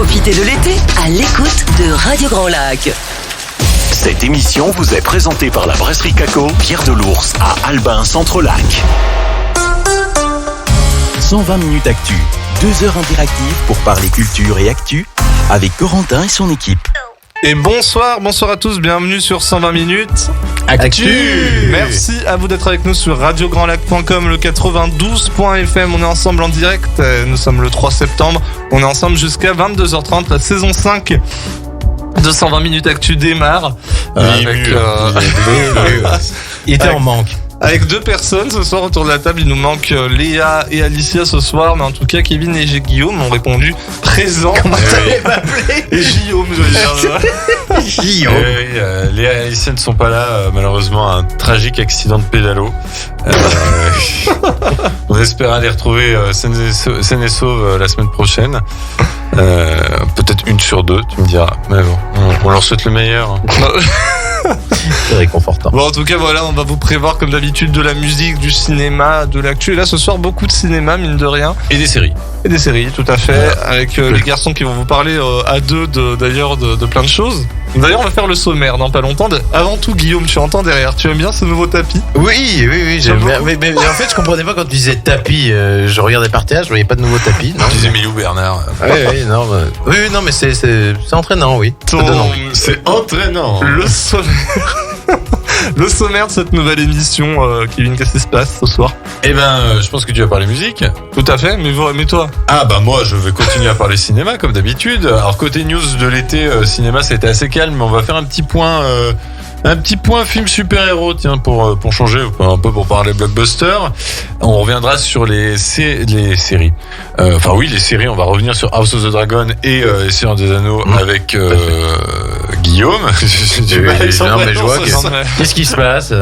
Profitez de l'été à l'écoute de Radio Grand Lac. Cette émission vous est présentée par la brasserie Caco, Pierre de l'Ours, à Albin, Centre-Lac. 120 minutes actu, 2 heures interactives pour parler culture et actu avec Corentin et son équipe. Et bonsoir à tous, bienvenue sur 120 minutes Actu. Merci à vous d'être avec nous sur radiograndlac.com, le 92.fm. On est ensemble en direct, nous sommes le 3 septembre, on est ensemble jusqu'à 22h30, la saison 5 de 120 minutes Actu démarre. Il était en manque. Avec 2 personnes ce soir autour de la table, il nous manque Léa et Alicia ce soir, mais en tout cas Kevin et Guillaume ont répondu présent. Comment t'allais m'appeler? Et Guillaume, je veux dire. Guillaume. Léa et Alicia ne sont pas là, malheureusement un tragique accident de pédalo. On espère les retrouver saines et sauves la semaine prochaine. Peut-être 1 sur 2, tu me diras. Mais bon, on leur souhaite le meilleur. C'est réconfortant. Bon, en tout cas, voilà, on va vous prévoir comme d'habitude de la musique, du cinéma, de l'actu. Et là, ce soir, beaucoup de cinéma, mine de rien. Et des séries. Et des séries, tout à fait. Avec les garçons qui vont vous parler à deux, d'ailleurs, de plein de choses. D'ailleurs, on va faire le sommaire dans pas longtemps. Avant tout, Guillaume, tu entends derrière. Tu aimes bien ce nouveau tapis? Oui, j'aime bien. Mais en fait, je comprenais pas quand tu disais tapis. Je regardais par terre, je voyais pas de nouveau tapis. Tu disais Milou Bernard. Non, mais c'est entraînant, oui. C'est entraînant. Le sommaire de cette nouvelle émission, Kevin, qu'est-ce qui se passe ce soir? Je pense que tu vas parler musique. Tout à fait, mais toi? Moi, je vais continuer à parler cinéma comme d'habitude. Alors, côté news de l'été, cinéma, ça a été assez calme, mais on va faire un petit point film super-héros, tiens, pour changer, un peu pour parler blockbuster. On reviendra sur les séries. Les séries, on va revenir sur House of the Dragon et Seigneur des Anneaux avec Guillaume. Qu'est-ce qui se passe?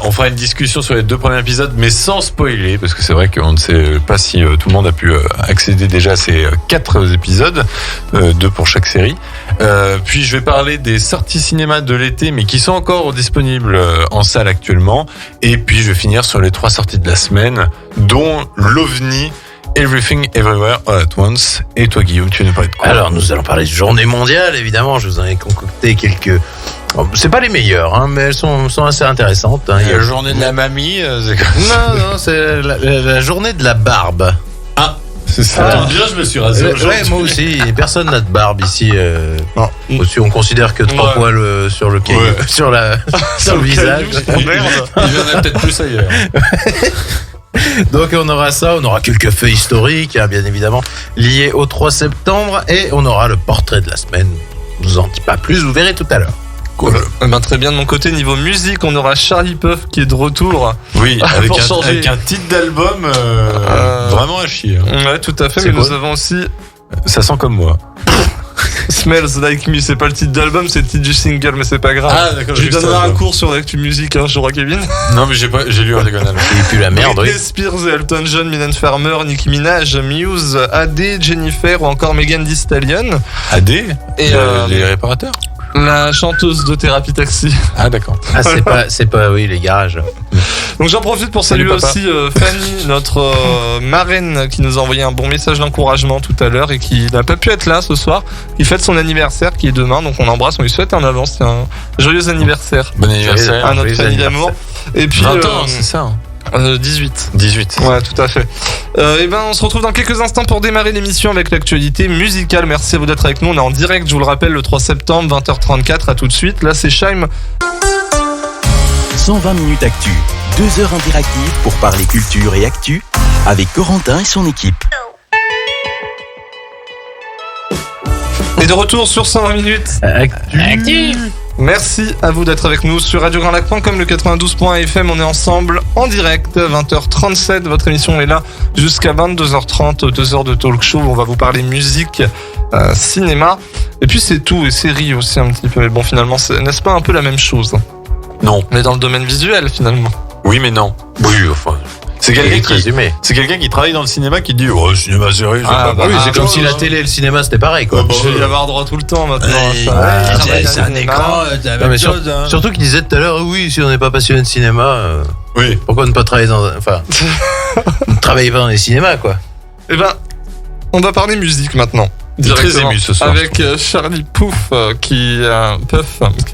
On fera une discussion sur les 2 premiers épisodes, mais sans spoiler, parce que c'est vrai qu'on ne sait pas si tout le monde a pu accéder déjà à ces 4 épisodes, 2 pour chaque série. Puis je vais parler des sorties cinéma de l'été, mais qui sont encore disponibles en salle actuellement. Et puis je vais finir sur les 3 sorties de la semaine, dont l'OVNI, Everything Everywhere All at Once. Et toi, Guillaume, tu veux nous parler de quoi? Alors, nous allons parler de journée mondiale, évidemment. Je vous en ai concocté quelques... C'est pas les meilleures, mais elles sont assez intéressantes. Il y a la journée de la mamie. Non, c'est la journée de la barbe. Ah, c'est ça. Alors, bien, je me suis rasé aujourd'hui. Moi aussi. Personne n'a de barbe ici. Aussi, on considère que 3 poils sur le caillou, sur le visage. Il y en a peut-être plus ailleurs. Donc on aura ça, on aura quelques faits historiques, bien évidemment, liés au 3 septembre, et on aura le portrait de la semaine. Je vous en dis pas plus, vous verrez tout à l'heure. Cool. Très bien, de mon côté, niveau musique, on aura Charlie Puth qui est de retour. Oui, avec un titre d'album vraiment à chier. Ouais, tout à fait, mais nous avons aussi... Ça sent comme moi. Smells Like Me, c'est pas le titre d'album, c'est le titre du single, mais c'est pas grave. Ah, d'accord. Je lui donnerai un cours sur l'actu musique, je crois, Kevin. Non, mais j'ai lu un diagonal. Et puis la merde, Britney Spears, Elton John, Mylène Farmer, Nicki Minaj, Muse, AD, Jennifer ou encore Megan Thee Stallion. AD? Et les réparateurs? La chanteuse de Thérapie Taxi. Ah, d'accord. Ah, c'est pas, oui, les garages. Donc j'en profite pour saluer aussi Fanny, notre marraine, qui nous a envoyé un bon message d'encouragement tout à l'heure et qui n'a pas pu être là ce soir. Il fête son anniversaire qui est demain, donc on l'embrasse, on lui souhaite en avance un joyeux anniversaire. Bon anniversaire. À notre Fanny d'amour. Et puis 20 ans, c'est ça. 18. Ouais, tout à fait. On se retrouve dans quelques instants pour démarrer l'émission avec l'actualité musicale. Merci à vous d'être avec nous. On est en direct, je vous le rappelle, le 3 septembre, 20h34. À tout de suite. Là, c'est Scheim. 120 minutes actu, 2 heures interactives pour parler culture et actu avec Corentin et son équipe. Et de retour sur 120 minutes Actu. Merci à vous d'être avec nous sur radiograndlac.com, le 92.fm. On est ensemble en direct, 20h37. Votre émission est là jusqu'à 22h30, 2 heures de talk show. On va vous parler musique, cinéma. Et puis c'est tout, et séries aussi un petit peu. Mais bon, finalement, n'est-ce pas un peu la même chose? Non. Mais dans le domaine visuel, finalement. Oui, mais non. Oui, enfin... C'est quelqu'un qui travaille dans le cinéma qui dit le cinéma série. C'est comme si la télé et le cinéma c'était pareil, quoi. Je vais y avoir droit tout le temps maintenant. C'est un écran. Surtout qu'il disait tout à l'heure, oui, si on n'est pas passionné de cinéma, pourquoi ne pas travailler ne travailler pas dans les cinémas, quoi. On va parler musique maintenant. Il est très directement. ému ce soir. Avec Charlie Puth qui a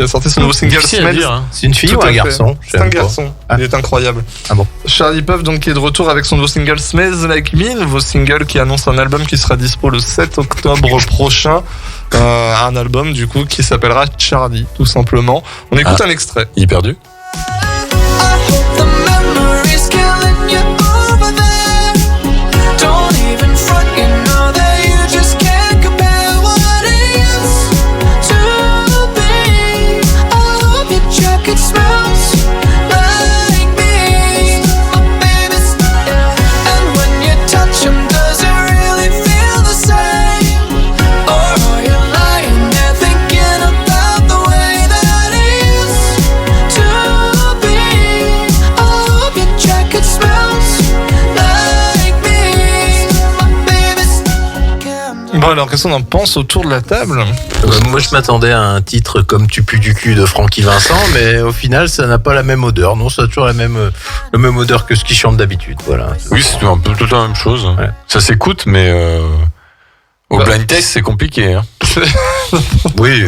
sorti son nouveau single Difficile à Smells. dire, hein. C'est une fille Tout ou à un fait. garçon? Je C'est sais un même pas. garçon. Ah. Il est incroyable. Ah bon. Charlie Puth donc qui est de retour avec son nouveau single Smells Like Me, nouveau single qui annonce un album qui sera dispo le 7 octobre prochain. Un album du coup qui s'appellera Charlie tout simplement. On écoute un extrait. Il est perdu. The memory's killing you over there. Don't even front, you know that you just can't compare what it used to be. I hope your jacket smells like me, my baby's. And when you touch him, does it really feel the same? Or are you lying there thinking about the way that it used to be? I hope your jacket smells like me, my baby's. Bon alors qu'est-ce qu'on en pense autour de la table? Moi, je m'attendais à un titre comme Tu pues du cul de Francky Vincent, mais au final, ça n'a pas la même odeur. Non, ça a toujours la même odeur que ce qu'il chante d'habitude. Voilà. Oui, c'est un peu tout la même chose. Ouais. Ça s'écoute, mais au Bah. blind test, c'est compliqué. Hein. Oui.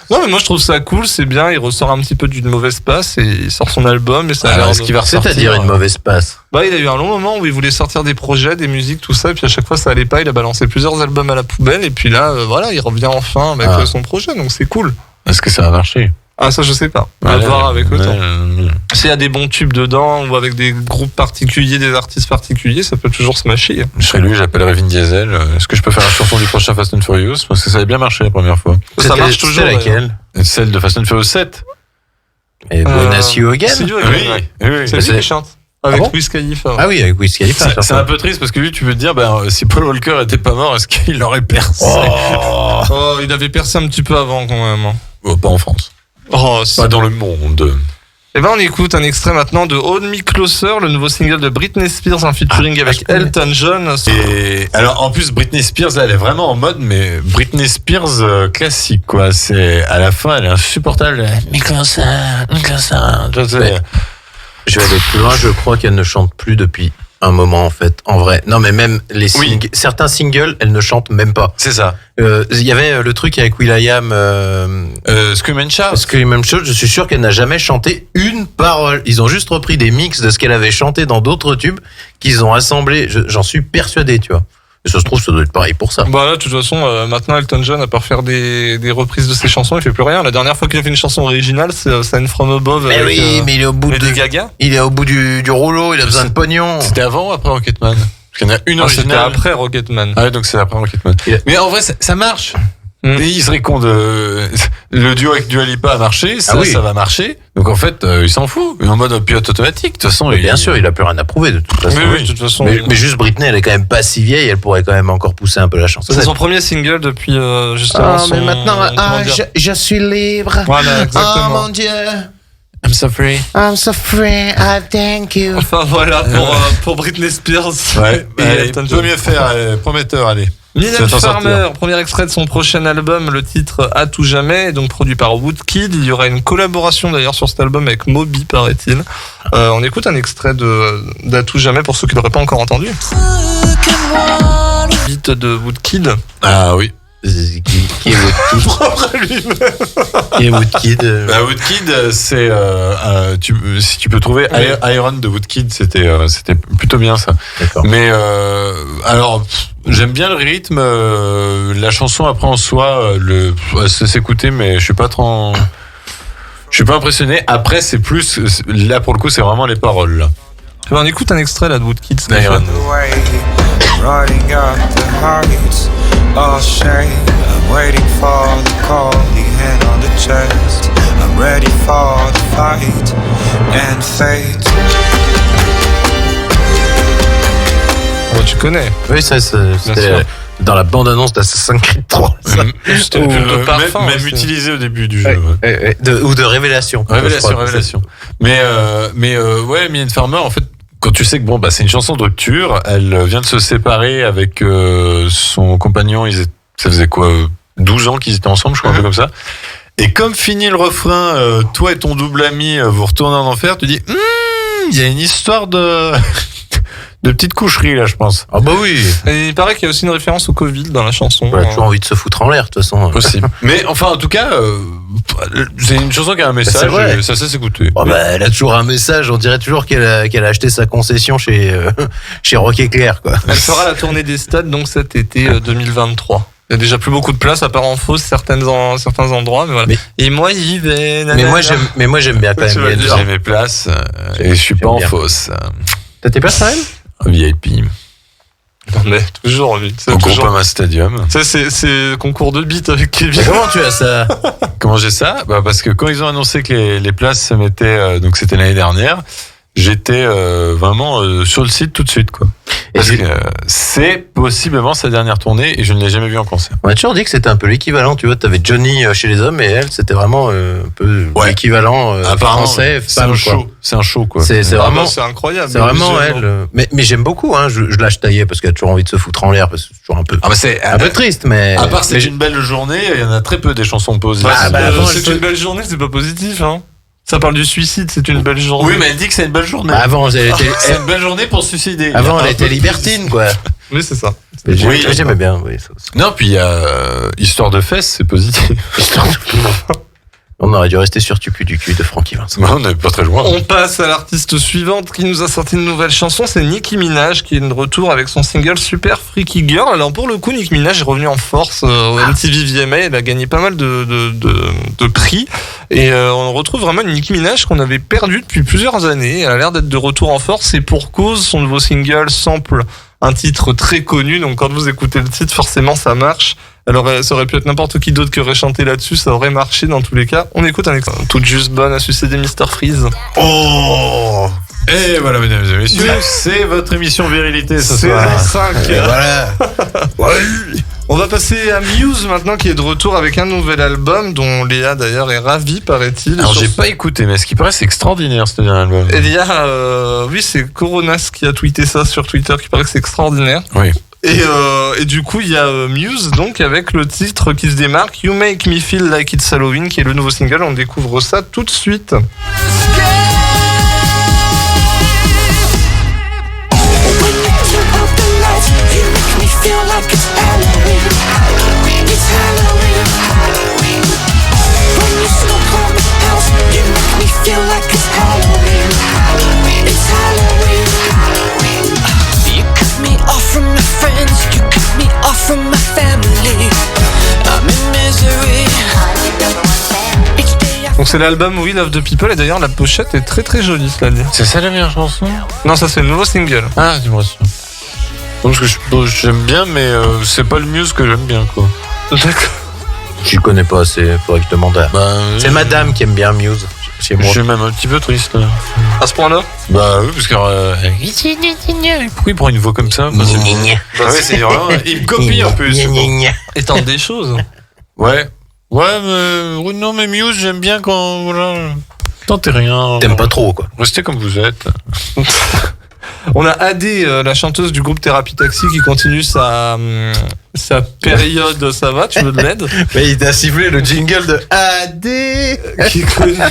Non mais moi je trouve ça cool, c'est bien, il ressort un petit peu d'une mauvaise passe et il sort son album et ça a Alors, l'air est-ce de- qu'il va ressortir C'est-à-dire une mauvaise passe. Bah il a eu un long moment où il voulait sortir des projets, des musiques, tout ça, et puis à chaque fois ça allait pas, il a balancé plusieurs albums à la poubelle et puis là voilà, il revient enfin avec Ah. son projet, donc c'est cool. Est-ce que ça va marcher? Ah ça je sais pas, on va Ouais, voir avec le ouais, temps. ouais. S'il y a des bons tubes dedans ou avec des groupes particuliers, des artistes particuliers, ça peut toujours se mâcher. Je serais lui, j'appellerais Vin Diesel. Est-ce que je peux faire la chanson du prochain Fast and Furious? Parce que ça avait bien marché la première fois. Ça marche C'était toujours. laquelle? Celle de Fast and Furious 7. Et Buena See You Again? See You Again, ouais. oui. C'est lui c'est- qui chante. Avec bon Wiz Khalifa. Ah oui, avec Wiz Khalifa. C'est un peu triste parce que lui, tu peux te dire, si Paul Walker était pas mort, est-ce qu'il aurait percé? Oh, il avait percé un petit peu avant quand même. Oh, pas en France. Oh, si. Pas dans le monde. Eh ben on écoute un extrait maintenant de Hold Me Closer, le nouveau single de Britney Spears en featuring avec Elton John. Et alors, en plus, Britney Spears, là, elle est vraiment en mode, mais Britney Spears classique, quoi. C'est, à la fin, elle est insupportable. Mais comme ça. Tu sais. Mais- Je vais aller plus loin, je crois qu'elle ne chante plus depuis un moment en fait, en vrai. Non mais même Oui. certains singles, elle ne chante même pas. C'est ça. Il y avait le truc avec will.i.am, Scream and Shout. parce que même chose, je suis sûr qu'elle n'a jamais chanté une parole. Ils ont juste repris des mix de ce qu'elle avait chanté dans d'autres tubes qu'ils ont assemblés. J'en suis persuadé, tu vois. Et ça se trouve, ça doit être pareil pour ça. Bah là, de toute façon, maintenant Elton John, à part faire des reprises de ses chansons, il fait plus rien. La dernière fois qu'il a fait une chanson originale, c'est Sign From Above Mais avec oui, mais il est au bout Lady Gaga. il est au bout du rouleau, il a besoin de pognon. C'était avant ou après Rocketman? Parce qu'il y en a une Ah, c'était originale. après Rocketman. Ah ouais, donc c'est après Rocketman. Il a- Mais en vrai, ça marche. Mm. Et il serait con de. Le duo avec Dua Lipa a marché, ça, Ah oui. ça va marcher. Donc en fait, il s'en fout. Il est en mode pilote automatique. De toute façon, Mais bien sûr, il a plus rien à prouver de toute façon. Oui, oui, de toute façon. Mais juste Britney, elle est quand même pas si vieille, elle pourrait quand même encore pousser un peu la chanson. C'est son premier single depuis justement son. comment dire je suis libre. Voilà, exactement. Dieu, I'm so free. I'm so free, I thank you. Enfin voilà pour Britney Spears. Ouais, Et allez, Elton peut John. mieux faire, prometteur, allez. Mylène Tu vas t'en Farmer, sortir. premier extrait de son prochain album, le titre À tout jamais, donc produit par Woodkid. Il y aura une collaboration d'ailleurs sur cet album avec Moby, paraît-il. On écoute un extrait d'À tout jamais pour ceux qui l'auraient pas encore entendu. Beat de Woodkid. Ah oui. Qui est Woodkid? Qui est Woodkid? Woodkid, c'est si tu peux trouver Iron de Woodkid, c'était plutôt bien ça. D'accord. Mais alors j'aime bien le rythme, la chanson après en soi, elle sait s'écouter, mais je suis pas impressionné. Après c'est plus là pour le coup c'est vraiment les paroles. Là. On écoute un extrait là de Woodkid. c'est Iron. Away, riding up the heights, all shame. I'm waiting for the call, the hand on the chest. I'm ready for the fight and fate. Oh, tu connais. Oui, ça, c'était sûr. dans la bande-annonce d'Assassin's Creed 3. ça. C'était le film de parfum Même aussi. utilisé au début du jeu. Ouais. ouais. Ou de Révélation. Révélation, Je crois que révélation. Mais ouais, Mylène Farmer, en fait, quand tu sais que c'est une chanson de rupture, elle vient de se séparer avec son compagnon, ça faisait quoi 12 ans qu'ils étaient ensemble, je crois, un peu comme ça. Et comme finit le refrain, toi et ton double ami, vous retournez en enfer, tu dis, il y a une histoire de de petites coucheries là, je pense. Ah bah oui. Et il paraît qu'il y a aussi une référence au Covid dans la chanson. On a toujours envie de se foutre en l'air, de toute façon. Possible. Mais enfin, en tout cas, c'est une chanson qui a un c'est message. vrai. Et ça sait s'écouter. Oh bah, elle a toujours un message, on dirait toujours qu'elle a acheté sa concession chez Rock Éclair, quoi. Elle fera la tournée des stades donc cet été 2023. Il y a déjà plus beaucoup de place, à part en fosse certains endroits, mais voilà. Et moi, j'y vais. Mais moi j'aime bien quand Tu vas même. le dire. J'ai mes places et je suis pas en bien. fausse. T'as tes places, Sarel? VIP. Non, mais toujours, lui. C'est Au toujours. Groupama Stadium. Ça, c'est concours de beat avec Kevin. Comment tu as ça? Comment j'ai ça? Bah parce que quand ils ont annoncé que les places se mettaient, donc c'était l'année dernière, j'étais vraiment sur le site tout de suite, quoi. Parce que c'est possiblement sa dernière tournée et je ne l'ai jamais vu en concert. On a toujours dit que c'était un peu l'équivalent, tu vois. T'avais Johnny chez les hommes et elle, c'était vraiment un peu Ouais. l'équivalent français, c'est femme, un quoi. show. C'est un show, quoi. C'est Ah vraiment, bah, c'est incroyable. c'est vraiment visuellement. elle. Mais j'aime beaucoup, hein. Je lâche tailler parce qu'elle a toujours envie de se foutre en l'air parce que c'est toujours Ah bah c'est un peu triste, mais. à part c'est mais une belle journée, il y en a très peu des chansons positives. Bah, avant, c'est elle peut- une belle journée, c'est pas positif, hein. Ça parle du suicide, c'est une belle journée. Oui, mais elle dit que c'est une belle journée. avant, elle était, C'est une belle journée pour se suicider. avant, Il y a elle un était peu de- libertine, quoi. Oui, c'est ça. Oui, J'aimais bien, oui. Ça aussi. Non, puis il y a Histoire de fesses, c'est positif. On aurait dû rester sur Tu pues du cul de Francky Vincent. On n'est pas très loin. On passe à l'artiste suivante qui nous a sorti une nouvelle chanson, c'est Nicki Minaj qui est de retour avec son single Super Freaky Girl. Alors pour le coup, Nicki Minaj est revenue en force au MTV VMA, elle a gagné pas mal de prix et on retrouve vraiment une Nicki Minaj qu'on avait perdue depuis plusieurs années. Elle a l'air d'être de retour en force et pour cause, son nouveau single sample un titre très connu, donc quand vous écoutez le titre, forcément ça marche. Alors ça aurait pu être n'importe qui d'autre qui aurait chanté là-dessus, ça aurait marché dans tous les cas. On écoute un extrait. Toute juste bonne à succéder Mr Freeze. Oh Et voilà, mesdames et messieurs, c'est votre émission Virilité ce C'est soir. les 5. Et voilà. On va passer à Muse maintenant qui est de retour avec un nouvel album dont Léa d'ailleurs est ravie paraît-il. Alors Sur j'ai ce- pas écouté, mais ce qui paraît c'est extraordinaire ce dernier album. Il y a, oui c'est Coronas qui a tweeté ça sur Twitter qui paraît que c'est extraordinaire. Oui. Et du coup il y a Muse donc avec le titre qui se démarque You Make Me Feel Like It's Halloween qui est le nouveau single. On découvre ça tout de suite. You cut me off from my friends, you cut me off from my family. I'm in misery. Each day I Donc c'est l'album We Love the People et d'ailleurs la pochette est très très jolie cela dit. C'est ça la meilleure chanson? Non ça c'est le nouveau single. Ah, tu me rassures. Parce que j'aime bien, mais c'est pas le Muse que j'aime bien, quoi. D'accord. Je connais pas assez, faudrait que je demande à. Bah, C'est madame qui aime bien Muse chez Je moi. suis même un petit peu triste, là. À ce point-là. Bah oui, parce que... pourquoi il prend une voix comme ça? Bah, ouais, c'est vraiment... Il me copie en plus. c'est bon. Et tente des choses. Ouais. Ouais, mais... Non, mais Muse, j'aime bien quand... Voilà... Tentez rien. T'aimes pas trop, quoi. Restez comme vous êtes. On a AD, la chanteuse du groupe Thérapie Taxi, qui continue sa période. Ça va, tu veux de l'aide? Mais il t'a sifflé le jingle de AD. Qui connaît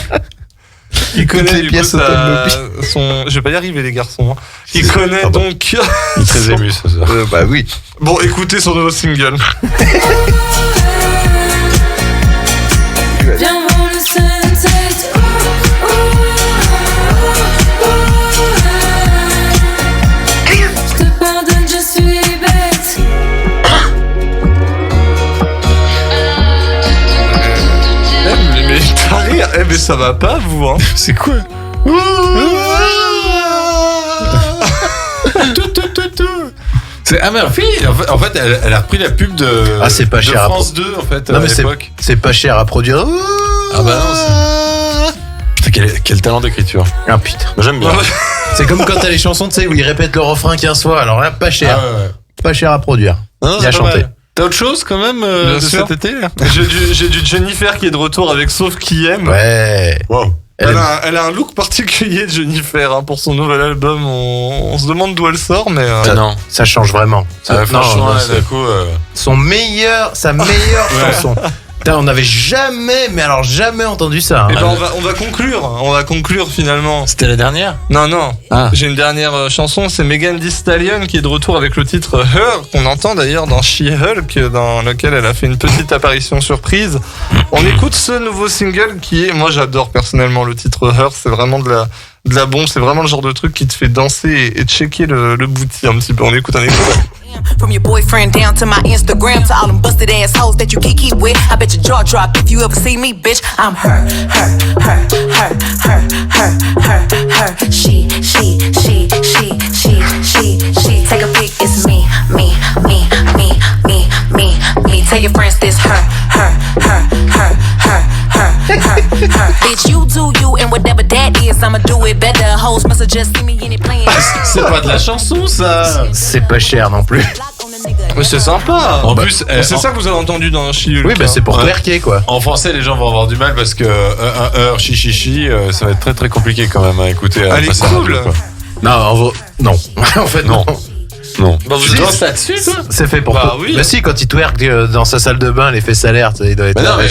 Toutes les du coup pièces son. Je vais pas y arriver, les garçons. Hein. Qui connaît Pardon. donc. Il est très ému, ce soir. Bah oui. Bon, écoutez son nouveau single. Viens voir le sunset. Je te pardonne, je suis bête. Mais t'as rire. Eh, mais ça va pas, vous, hein. C'est quoi? Ah mais en fait elle a repris la pub de, Ah, c'est pas de cher à France 2 en fait Non, à mais l'époque. c'est pas cher à produire. Ah bah non, Putain, quel talent d'écriture. Ah putain. Moi, j'aime bien. C'est comme quand t'as les chansons, tu sais, où ils répètent le refrain 15 fois. Alors là, pas cher. Ah ouais. Pas cher à produire. Non, Il a c'est pas chanté. mal. T'as autre chose quand même Bien de sûr. cet été là? J'ai du Jennifer qui est de retour avec Sauf qui aime. Ouais. Wow. Elle a un look particulier de Jennifer hein, pour son nouvel album. On se demande d'où elle sort, mais Non. Ça change vraiment. Ah, franchement, non, là, c'est d'un coup. sa meilleure chanson. Putain, on n'avait jamais, mais alors jamais entendu ça. Et Hein. ben on va conclure finalement. C'était la dernière? Non, non. Ah. J'ai une dernière chanson, c'est Megan Thee Stallion qui est de retour avec le titre Her, qu'on entend d'ailleurs dans She-Hulk, dans lequel elle a fait une petite apparition surprise. On écoute ce nouveau single qui est, moi j'adore personnellement le titre Her, c'est vraiment de la bombe, c'est vraiment le genre de truc qui te fait danser et checker le booty un petit peu. On écoute un extrait. From your boyfriend down to my Instagram to all them busted ass hoes that you kiki with. I bet your jaw drop if you ever see me, bitch. I'm her. She. Take a pic, it's me. Tell your friends this her. Bitch, you do you and whatever that is, I'ma do it better. Hoes must have just seen me in it playing. C'est pas de la chanson, ça. C'est pas cher non plus. Mais c'est sympa. En plus, C'est ça que vous avez entendu dans She-Hulk. Oui, bah c'est pour Ouais. twerker quoi. En français, les gens vont avoir du mal parce que un heure, chichichi, ça va être très très compliqué quand même à écouter. À Elle est passer à la cool. radio, quoi. Non, non. En fait, non. Non. Bah, vous Tu êtes- danses là-dessus, toi? C'est fait pour Bah toi. oui. Bah si, quand il twerk dans sa salle de bain, les fesses alertes, il doit être Bah là. non, mais-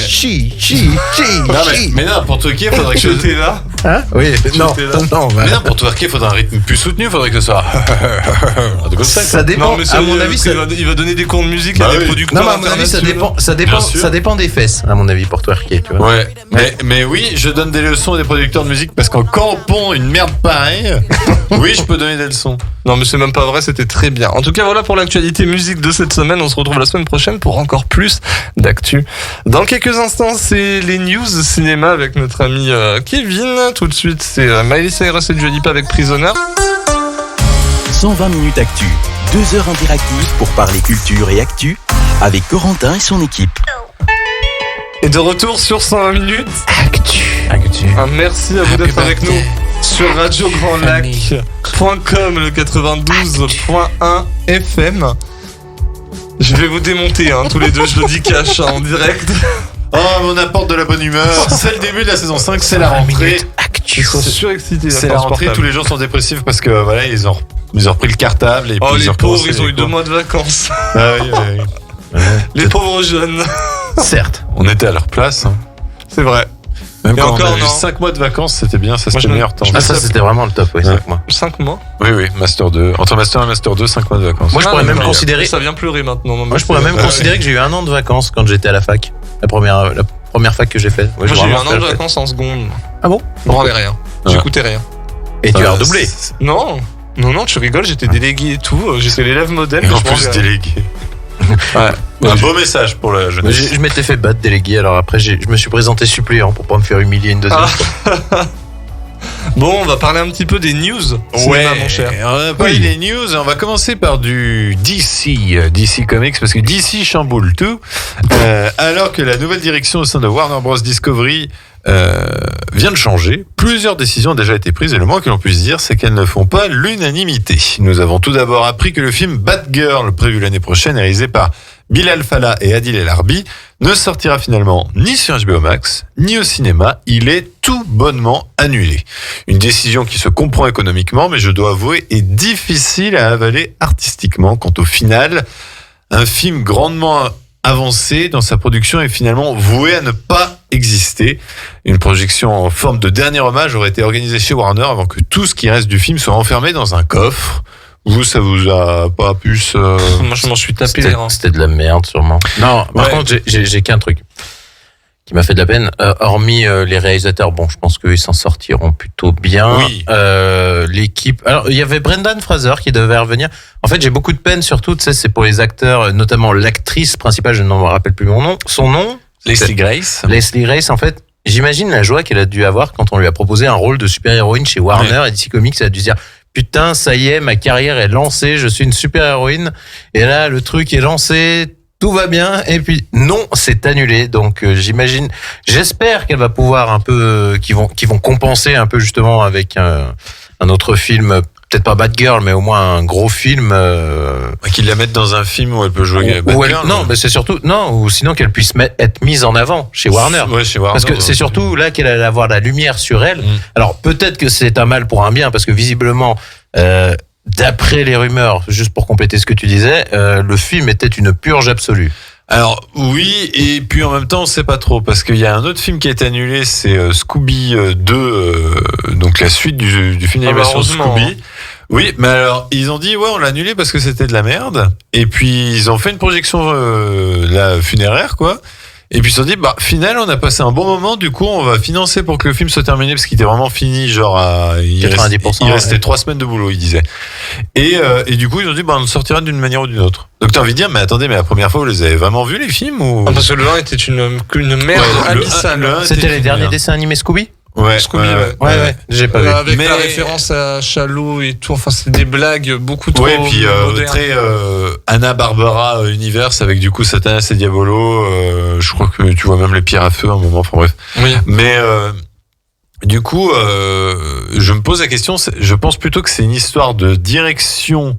Mais non, pour twerker, faudrait que je... J'étais là. Hein oui, non, là. non. bah, Mais non, pour twerker, faudrait un rythme plus soutenu, faudrait que ce soit... Un truc comme ça, ça quoi. dépend. Non, mais à mon avis, ça. il va donner des cours de musique Bah à des oui. producteurs. Non, mais à mon avis, ça internationaux. dépend. Bien sûr. Ça dépend des fesses, à mon avis, pour twerker, tu vois. Ouais, mais oui, je donne des leçons à des producteurs de musique parce qu'en campant une merde pareille, oui, je peux donner des leçons. Non, mais c'est même pas vrai, c'était très bien. En tout cas, voilà pour l'actualité musique de cette semaine. On se retrouve la semaine prochaine pour encore plus d'actu. Dans quelques instants, c'est les news cinéma avec notre ami Kevin. Tout de suite, c'est Miley Cyrus et Dua Lipa avec Prisoner. 120 minutes actu, 2 heures interactives pour parler culture et actu avec Corentin et son équipe. Et de retour sur 120 minutes. Actu. Un merci à vous d'être avec nous sur radiograndlac.com, le 92.1 FM. Je vais vous démonter, tous les deux, je le dis cash en direct. Oh, mais on apporte de la bonne humeur. C'est le début de la saison 5, c'est la rentrée. Ils sont surexcités. C'est la rentrée, tous les gens sont dépressifs parce que voilà, ils ont repris le cartable et puis Oh, ils les ont pauvres, recommencé ils ont les eu 2 cours. mois de vacances. Ah oui, oui, oui. Les pauvres jeunes. Certes. On était à leur place. Hein. C'est vrai. Même Et quand encore, on a eu non. 5 mois de vacances, c'était bien, ça Moi, c'était je le me- meilleur temps. je Ah, ça, c'était vraiment le top, oui, Ouais. 5 mois. 5 mois. Oui, Master 2. Entre Master 1 et Master 2, 5 mois de vacances. Moi, je pourrais Ah, même mais considérer. Ça vient pleurer maintenant. Non, Moi, je pourrais même considérer que j'ai eu 1 an de vacances quand j'étais à la fac. La première fac que j'ai faite. Ouais, Moi, j'ai eu vraiment un an fait de la fête. vacances en seconde. Ah bon? Je branlais rien. Ouais. J'écoutais rien. Et tu as redoublé. Non. Non, tu rigoles, j'étais délégué et tout. J'étais l'élève modèle. Et mais en je plus branlais rien. délégué. Ouais. Un beau message pour la Mais jeunesse. je m'étais fait battre délégué, alors après je me suis présenté suppléant pour pas me faire humilier une deuxième fois. Bon, on va parler un petit peu des news. Cinéma, mon cher. On va parler des news. On va commencer par du DC Comics, parce que DC chamboule tout. Alors que la nouvelle direction au sein de Warner Bros. Discovery vient de changer. Plusieurs décisions ont déjà été prises et le moins que l'on puisse dire, c'est qu'elles ne font pas l'unanimité. Nous avons tout d'abord appris que le film Batgirl, prévu l'année prochaine, réalisé par Bilal Fallah et Adil El Arbi, ne sortira finalement ni sur HBO Max, ni au cinéma. Il est tout bonnement annulé. Une décision qui se comprend économiquement, mais je dois avouer est difficile à avaler artistiquement. Quant au final, un film grandement avancé dans sa production est finalement voué à ne pas exister. Une projection en forme de dernier hommage aurait été organisée chez Warner avant que tout ce qui reste du film soit enfermé dans un coffre. Vous, ça vous a pas plus... Moi, je m'en suis tapé les reins. C'était de la merde sûrement. Non, par Ouais. contre j'ai qu'un truc qui m'a fait de la peine. Hormis les réalisateurs, bon, je pense qu'ils s'en sortiront plutôt bien. Oui. L'équipe. Alors il y avait Brendan Fraser qui devait revenir. En fait, j'ai beaucoup de peine surtout. Tu sais, c'est pour les acteurs, notamment l'actrice principale. Je ne me rappelle plus son nom. Leslie Grace. Leslie Grace, en fait, j'imagine la joie qu'elle a dû avoir quand on lui a proposé un rôle de super-héroïne chez Warner et DC Comics. Elle a dû se dire, putain, ça y est, ma carrière est lancée, je suis une super-héroïne. Et là, le truc est lancé, tout va bien. Et puis, non, c'est annulé. Donc, j'espère qu'elle va pouvoir un peu, qu'ils vont compenser un peu justement avec un autre film. Peut-être pas Batgirl, mais au moins un gros film. Qu'ils la mettent dans un film où elle peut jouer Où elle- Batgirl. non, mais c'est surtout ou sinon qu'elle puisse être mise en avant chez Warner. Ouais, chez Warner. Parce que c'est surtout là qu'elle allait avoir la lumière sur elle. Alors peut-être que c'est un mal pour un bien, parce que visiblement, d'après les rumeurs, juste pour compléter ce que tu disais, le film était une purge absolue. Alors oui, et puis en même temps on sait pas trop parce qu'il y a un autre film qui a été annulé, c'est Scooby 2, donc la suite du film d'animation heureusement, Scooby. Oui, mais alors ils ont dit ouais on l'a annulé parce que c'était de la merde, et puis ils ont fait une projection la funéraire quoi. Et puis ils se sont dit, final, on a passé un bon moment, du coup, on va financer pour que le film soit terminé, parce qu'il était vraiment fini, genre, il 90%, il restait 3 semaines de boulot, il disait. Et du coup, ils ont dit, on le sortira d'une manière ou d'une autre. Donc t'as envie de dire, mais attendez, mais la première fois, vous les avez vraiment vus, les films, ou? Ah, parce que le 1 était une merde abyssale. le 1 C'était les derniers dessins animés Scooby? Ouais, Scooby, Ouais, j'ai pas vu. Avec Mais- la référence à Chalot et tout, enfin c'est des blagues beaucoup trop Ouais, puis modernes. très Hanna-Barbera Universe avec du coup Satanas et Diabolo. Je crois que tu vois même les pierres à feu à un moment. Enfin bref. Oui. Mais du coup, je me pose la question. Je pense plutôt que c'est une histoire de direction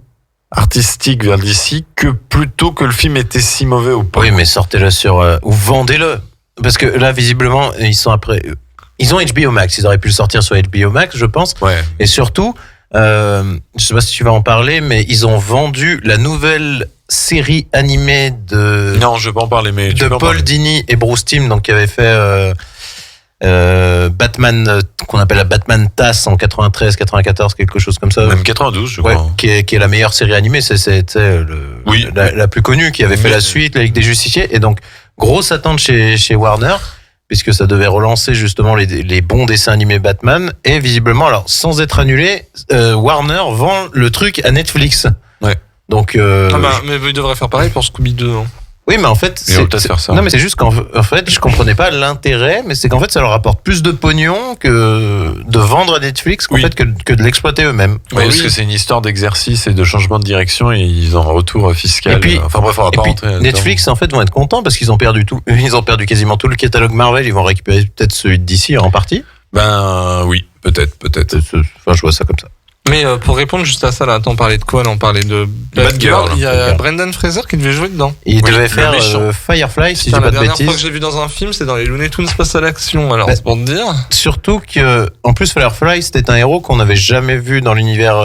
artistique vers DC que plutôt que le film était si mauvais ou pas. Oui, mais sortez-le sur ou vendez-le, parce que là visiblement ils sont après. Ils ont HBO Max, ils auraient pu le sortir sur HBO Max, je pense. Ouais. Et surtout, je sais pas si tu vas en parler, mais ils ont vendu la nouvelle série animée de Non, je vais pas en parler, mais tu de peux en Paul parler. Dini et Bruce Timm, donc qui avait fait Batman, qu'on appelle la Batman TAS en 93, 94, quelque chose comme ça. Même 92, je Ouais, crois. qui est la meilleure série animée, c'est Oui. la plus connue, qui avait fait Mais- la suite, la Ligue des Justiciers, et donc grosse attente chez Warner, puisque ça devait relancer justement les bons dessins animés Batman, et visiblement, alors sans être annulé, Warner vend le truc à Netflix. Ouais. Donc, Mais il devrait faire pareil pour Scooby 2. Hein. oui, mais en fait, Ils vont peut-être faire ça. non, mais c'est juste qu'en fait, je comprenais pas l'intérêt, mais c'est qu'en fait, ça leur apporte plus de pognon que de vendre à Netflix, qu'en Oui. fait, que de l'exploiter eux-mêmes. Ouais, parce que c'est une histoire d'exercice et de changement de direction et ils ont un retour fiscal. Et puis- Enfin bref, on va Et pas puis, rentrer là-dedans. Netflix, en fait, vont être contents parce qu'ils ont perdu tout. Ils ont perdu quasiment tout le catalogue Marvel. Ils vont récupérer peut-être celui de DC en partie. Ben oui, peut-être. Enfin, je vois ça comme ça. Mais pour répondre juste à ça, là, attends, on parlait de quoi là? On parlait de Batgirl. Il y a Brendan Fraser qui devait jouer dedans. Et ils Oui, devaient le faire méchant. Firefly, si je Putain, dis la pas de dernière fois que bêtises. je l'ai vu dans un film, c'est dans les Looney Tunes Passe à l'action. Alors, Bah, c'est pour te dire. Surtout que, en plus, Firefly, c'était un héros qu'on n'avait jamais vu dans l'univers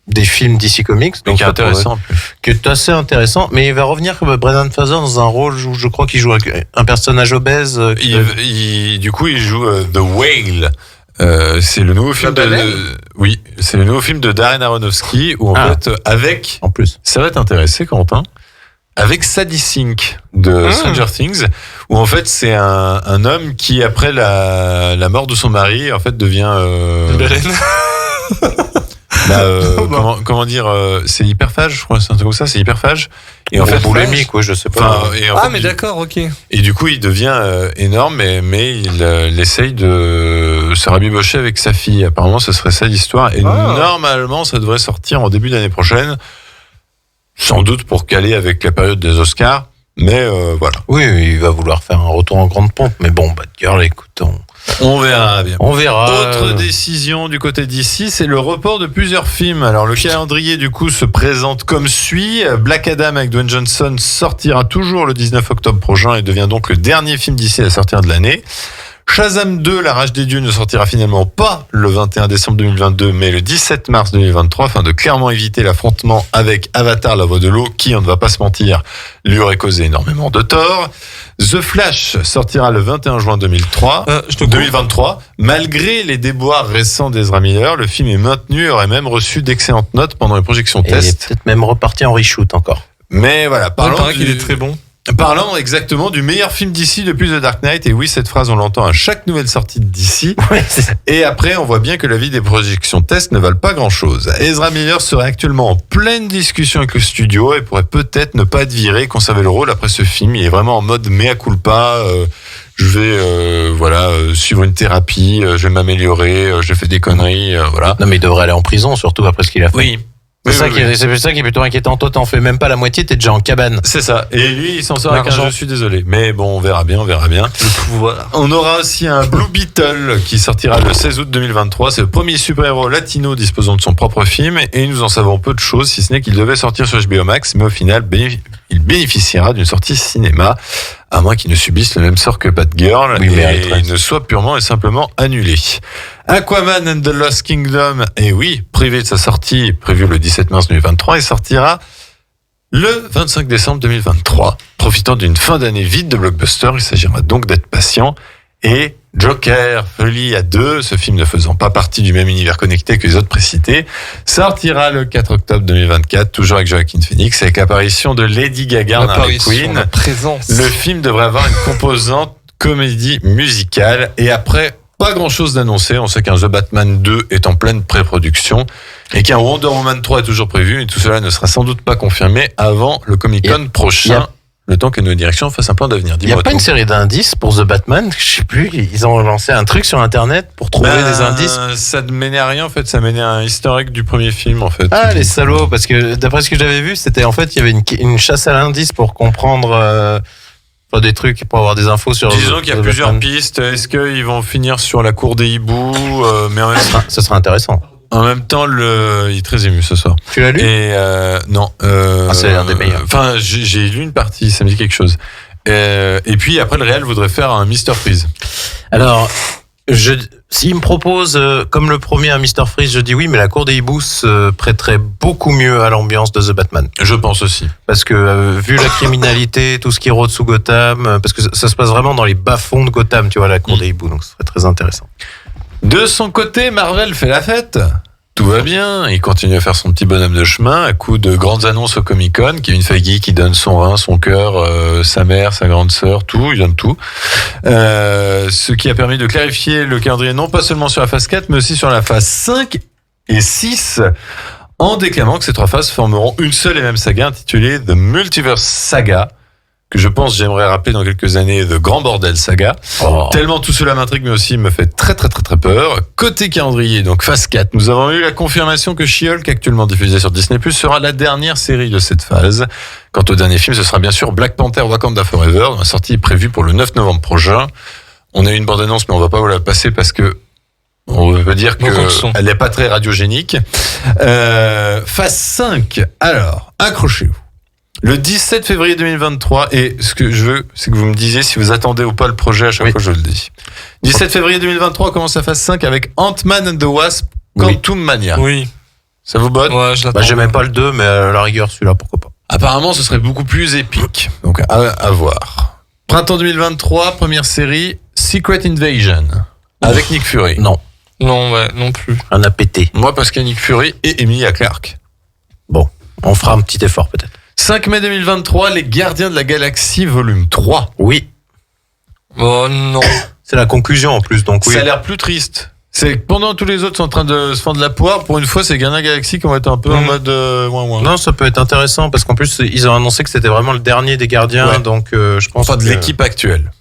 des films DC Comics. Mais Donc, qui est ça pourrait- intéressant. en plus. qui est assez intéressant. Mais il va revenir comme Brendan Fraser dans un rôle où je crois qu'il joue un personnage obèse. Du coup, il joue The Whale. C'est le nouveau film La baleine oui, c'est le nouveau film de Darren Aronofsky où en Ah. fait avec En plus. ça va t'intéresser Quentin avec Sadie Sink de Stranger Things où en fait c'est un homme qui après la mort de son mari en fait devient Une baleine. comment dire c'est hyperphage je crois c'est un truc comme ça c'est hyperphage et en En fait boulimique, ouais, je sais pas. enfin, et en Ah, fait, mais d'accord, ok. et du coup, il devient énorme, mais il essaye de se rabibocher avec sa fille. Apparemment, ce serait ça l'histoire. Et Ah. normalement, ça devrait sortir en début d'année prochaine. Sans doute pour caler avec la période des Oscars. Mais voilà. Oui, il va vouloir faire un retour en grande pompe. Mais bon, Batgirl, écoute, On verra bien. on verra. Autre décision du côté d'ici, c'est le report de plusieurs films. Alors le calendrier du coup se présente comme suit. Black Adam avec Dwayne Johnson sortira toujours le 19 octobre prochain et devient donc le dernier film d'ici à sortir de l'année. Shazam 2, La Rage des Dieux ne sortira finalement pas le 21 décembre 2022 mais le 17 mars 2023 afin de clairement éviter l'affrontement avec Avatar, la voix de l'eau qui, on ne va pas se mentir, lui aurait causé énormément de tort. The Flash sortira le 21 juin 2003. Je te coupe. 2023. Malgré les déboires récents d'Ezra Miller, le film est maintenu et aurait même reçu d'excellentes notes pendant les projections Et il est test. peut-être même reparti en reshoot encore. Mais voilà, Il parlons paraît du- qu'il est très bon. Parlant exactement du meilleur film d'ici depuis The Dark Knight. Et oui, cette phrase, on l'entend à chaque nouvelle sortie d'ici. Et après, on voit bien que la vie des projections test ne valent pas grand-chose. Ezra Miller serait actuellement en pleine discussion avec le studio et pourrait peut-être ne pas être viré et conserver le rôle après ce film. Il est vraiment en mode mea culpa. Je vais suivre une thérapie, je vais m'améliorer, j'ai fait des conneries, voilà. Non, mais il devrait aller en prison, surtout après ce qu'il a fait. Oui. C'est ça qui est plutôt inquiétant. Toi, t'en fais même pas la moitié, t'es déjà en cabane. C'est ça. Et lui, il s'en sort avec un L'argent. je suis désolé. Mais bon, on verra bien. Le pouvoir. On aura aussi un Blue Beetle qui sortira le 16 août 2023. C'est le premier super-héros latino disposant de son propre film et nous en savons peu de choses, si ce n'est qu'il devait sortir sur HBO Max, mais au final, il bénéficiera d'une sortie cinéma, à moins qu'il ne subisse le même sort que Batgirl Oui, mais et il ne soit purement et simplement annulé. Aquaman and the Lost Kingdom, et oui, privé de sa sortie, prévue le 17 mars 2023, il sortira Le 25 décembre 2023, profitant d'une fin d'année vide de blockbuster, il s'agira donc d'être patient. Et Joker, Folie à deux, ce film ne faisant pas partie du même univers connecté que les autres précités, sortira le 4 octobre 2024, toujours avec Joaquin Phoenix, avec l'apparition de Lady Gaga en Harley Quinn. La présence. Le film devrait avoir une composante comédie musicale. Et après, pas grand-chose d'annoncé. On sait qu'un The Batman 2 est en pleine pré-production et qu'un Wonder Woman 3 est toujours prévu. Et tout cela ne sera sans doute pas confirmé avant le Comic-Con prochain. Le temps que nos directions fassent un plan d'avenir. Il n'y a pas une série d'indices pour The Batman? Je sais plus, ils ont lancé un truc sur Internet pour trouver des indices. Ça ne menait à rien en fait, ça menait à un historique du premier film en fait. Ah, les salauds, parce que d'après ce que j'avais vu, c'était en fait, il y avait une chasse à l'indice pour comprendre des trucs, pour avoir des infos sur... Disons qu'il y a The plusieurs Batman. pistes. Est-ce qu'ils vont finir sur la cour des hiboux mais Ça sera intéressant. en même temps, il est très ému ce soir. Tu l'as lu? Et non. c'est un des meilleurs. Enfin, j'ai lu une partie, ça me dit quelque chose. Et puis après, le Real voudrait faire un Mr. Freeze. Alors, s'il me propose, comme le premier, un Mr. Freeze, je dis oui, mais la cour des hiboux se prêterait beaucoup mieux à l'ambiance de The Batman. Je pense aussi. Parce que, vu la criminalité, tout ce qui rôde sous Gotham, parce que ça se passe vraiment dans les bas-fonds de Gotham, tu vois, la cour des hiboux, donc ce serait très intéressant. De son côté, Marvel fait la fête. Tout va bien. Il continue à faire son petit bonhomme de chemin à coup de grandes annonces au Comic-Con. Kevin Feige qui donne son rein, son cœur, sa mère, sa grande sœur, tout. Il donne tout. Ce qui a permis de clarifier le calendrier non pas seulement sur la phase 4, mais aussi sur la phase 5 et 6, en déclamant que ces trois phases formeront une seule et même saga intitulée The Multiverse Saga, que je pense j'aimerais rappeler dans quelques années The Grand Bordel Saga. Tellement tout cela m'intrigue, mais aussi me fait très peur. Côté calendrier, donc phase 4, nous avons eu la confirmation que She-Hulk, actuellement diffusée sur Disney+, sera la dernière série de cette phase. Quant au dernier film, ce sera bien sûr Black Panther Wakanda Forever, dont la sortie est prévue pour le 9 novembre prochain. On a eu une bande-annonce, mais on va pas vous la passer parce que on veut dire qu'elle n'est pas très radiogénique. Phase 5, alors, accrochez-vous. Le 17 février 2023, et ce que je veux, c'est que vous me disiez si vous attendez ou pas le projet, à chaque fois je le dis. 17 février 2023 commence la phase 5 avec Ant-Man and the Wasp, Quantum Mania. Oui. Ça vous botte? Ouais, je l'attends. J'aimais pas le 2, mais à la rigueur, celui-là, pourquoi pas. Apparemment, ce serait beaucoup plus épique. Donc, à voir. Printemps 2023, première série, Secret Invasion, avec Nick Fury. Non. Non, ouais, non plus. On a pété. Moi, parce qu'il y a Nick Fury et Emilia Clarke. Bon, on fera un petit effort peut-être. 5 mai 2023, Les Gardiens de la Galaxie, volume 3. Oui. Oh non. C'est la conclusion en plus, donc oui. Ça a l'air plus triste. C'est que pendant tous les autres sont en train de se fendre la poire, pour une fois, c'est Gardiens de la Galaxie qui vont être un peu en mode ouin. Non, ça peut être intéressant parce qu'en plus, ils ont annoncé que c'était vraiment le dernier des gardiens, Ouais. donc je pense Enfin, de que- l'équipe actuelle.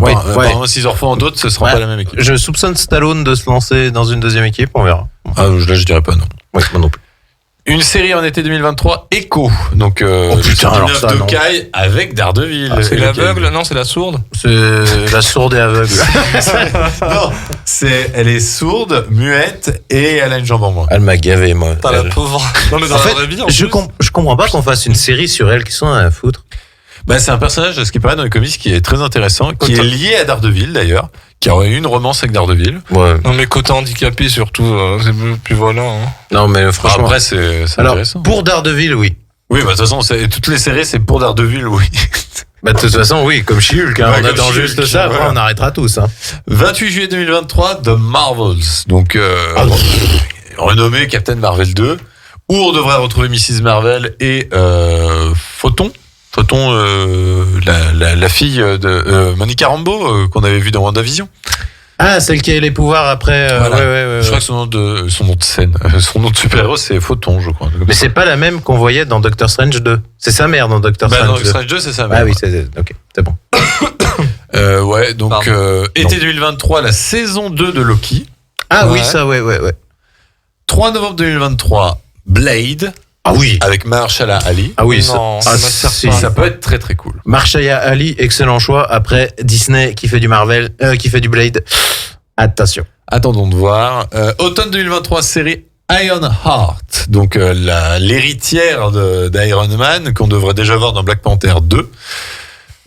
Ouais, Apparemment, s'ils en refont d'autres, ce sera Ouais. pas la même équipe. Je soupçonne Stallone de se lancer dans une deuxième équipe, on verra. Là, je dirais pas non. Ouais, moi non plus. Une série en été 2023, Echo. Donc, putain, alors le ça, de non. Kai avec Daredevil. C'est l'aveugle? Non, c'est la sourde. C'est la sourde et aveugle. Non, elle est sourde, muette et elle a une jambe en moins. Elle m'a gavé, moi. Putain, la pauvre. Non, mais dans En la fait, vraie vie, en je plus. comprends pas qu'on fasse une série sur elle qui sont à foutre. Bah, c'est un personnage, ce qui paraît dans les comics, qui est très intéressant, qui est lié à Daredevil d'ailleurs, qui aurait eu une romance avec Daredevil. Ouais. Non, mais côté handicapé surtout, puis voilà. Hein. Non, mais franchement. Après, c'est Alors, intéressant. pour Daredevil, oui. Oui, bah, de toute façon, toutes les séries, c'est pour Daredevil, oui. Bah, de toute façon, oui, comme She-Hulk, hein, Ouais, on comme attend She-Hulk, juste ça, après voilà. on arrêtera tous. Hein. 28 juillet 2023, The Marvels. Donc, renommé Captain Marvel 2, où on devrait retrouver Mrs. Marvel et Photon. Photon, la fille de Monica Rambeau, qu'on avait vu dans WandaVision. Ah, celle qui a les pouvoirs après. Voilà. Ouais. Je crois que son nom de scène, son nom de super-héros, c'est Photon, je crois. Mais c'est pas la même qu'on voyait dans Doctor Strange 2. C'est sa mère dans Doctor Bah, dans Strange 2. Strange 2, c'est ça. Ah oui, ok, c'est bon. Ouais, donc été 2023, la saison 2 de Loki. Ah oui, Ouais. ça, ouais. 3 novembre 2023, Blade, Ah oui. avec Mahershala Ali. Ah oui, Non, ça, ça m'attire si. pas. Ça peut être très très cool. Mahershala Ali, excellent choix. Après, Disney qui fait du Marvel, qui fait du Blade. Attention. Attendons de voir. Automne 2023, série Ironheart. Donc l'héritière d'Iron Man qu'on devrait déjà voir dans Black Panther 2.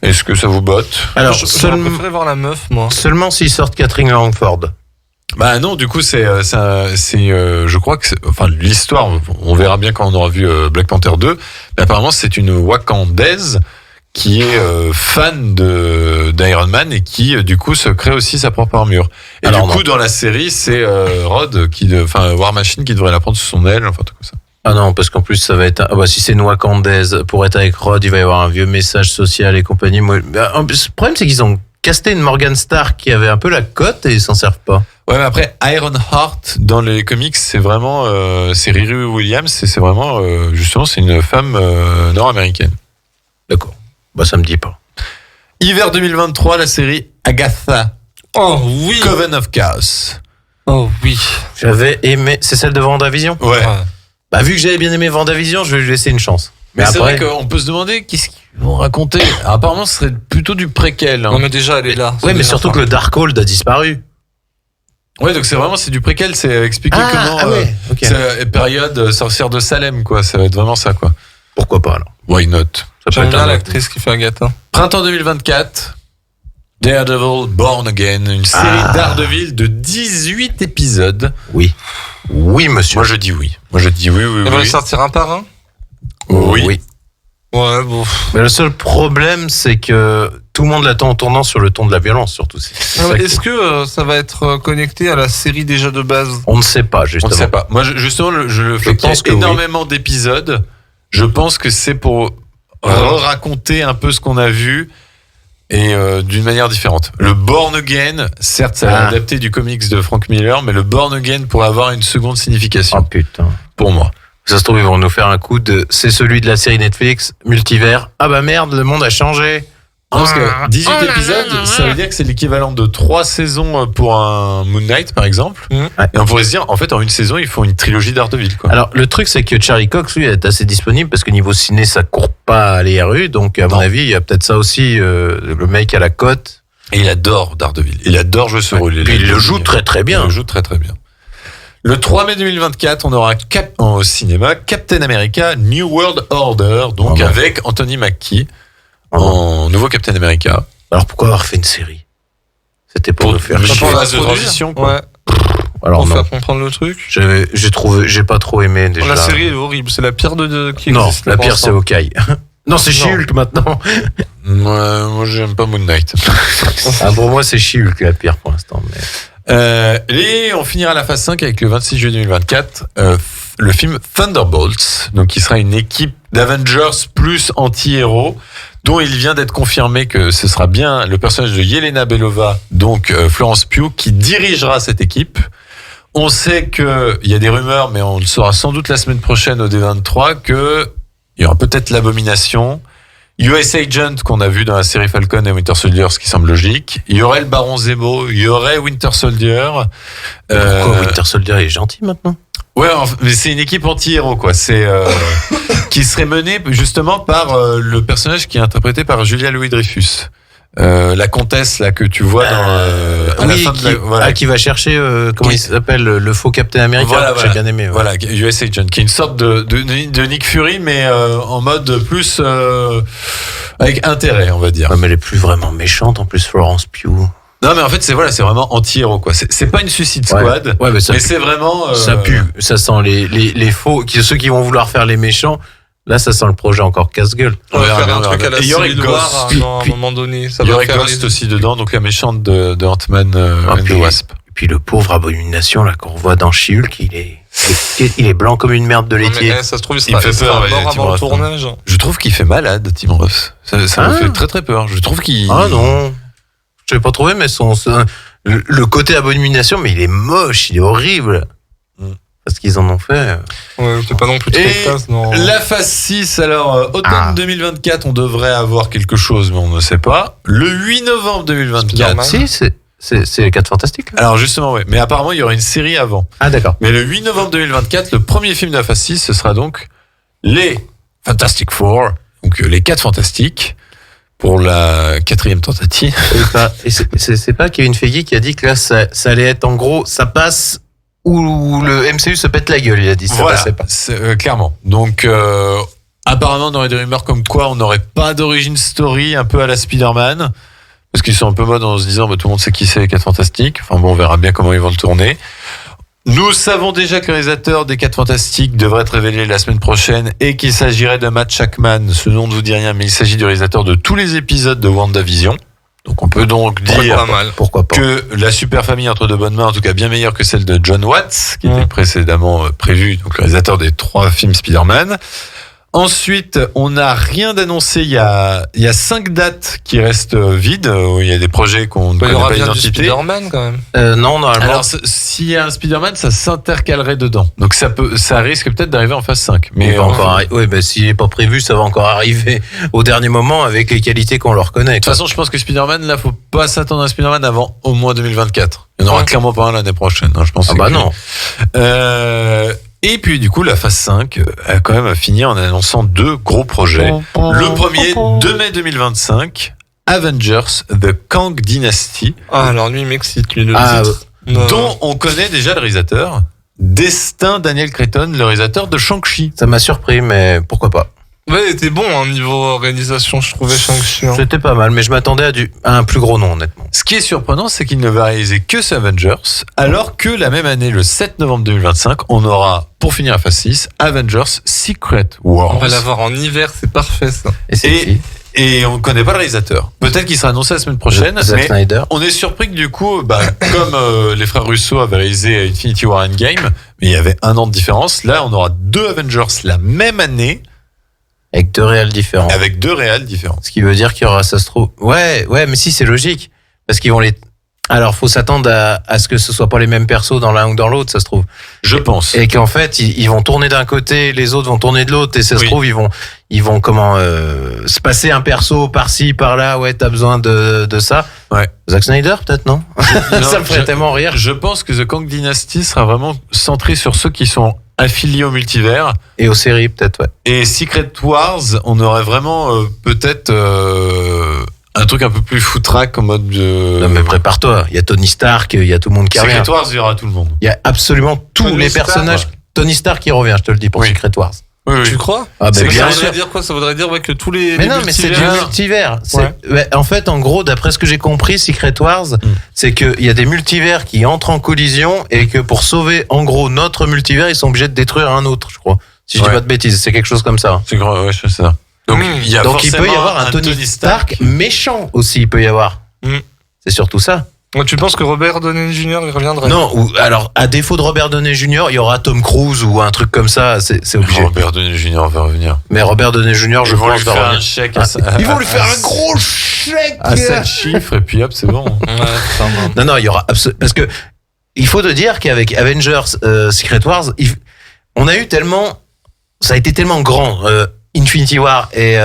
Est-ce que ça vous botte? Alors, J'aurais préféré voir la meuf, moi. seulement s'ils sortent Catherine Langford. Bah non, du coup je crois que enfin l'histoire, on verra bien quand on aura vu Black Panther 2. Mais apparemment c'est une Wakandaise qui est fan d'Iron Man et qui du coup se crée aussi sa propre armure. Et Alors, du coup non. dans la série c'est Rod War Machine qui devrait la prendre sous son aile, enfin tout comme ça. Ah non, parce qu'en plus, ça va être... si c'est une Wakandaise, pour être avec Rod, il va y avoir un vieux message social et compagnie. Moi, le problème, c'est qu'ils ont casté une Morgan Stark qui avait un peu la cote et ils s'en servent pas. Ouais, mais après Iron Heart dans les comics, c'est vraiment c'est Riri Williams, et c'est vraiment justement c'est une femme nord-américaine. D'accord. Bah, ça me dit pas. Hiver 2023, la série Agatha. Oh oui. Coven of Chaos. Oh oui. J'avais aimé... C'est celle de WandaVision ? Ouais. Bah, vu que j'avais bien aimé WandaVision, je vais lui laisser une chance. Mais c'est après... vrai qu'on peut se demander qu'est-ce qu'ils vont raconter. Apparemment, ce serait plutôt du préquel. Hein. Non mais déjà elle est là. Ouais, mais surtout que le Darkhold a disparu. Ouais, donc c'est du préquel, c'est expliquer comment ok. c'est période sorcière de Salem, quoi. Ça va être vraiment ça, quoi. Pourquoi pas, alors ? Why not? Ça peut J'aime être bien un- l'actrice qui fait Agatha. Printemps 2024. Daredevil Born Again, une série Daredevil de 18 épisodes. Oui. Oui, monsieur. Moi je dis oui. Moi je dis oui, oui, Elle va oui. les sortir un par un. Oui. Ouais bon. Mais le seul problème, c'est que tout le monde l'attend en tournant sur le ton de la violence, surtout. C'est ça qui- Est-ce que ça va être connecté à la série déjà de base? On ne sait pas, On justement. ne sait pas. Moi, justement, je le fais qu'il y pense que ait oui. énormément d'épisodes. Je pense que c'est pour raconter un peu ce qu'on a vu et d'une manière différente. Le Born Again, certes, ça va adapté du comics de Frank Miller, mais le Born Again pourrait avoir une seconde signification Oh putain. pour moi. Ça se trouve, ils vont nous faire un coup de... C'est celui de la série Netflix, Multivers. Ah bah merde, le monde a changé. Parce que 18 épisodes, ça veut dire que c'est l'équivalent de 3 saisons pour un Moon Knight, par exemple. Mhm. Et on pourrait se dire, en fait, en une saison, ils font une trilogie d'Ardeville, quoi. Alors, le truc, c'est que Charlie Cox, lui, est assez disponible parce que niveau ciné, ça court pas à l'IRU. Donc, à mon avis, il y a peut-être ça aussi, le mec à la cote. Et il adore Daredevil. Il adore jouer ce rôle. Puis il le joue très très bien. Il le joue très très bien. Le 3 mai 2024, on aura au cinéma Captain America New World Order, donc Oh non. avec Anthony Mackie Oh non. en nouveau Captain America. Alors, pourquoi avoir fait une série? C'était pour nous faire une chier. phase de transition, quoi. Ouais. Alors, Pour non. faire comprendre le truc. J'ai pas trop aimé déjà. La série est horrible. C'est la pire qui Non, existe. la pour pire, c'est l'instant. Hawkeye. Non, c'est She-Hulk maintenant. Moi, j'aime pas Moon Knight. Ah, pour moi, c'est She-Hulk la pire pour l'instant. Mais... Et on finira la phase 5 avec le 26 juillet 2024, le film Thunderbolts, donc qui sera une équipe d'Avengers plus anti-héros, dont il vient d'être confirmé que ce sera bien le personnage de Yelena Belova, donc Florence Pugh, qui dirigera cette équipe. On sait qu'il y a des rumeurs, mais on le saura sans doute la semaine prochaine au D23, que il y aura peut-être l'Abomination, US Agent qu'on a vu dans la série Falcon et Winter Soldier, ce qui semble logique. Il y aurait le Baron Zemo, il y aurait Winter Soldier. Pourquoi Winter Soldier est gentil maintenant? Ouais, mais c'est une équipe anti-héros, quoi. C'est qui serait menée justement par le personnage qui est interprété par Julia Louis-Dreyfus. La comtesse là que tu vois dans à la Oui, fin de la, voilà, qui va chercher comment Qui- il s'appelle le faux Captain America. Voilà, J'ai bien aimé. Ouais. voilà, US Agent, qui est une sorte de Nick Fury, mais en mode plus avec intérêt, on va dire. Ouais, mais elle est plus vraiment méchante en plus, Florence Pugh. Non, mais en fait, c'est vraiment anti-héros, quoi. C'est pas une Suicide Squad, Ouais, mais ça mais pue. c'est vraiment Ça pue. Ça sent les faux, ceux qui vont vouloir faire les méchants. Là, ça sent le projet encore casse-gueule. On va Ouais, faire ouais, un truc ouais. à la Et il y aurait Civil War à Ghost. un moment donné. Ça Il y va aurait faire Ghost les- aussi dedans, donc la méchante de Ant-Man and the puis, Wasp. et puis le pauvre Abomination là qu'on voit dans She-Hulk, il est blanc comme une merde de Non, laitier. mais, ça se trouve, il Il me sera, fait peur, mort ouais, Tim avant le Roth. tournage. Je trouve qu'il fait malade, Tim Roth. Ça me Ah. fait très très peur. Je trouve qu'il... Ah non, je l'ai pas trouvé, mais le côté Abomination, mais il est moche, il est horrible. Parce qu'ils en ont fait. Ouais, c'est pas non plus trop Et classe, non. la phase 6, alors automne 2024, on devrait avoir quelque chose, mais on ne sait pas. Le 8 novembre 2024. Spider-Man. Si, c'est les 4 Fantastiques. Là. Alors justement, ouais. Mais apparemment, il y aura une série avant. Ah d'accord. Mais le 8 novembre 2024, le premier film de la phase 6, ce sera donc les Fantastic Four, donc les 4 Fantastiques, pour la 4e tentative. Et c'est pas Kevin Feige qui a dit que là, ça allait être en gros, ça passe où le MCU se pète la gueule, il a dit. Ça Voilà, passait pas. clairement. Donc, apparemment, on aurait des rumeurs comme quoi on n'aurait pas d'origine story, un peu à la Spider-Man. parce qu'ils sont un peu mode en se disant tout le monde sait qui c'est les 4 Fantastiques. Enfin bon, on verra bien comment ils vont le tourner. Nous savons déjà que le réalisateur des 4 Fantastiques devrait être révélé la semaine prochaine et qu'il s'agirait de Matt Shakman. Ce nom ne vous dit rien, mais il s'agit du réalisateur de tous les épisodes de WandaVision. Donc on peut donc dire Pourquoi pas. que la super famille entre de bonnes mains, en tout cas bien meilleure que celle de John Watts, qui était précédemment prévu, donc le réalisateur des 3 films Spider-Man. Ensuite, on n'a rien d'annoncé. Il y a 5 dates qui restent vides. Où il y a des projets qu'on ne Il y connaît aura pas bien du l'identité. Spider-Man quand même. Non, normalement. Alors, s'il y a un Spider-Man, ça s'intercalerait dedans. Donc ça risque peut-être d'arriver en phase 5. Mais Mais oui, s'il n'est pas prévu, ça va encore arriver au dernier moment avec les qualités qu'on leur connaît. de toute façon, je pense que Spider-Man, là, faut pas s'attendre à Spider-Man avant au moins 2024. Il n'y en aura clairement pas un l'année prochaine. Hein, je pense. Non. Et puis du coup la phase 5 a quand même fini en annonçant 2 gros projets. Le premier, 2 mai 2025, Avengers The Kang Dynasty, Ah, alors lui, il m'excite, lui, le Ah, titre. Non. dont on connaît déjà le réalisateur, Destin Daniel Cretton, le réalisateur de Shang-Chi. Ça m'a surpris, mais pourquoi pas. Ouais, il était bon, hein, niveau réalisation, je trouvais Shang-Chi. Hein. C'était pas mal, mais je m'attendais à un plus gros nom, honnêtement. Ce qui est surprenant, c'est qu'il ne va réaliser que ce Avengers, alors que la même année, le 7 novembre 2025, on aura, pour finir la phase 6, Avengers Secret Wars. On va l'avoir en hiver, c'est parfait ça. Et c'est Et- qui Et on ne connaît pas le réalisateur. Peut-être qu'il sera annoncé la semaine prochaine, Zack mais Snyder. on est surpris que du coup, comme les frères Russo avaient réalisé Infinity War Endgame, mais il y avait 1 an de différence, là on aura 2 Avengers la même année, Avec 2 réels différents. avec 2 réals différents. Ce qui veut dire qu'il y aura, ça se trouve. Ouais, mais si, c'est logique. Parce qu'ils vont les. Alors, faut s'attendre à ce que ce soit pas les mêmes persos dans l'un ou dans l'autre, ça se trouve. Je pense. Et qu'en fait, ils vont tourner d'un côté, les autres vont tourner de l'autre, et ça se Oui. trouve, ils vont se passer un perso par-ci, par-là, ouais, t'as besoin de ça. Ouais. Zack Snyder, peut-être, non? Non, Ça me ferait tellement rire. Je pense que The Kang Dynasty sera vraiment centré sur ceux qui sont affiliés au multivers. Et aux séries, peut-être, ouais. Et Secret Wars, on aurait vraiment peut-être un truc un peu plus foutraque en mode de... Non, mais prépare-toi. Il y a Tony Stark, il y a tout le monde qui revient. Secret Wars, il y aura tout le monde. Il y a absolument tous Tony les Stark, personnages. ouais. Tony Stark qui revient, je te le dis, pour Oui. Secret Wars. Oui, oui. Tu crois? Ah, C'est ben, Ça bien sûr. voudrait dire quoi? Ça voudrait dire que tous les. Mais les non, mais c'est du multivers- multivers. Ouais. En fait, en gros, d'après ce que j'ai compris, Secret Wars, c'est qu'il y a des multivers qui entrent en collision et que pour sauver, en gros, notre multivers, ils sont obligés de détruire un autre, je crois. Si je dis Ouais. pas de bêtises, c'est quelque chose comme ça. C'est grand, ouais, c'est ça. Donc, il y a Donc il peut y forcément avoir un Tony Stark méchant aussi, il peut y avoir. Mm. C'est surtout ça. Ouais, tu penses que Robert Downey Jr. il reviendrait? Non, ou alors à défaut de Robert Downey Jr., il y aura Tom Cruise ou un truc comme ça, c'est obligé. Robert Downey Jr. va revenir. Mais Robert Downey Jr., je Ils vont pense, lui va faire un revenir. chèque. Ils vont lui faire un gros chèque. à 7 chiffres et puis hop, c'est bon. Ouais, ça va. Non, il y aura parce que il faut te dire qu'avec Avengers Secret Wars, on a eu tellement, ça a été tellement grand Infinity War et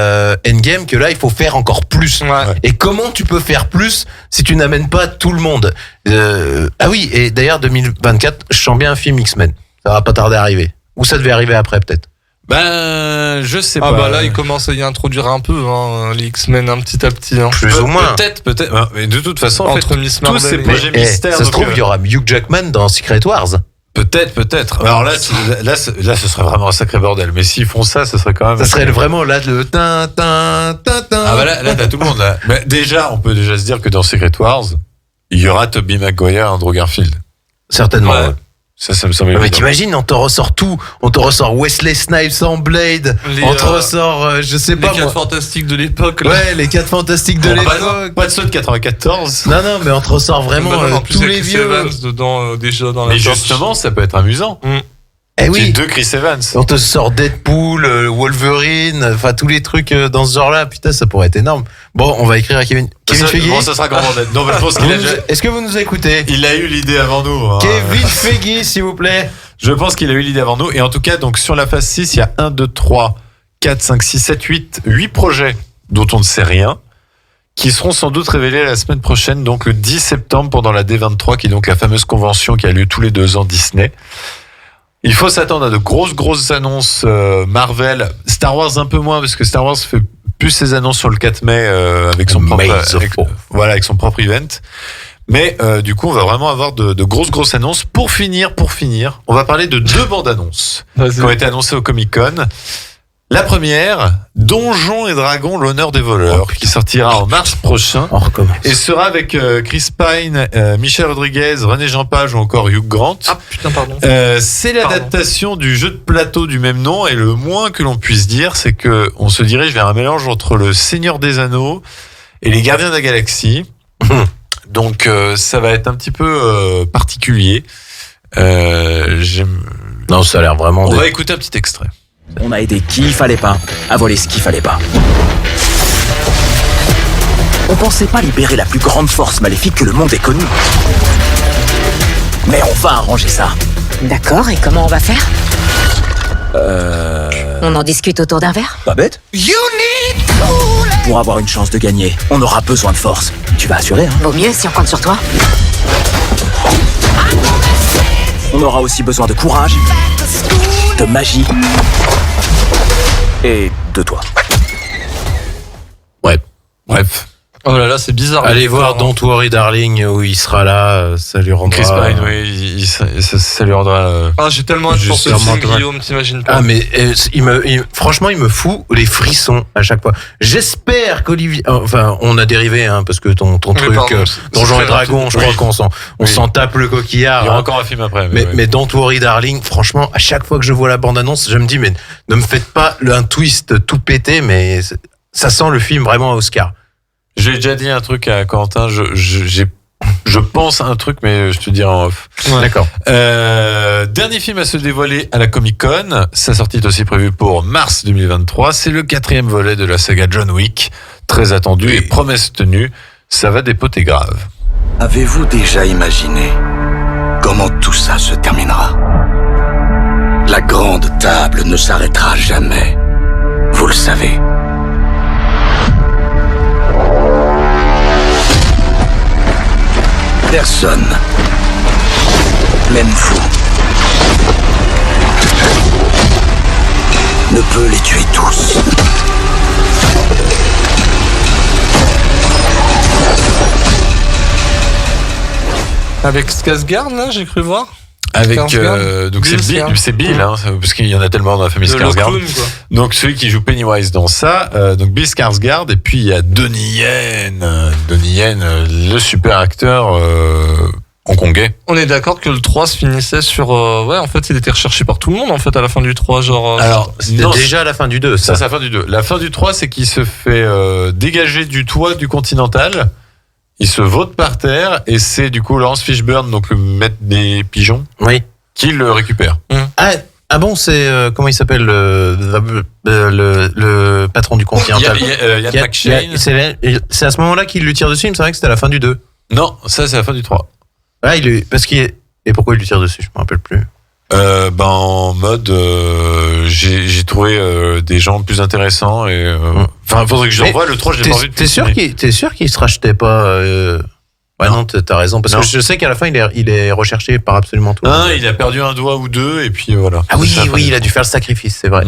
Endgame que là il faut faire encore plus. Ouais. Et comment tu peux faire plus si tu n'amènes pas tout le monde Ah oui, et d'ailleurs 2024, je sens bien un film X-Men. Ça va pas tarder à arriver. Ou ça devait arriver après peut-être. Ben, je sais Ah pas. bah là, il commence à y introduire un peu hein, les X-Men un petit à petit. Hein. Plus ou moins. Peut-être. Ouais, mais de toute façon, en Entre fait, Miss tous Marvel ces et- projets Eh, mystères. ça se donc, trouve, il y aura Hugh Jackman dans Secret Wars. Peut-être. Alors là, là, ce serait vraiment un sacré bordel. Mais s'ils font ça, ce serait quand même. Ça serait vraiment là le tin. Ah bah là, t'as tout le monde là. Mais déjà, on peut déjà se dire que dans Secret Wars, il y aura Tobey Maguire et Andrew Garfield. Certainement. Ouais. ouais. Ça me semble Mais évident. t'imagines, on te ressort tout. On te ressort Wesley Snipes en Blade. Les, On te ressort, je sais Les pas 4 moi. fantastiques de l'époque. là. Ouais, les 4 fantastiques de Ah bah l'époque. non, pas de ceux de 94. Non, mais on te ressort vraiment Bah non, en plus, tous il y a les Chris vieux. Evans dedans déjà dans la Mais torche. justement, ça peut être amusant. Eh J'ai oui. 2 Chris Evans. On te sort Deadpool, Wolverine, enfin tous les trucs dans ce genre-là. Putain, ça pourrait être énorme. Bon, on va écrire à Kevin Feige. Bon, ça sera grand bordel. Non, mais je pense qu'il a déjà. Est-ce que vous nous écoutez? Il a eu l'idée avant nous. hein. Kevin Feige, s'il vous plaît. Je pense qu'il a eu l'idée avant nous. Et en tout cas, donc sur la phase 6, il y a 1, 2, 3, 4, 5, 6, 7, 8 projets dont on ne sait rien, qui seront sans doute révélés la semaine prochaine, donc le 10 septembre pendant la D23, qui est donc la fameuse convention qui a lieu tous les 2 ans Disney. Il faut s'attendre à de grosses annonces Marvel, Star Wars un peu moins, parce que Star Wars fait plus ses annonces sur le 4 mai avec son propre, Maze of War. voilà, avec son propre event. Mais du coup, on va vraiment avoir de grosses annonces. Pour finir, on va parler de 2 bandes annonces Vas-y. qui ont été annoncées au Comic-Con. La première, Donjons et Dragons, l'honneur des voleurs, qui sortira en mars prochain. On recommence. Et sera avec Chris Pine, Michel Rodriguez, René Jean Page ou encore Hugh Grant. Ah putain, pardon. C'est l'adaptation du jeu de plateau du même nom, et le moins que l'on puisse dire, c'est que on se dirige vers un mélange entre le Seigneur des Anneaux et les Gardiens de la Galaxie. Donc ça va être un petit peu particulier. Non, ça a l'air vraiment. On va écouter un petit extrait. On a aidé qui il fallait pas, à voler ce qu'il fallait pas. On pensait pas libérer la plus grande force maléfique que le monde ait connue. Mais on va arranger ça. D'accord, et comment on va faire? On en discute autour d'un verre? Pas bête. Pour avoir une chance de gagner, on aura besoin de force. Tu vas assurer, hein? Vaut mieux si on compte sur toi. On aura aussi besoin de courage, de magie et de toi. Ouais. Bref. Oh là là, c'est bizarre. Allez voir Don't Worry Darling où il sera là, ça lui rendra. Chris Pine, oui, ça lui rendra. Ah, j'ai tellement hâte pour ce Justement, film, ouais. Guillaume, t'imagines pas. Ah mais franchement il me fout les frissons à chaque fois. J'espère qu'Olivier, enfin on a dérivé hein, parce que ton truc pardon, Donjons c'est et Dragons, je oui. crois qu'on s'en tape le coquillard. Il y aura hein. encore un film après. Mais Don't Worry Darling, franchement à chaque fois que je vois la bande annonce, je me dis mais ne me faites pas un twist tout pété, mais ça sent le film vraiment à Oscar. J'ai déjà dit un truc à Quentin. Je pense à un truc, mais je te dirai en off. Ouais. D'accord. Dernier film à se dévoiler à la Comic-Con. Sa sortie est aussi prévue pour mars 2023. C'est le 4e volet de la saga John Wick. Très attendu et promesse tenue. Ça va dépoter grave. Avez-vous déjà imaginé comment tout ça se terminera? La grande table ne s'arrêtera jamais. Vous le savez. Personne, même vous, ne peut les tuer tous. Avec Skarsgård, là, j'ai cru voir. Avec Skarsgård. donc c'est Bill, Bill, hein, parce qu'il y en a tellement dans la famille Le Skarsgård. clown, quoi. Donc celui qui joue Pennywise dans ça, donc Bill Skarsgård, et puis il y a Donnie Yen, le super acteur hongkongais. On est d'accord que le 3 se finissait sur... ouais, en fait, il était recherché par tout le monde, en fait, à la fin du 3, genre... Alors C'était non, déjà à la fin du 2 ça c'est la fin du 2. La fin du 3, c'est qu'il se fait dégager du toit du Continental. Il se vote par terre et c'est du coup Laurence Fishburne, donc le maître des pigeons, Oui. qui le récupère. Ah bon, c'est comment il s'appelle le patron du Continental. Yann McShane. C'est à ce moment-là qu'il lui tire dessus. Il me semblait que c'était à la fin du 2. Non, ça c'est la fin du 3. Ah, parce qu'il est... Et pourquoi il lui tire dessus? Je me rappelle plus. En mode j'ai trouvé des gens plus intéressants et enfin faudrait que je Mais revoie le 3, je l'ai pas vu. T'es sûr qu'il se rachetait pas Ouais, non, t'as raison. Parce Non. que je sais qu'à la fin, il est recherché par absolument tout. Non, il a perdu un doigt ou deux et puis voilà. Ah oui, C'est la fin du il a dû faire le sacrifice, c'est vrai.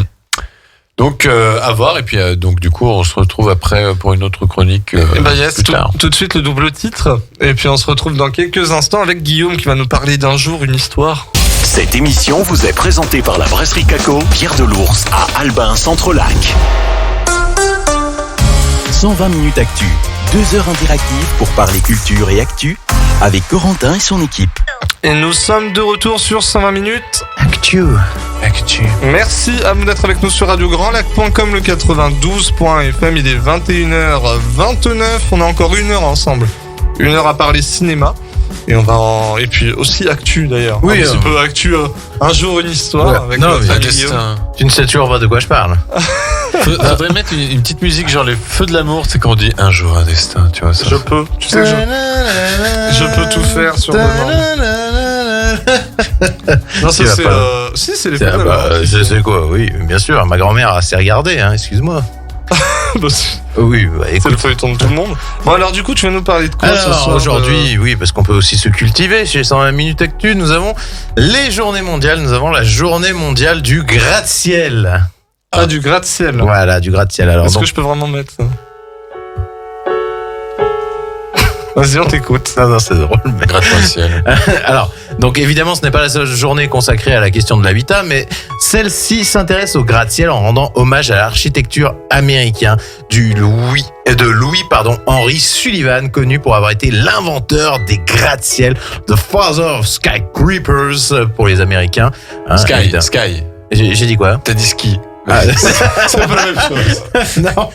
Donc à voir et puis donc du coup on se retrouve après pour une autre chronique Bah yes, plus tard. tout de suite le double titre. Et puis on se retrouve dans quelques instants avec Guillaume qui va nous parler d'un jour, une histoire. Cette émission vous est présentée par la brasserie Caco, Pierre de l'Ours, à Albin, Centre-Lac. 120 minutes actu, 2 heures interactives pour parler culture et actu, avec Corentin et son équipe. Et nous sommes de retour sur 120 minutes. Actu. Merci à vous d'être avec nous sur radiograndlac.com, le 92.fm. Il est 21h29. On a encore 1 heure ensemble. 1 heure à parler cinéma. Et on va et puis aussi actu d'ailleurs. Oui, un petit peu actu. Un jour une histoire. Ouais. Avec Non, notre mais ami Ah, Guillaume. Tu ne sais toujours pas de quoi je parle. Faudrait mettre une petite musique genre les feux de l'amour, c'est quand on dit un jour un destin, tu vois ça. Je peux. Tu sais que je peux tout faire sur demande. Non, ça Tu vas c'est. pas- Si, c'est les Ah feux de bah, l'amour. je sais quoi, oui, bien sûr. Ma grand-mère a assez regardé, hein, excuse-moi. Bah, c'est Oui, bah c'est le écoute. feuilleton de tout le monde. Bon, alors du coup, tu vas nous parler de quoi ce Alors soir aujourd'hui, oui, parce qu'on peut aussi se cultiver. Chez 120 minutes actu, nous avons les journées mondiales. Nous avons la journée mondiale du gratte-ciel. Ah, du gratte-ciel. Voilà, du gratte-ciel. Alors, Est-ce donc, que je peux vraiment mettre ça Vas-y, on t'écoute. Non, c'est drôle. Mais... Gratte-moi le ciel. Alors, donc évidemment, ce n'est pas la seule journée consacrée à la question de l'habitat, mais celle-ci s'intéresse au gratte-ciel en rendant hommage à l'architecture américaine de Henry Sullivan, connu pour avoir été l'inventeur des gratte-ciel, the father of skyscrapers pour les Américains. Hein, Sky. J'ai dit quoi? T'as dit ski. Ah, C'est pas la même chose. non.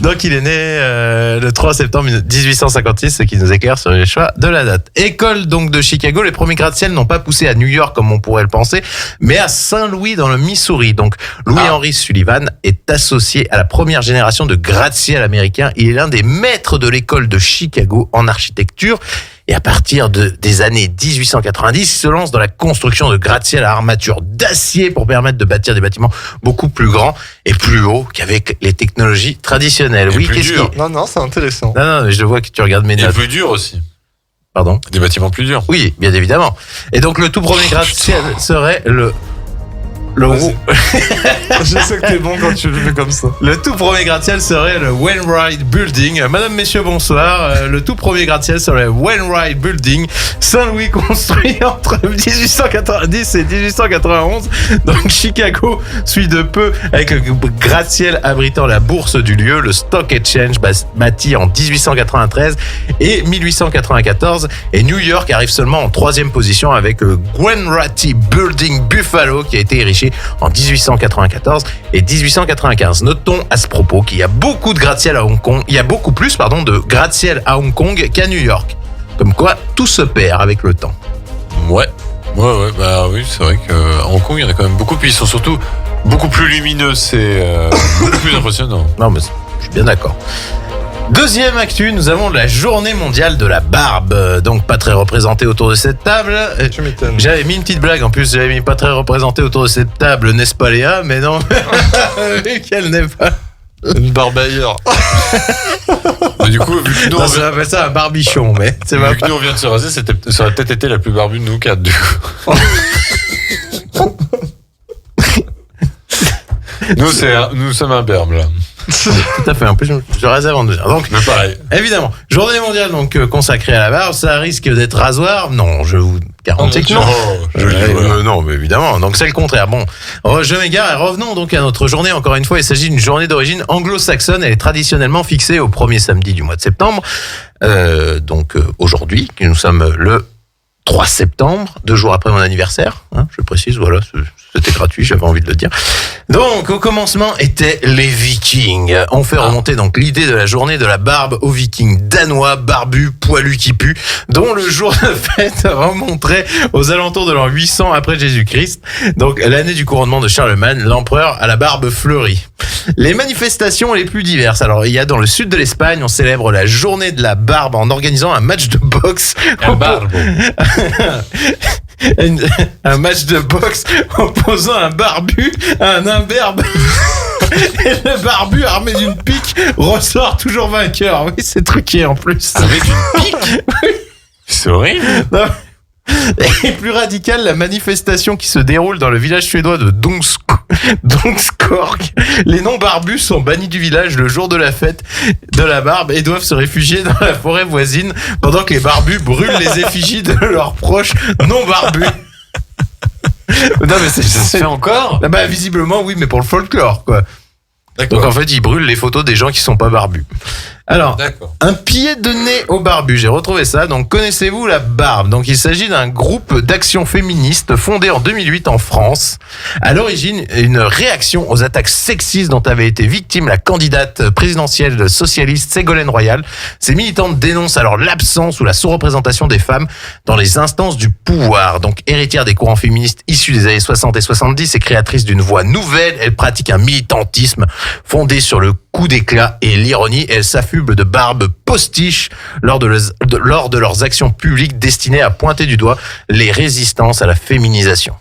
Donc il est né le 3 septembre 1856, ce qui nous éclaire sur les choix de la date. École donc de Chicago, les premiers gratte-ciel n'ont pas poussé à New York comme on pourrait le penser, mais à Saint-Louis dans le Missouri. Donc Louis-Henry Sullivan est associé à la première génération de gratte-ciel américains. Il est l'un des maîtres de l'école de Chicago en architecture. Et à partir des années 1890, il se lance dans la construction de gratte-ciel à armature d'acier pour permettre de bâtir des bâtiments beaucoup plus grands et plus hauts qu'avec les technologies traditionnelles. Et oui, plus dur. Non, c'est intéressant. Non, mais je vois que tu regardes mes Et notes. plus dur aussi. Pardon. Des bâtiments plus durs. Oui, bien évidemment. Et donc le tout premier gratte-ciel serait le Vas-y. Je sais que t'es bon quand tu le fais comme ça. Le tout premier gratte-ciel serait le Wainwright Building. Madame, messieurs, bonsoir. Le tout premier gratte-ciel serait le Wainwright Building. Saint-Louis construit entre 1890 et 1891. Donc Chicago suit de peu avec le gratte-ciel abritant la bourse du lieu, le Stock Exchange bâti en 1893 et 1894. Et New York arrive seulement en troisième position avec le Wainwright Building Buffalo qui a été érigé en 1894 et 1895. Notons à ce propos qu'il y a beaucoup de gratte-ciel à Hong Kong. Il y a beaucoup plus, de gratte-ciel à Hong Kong qu'à New York. Comme quoi, tout se perd avec le temps. Ouais, bah oui, c'est vrai qu'à Hong Kong, il y en a quand même beaucoup. Puis ils sont surtout beaucoup plus lumineux. C'est beaucoup plus impressionnant. Non, mais je suis bien d'accord. Deuxième actu, nous avons la journée mondiale de la barbe. Donc pas très représentée autour de cette table. Tu m'étonnes. J'avais mis une petite blague, en plus j'avais mis pas très représentée autour de cette table, n'est-ce pas Léa? Mais non, vu qu'elle n'est pas... Une barbe ailleurs. Mais du coup, vu que nous, Non, ça appelle ça un barbichon, mais c'est vu pas... que nous, on vient de se raser, ça aurait peut-être été la plus barbue de nous quatre, du coup. Nous sommes un berbe, là. Tout à fait, en plus je rase avant de dire. Donc, Mais pareil. évidemment, journée mondiale donc consacrée à la barbe, ça risque d'être rasoir? Non, je vous garantis que non. Non, mais évidemment. Donc c'est le contraire. Bon, je m'égare et revenons donc à notre journée. Encore une fois, il s'agit d'une journée d'origine anglo-saxonne. Elle est traditionnellement fixée au premier samedi du mois de septembre. Aujourd'hui, nous sommes le 3 septembre, 2 jours après mon anniversaire. Hein, je précise, voilà, c'était gratuit, j'avais envie de le dire. Donc, au commencement étaient les Vikings. On fait remonter donc l'idée de la journée de la barbe aux Vikings danois, barbus, poilus qui puent, dont le jour de fête remonterait aux alentours de l'an 800 après Jésus-Christ. Donc, l'année du couronnement de Charlemagne, l'empereur à la barbe fleurie. Les manifestations les plus diverses. Alors, il y a dans le sud de l'Espagne, on célèbre la journée de la barbe en organisant un match de boxe. Un match de boxe opposant un barbu à un imberbe. Et le barbu armé d'une pique ressort toujours vainqueur. Oui, c'est truqué en plus. Avec une pique? C'est horrible. Non. Et plus radical, la manifestation qui se déroule dans le village suédois de Donskork. Les non-barbus sont bannis du village le jour de la fête de la barbe et doivent se réfugier dans la forêt voisine pendant que les barbus brûlent les effigies de leurs proches non-barbus. Non, mais ça se fait encore? Bah, visiblement, oui, mais pour le folklore, quoi. Donc en fait, ils brûlent les photos des gens qui sont pas barbus. Alors, un pied de nez au barbu, j'ai retrouvé ça. Donc connaissez-vous la barbe? Donc il s'agit d'un groupe d'action féministe fondé en 2008 en France. À l'origine, une réaction aux attaques sexistes dont avait été victime la candidate présidentielle socialiste Ségolène Royal. Ces militantes dénoncent alors l'absence ou la sous-représentation des femmes dans les instances du pouvoir. Donc héritière des courants féministes issus des années 60 et 70 et créatrice d'une voix nouvelle, elle pratique un militantisme fondé sur le coup d'éclat et l'ironie. Elle s'affuble de barbe postiche lors de leurs actions publiques destinées à pointer du doigt les résistances à la féminisation.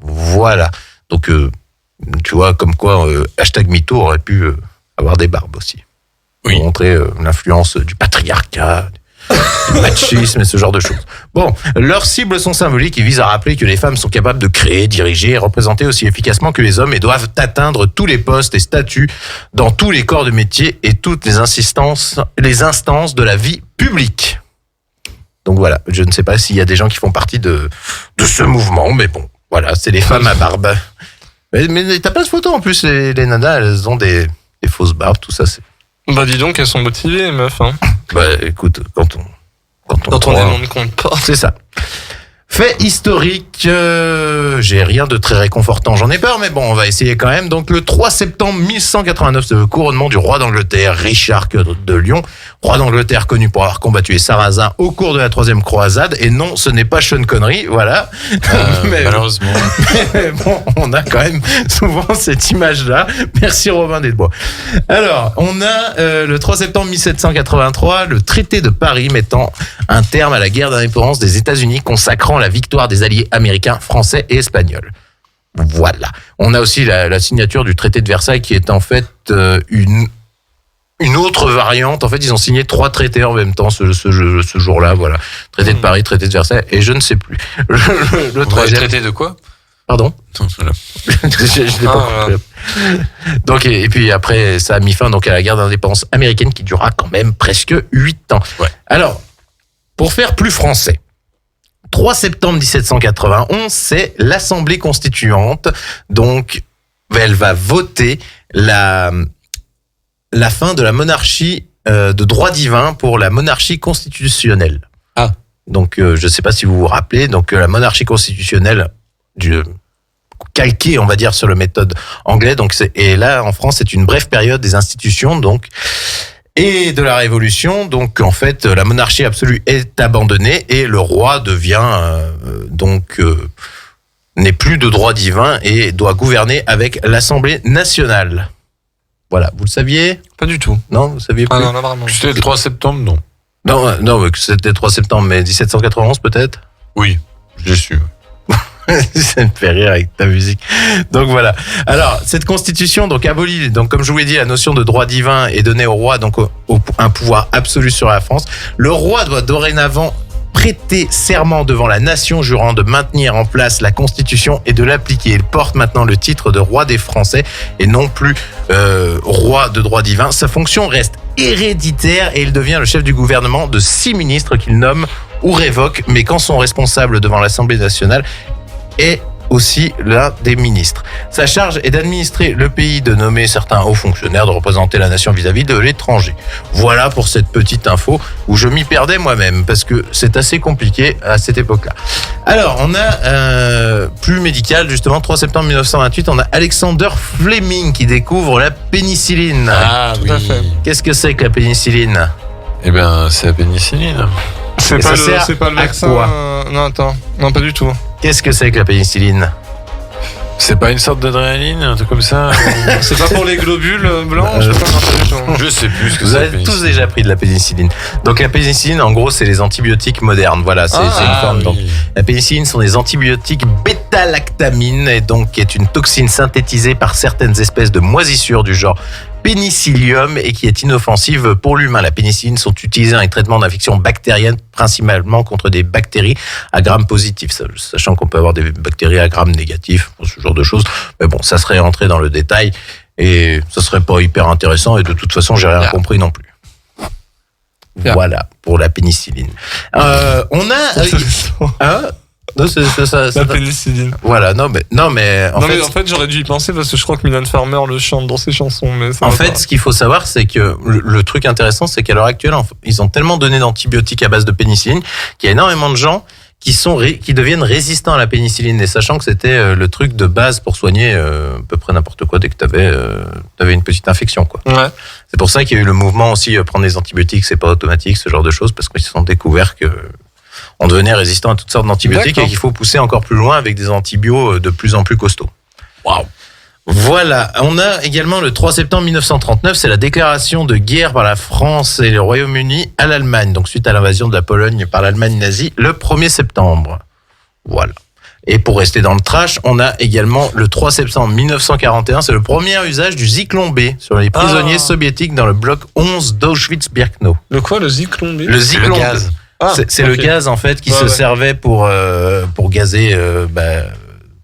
Voilà. Donc, tu vois, comme quoi #MeToo aurait pu avoir des barbes aussi. Oui. Pour montrer l'influence du patriarcat, du machisme et ce genre de choses. Bon, leurs cibles sont symboliques et visent à rappeler que les femmes sont capables de créer, diriger et représenter aussi efficacement que les hommes et doivent atteindre tous les postes et statuts dans tous les corps de métier et toutes les instances de la vie publique. Donc voilà, je ne sais pas s'il y a des gens qui font partie de ce mouvement, mais bon, voilà, c'est les femmes à barbe. Mais t'as pas de photo en plus, les nanas, elles ont des fausses barbes, tout ça. Bah dis donc, elles sont motivées, les meufs. Hein. Bah écoute, quand on est non de compte pas. C'est ça. Fait historique, j'ai rien de très réconfortant, j'en ai peur, mais bon, on va essayer quand même. Donc le 3 septembre 1189, c'est le couronnement du roi d'Angleterre, Richard de Lyon, roi d'Angleterre connu pour avoir combattu les Sarrasins au cours de la troisième croisade. Et non, ce n'est pas Sean Connery, voilà. Mais, malheureusement. mais bon, on a quand même souvent cette image-là. Merci Robin Desbois. Alors, on a le 3 septembre 1783, le traité de Paris mettant un terme à la guerre d'indépendance des États-Unis, consacrant la victoire des alliés américains, français et espagnols. Voilà. On a aussi la signature du traité de Versailles qui est en fait une autre variante. En fait, ils ont signé 3 traités en même temps ce jour-là. Voilà. Traité de Paris, traité de Versailles et je ne sais plus. Le troisième. Traité de quoi? Pardon? Non, voilà. je l'ai pas compris. Donc, et puis après, ça a mis fin donc à la guerre d'indépendance américaine qui durera quand même presque 8 ans. Ouais. Alors, pour faire plus français, 3 septembre 1791, c'est l'Assemblée constituante. Donc, elle va voter la fin de la monarchie de droit divin pour la monarchie constitutionnelle. Ah. Donc, je ne sais pas si vous vous rappelez, donc la monarchie constitutionnelle calquée, on va dire, sur la méthode anglaise. Donc, et là, en France, c'est une brève période des institutions, donc, et de la Révolution. Donc, en fait, la monarchie absolue est abandonnée et le roi devient, n'est plus de droit divin et doit gouverner avec l'Assemblée nationale. Voilà, vous le saviez? Pas du tout. Non, vous saviez plus? Ah non, là vraiment. C'était le 3 septembre, non? Non, c'était le 3 septembre, mais 1791 peut-être? Oui, j'ai su. Ça me fait rire avec ta musique. Donc voilà. Alors, cette constitution donc abolit, donc comme je vous l'ai dit, la notion de droit divin et donnait au roi donc un pouvoir absolu sur la France. Le roi doit dorénavant prêter serment devant la nation, jurant de maintenir en place la Constitution et de l'appliquer. Il porte maintenant le titre de roi des Français et non plus roi de droit divin. Sa fonction reste héréditaire et il devient le chef du gouvernement de 6 ministres qu'il nomme ou révoque, mais quand son responsable devant l'Assemblée nationale est aussi l'un des ministres. Sa charge est d'administrer le pays, de nommer certains hauts fonctionnaires, de représenter la nation vis-à-vis de l'étranger. Voilà pour cette petite info où je m'y perdais moi-même parce que c'est assez compliqué à cette époque-là. Alors, on a plus médical, justement, 3 septembre 1928, on a Alexander Fleming qui découvre la pénicilline. Ah Tout oui. à fait. Qu'est-ce que c'est que la pénicilline? Eh ben, c'est la pénicilline. C'est Et ça pas, sert c'est pas le à vaccin. quoi Non, attends. Non, pas du tout. Qu'est-ce que c'est que la pénicilline? C'est pas une sorte d'adrénaline, un truc comme ça? C'est pas pour les globules blancs? Je sais pas, non, pas du tout. Je sais plus ce que Vous c'est. avez tous déjà pris de la pénicilline. Donc la pénicilline, en gros, c'est les antibiotiques modernes. Voilà, c'est une forme. Donc, la pénicilline sont des antibiotiques bêta-lactamine, et donc qui est une toxine synthétisée par certaines espèces de moisissures du genre Penicillium et qui est inoffensive pour l'humain. La pénicilline sont utilisées dans les traitements d'infections bactériennes, principalement contre des bactéries à gram positif, sachant qu'on peut avoir des bactéries à gram négatif, ce genre de choses. Mais bon, ça serait entrer dans le détail et ça serait pas hyper intéressant et de toute façon, j'ai rien compris non plus. Voilà pour la pénicilline. On a non, La pénicilline. Voilà, non mais En fait, j'aurais dû y penser parce que je crois que Mylène Farmer le chante dans ses chansons. Mais ça en va fait, pas. ce qu'il faut savoir, c'est que le truc intéressant, c'est qu'à l'heure actuelle, ils ont tellement donné d'antibiotiques à base de pénicilline qu'il y a énormément de gens qui deviennent résistants à la pénicilline. Et sachant que c'était le truc de base pour soigner à peu près n'importe quoi dès que t'avais une petite infection, quoi. Ouais. C'est pour ça qu'il y a eu le mouvement aussi prendre des antibiotiques, c'est pas automatique, ce genre de choses, parce qu'ils se sont découverts que on devenait résistant à toutes sortes d'antibiotiques. D'accord. Et qu'il faut pousser encore plus loin avec des antibiotiques de plus en plus costauds. Waouh! Voilà, on a également le 3 septembre 1939, c'est la déclaration de guerre par la France et le Royaume-Uni à l'Allemagne, donc suite à l'invasion de la Pologne par l'Allemagne nazie le 1er septembre. Voilà. Et pour rester dans le trash, on a également le 3 septembre 1941, c'est le premier usage du Zyklon B sur les prisonniers soviétiques dans le bloc 11 d'Auschwitz-Birkenau. Le quoi, le Zyklon B? Le Zyklon B. gaz. C'est le gaz en fait qui se servait pour gazer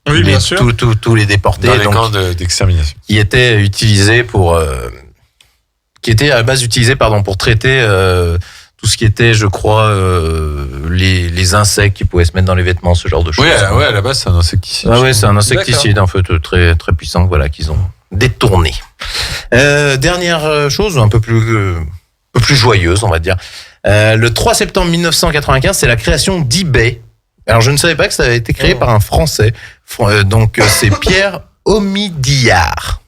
Oui, bien sûr. tous les déportés, Dans les donc, camps d'extermination. qui était utilisé pour qui était à la base utilisé pour traiter tout ce qui était, je crois, les insectes qui pouvaient se mettre dans les vêtements, ce genre de choses. Ouais, à la base, c'est un insecticide. Ah ouais, c'est un insecticide en fait très très puissant, voilà, qu'ils ont détourné. Dernière chose, un peu plus joyeuse, on va dire. Le 3 septembre 1995, c'est la création d'eBay. Alors, je ne savais pas que ça avait été créé par un Français. Donc, c'est Pierre Omidyar.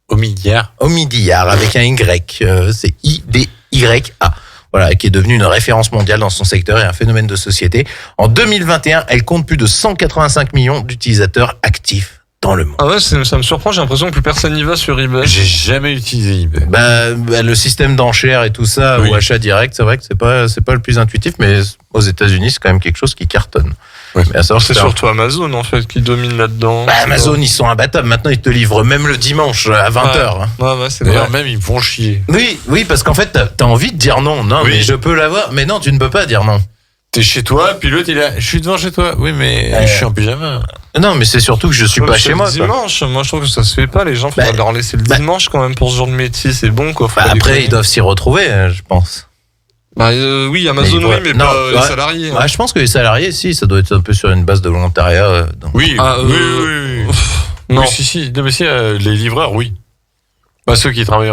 Omidyar, avec un Y. C'est I-D-Y-A. Voilà, qui est devenu une référence mondiale dans son secteur et un phénomène de société. En 2021, elle compte plus de 185 millions d'utilisateurs actifs dans le monde. Ah ouais, ça me surprend, j'ai l'impression que plus personne n'y va sur eBay. J'ai jamais utilisé eBay. Le système d'enchères et tout ça, Oui. ou achat direct, c'est vrai que c'est pas le plus intuitif, mais aux États-Unis, c'est quand même quelque chose qui cartonne. Ouais. Mais à savoir, C'est surtout Amazon en fait qui domine là-dedans. Amazon, ils sont imbattables. Maintenant, ils te livrent même le dimanche à 20h. Ouais, c'est vrai. D'ailleurs, même, ils me font chier. Oui, parce qu'en fait, t'as envie de dire non. Non, Oui. mais je peux l'avoir. Mais non, tu ne peux pas dire non. T'es chez toi, puis l'autre, il est là. Je suis devant chez toi. Oui, mais je suis en pyjama. Non, mais c'est surtout que je suis pas C'est chez le moi. quoi. dimanche, moi je trouve que ça se fait pas. Les gens, faudrait leur laisser le dimanche quand même pour ce genre de métier, c'est bon quoi. Faut pas Après, déconner. ils doivent s'y retrouver, je pense. Oui, Amazon, Mais oui, mais non, pas les ouais. salariés. hein. Ouais, je pense que les salariés, si, ça doit être un peu sur une base de volontariat. donc. Oui, Ah, oui. Non. Oui, si. Non, mais si, les livreurs, oui. Pas ceux qui travaillent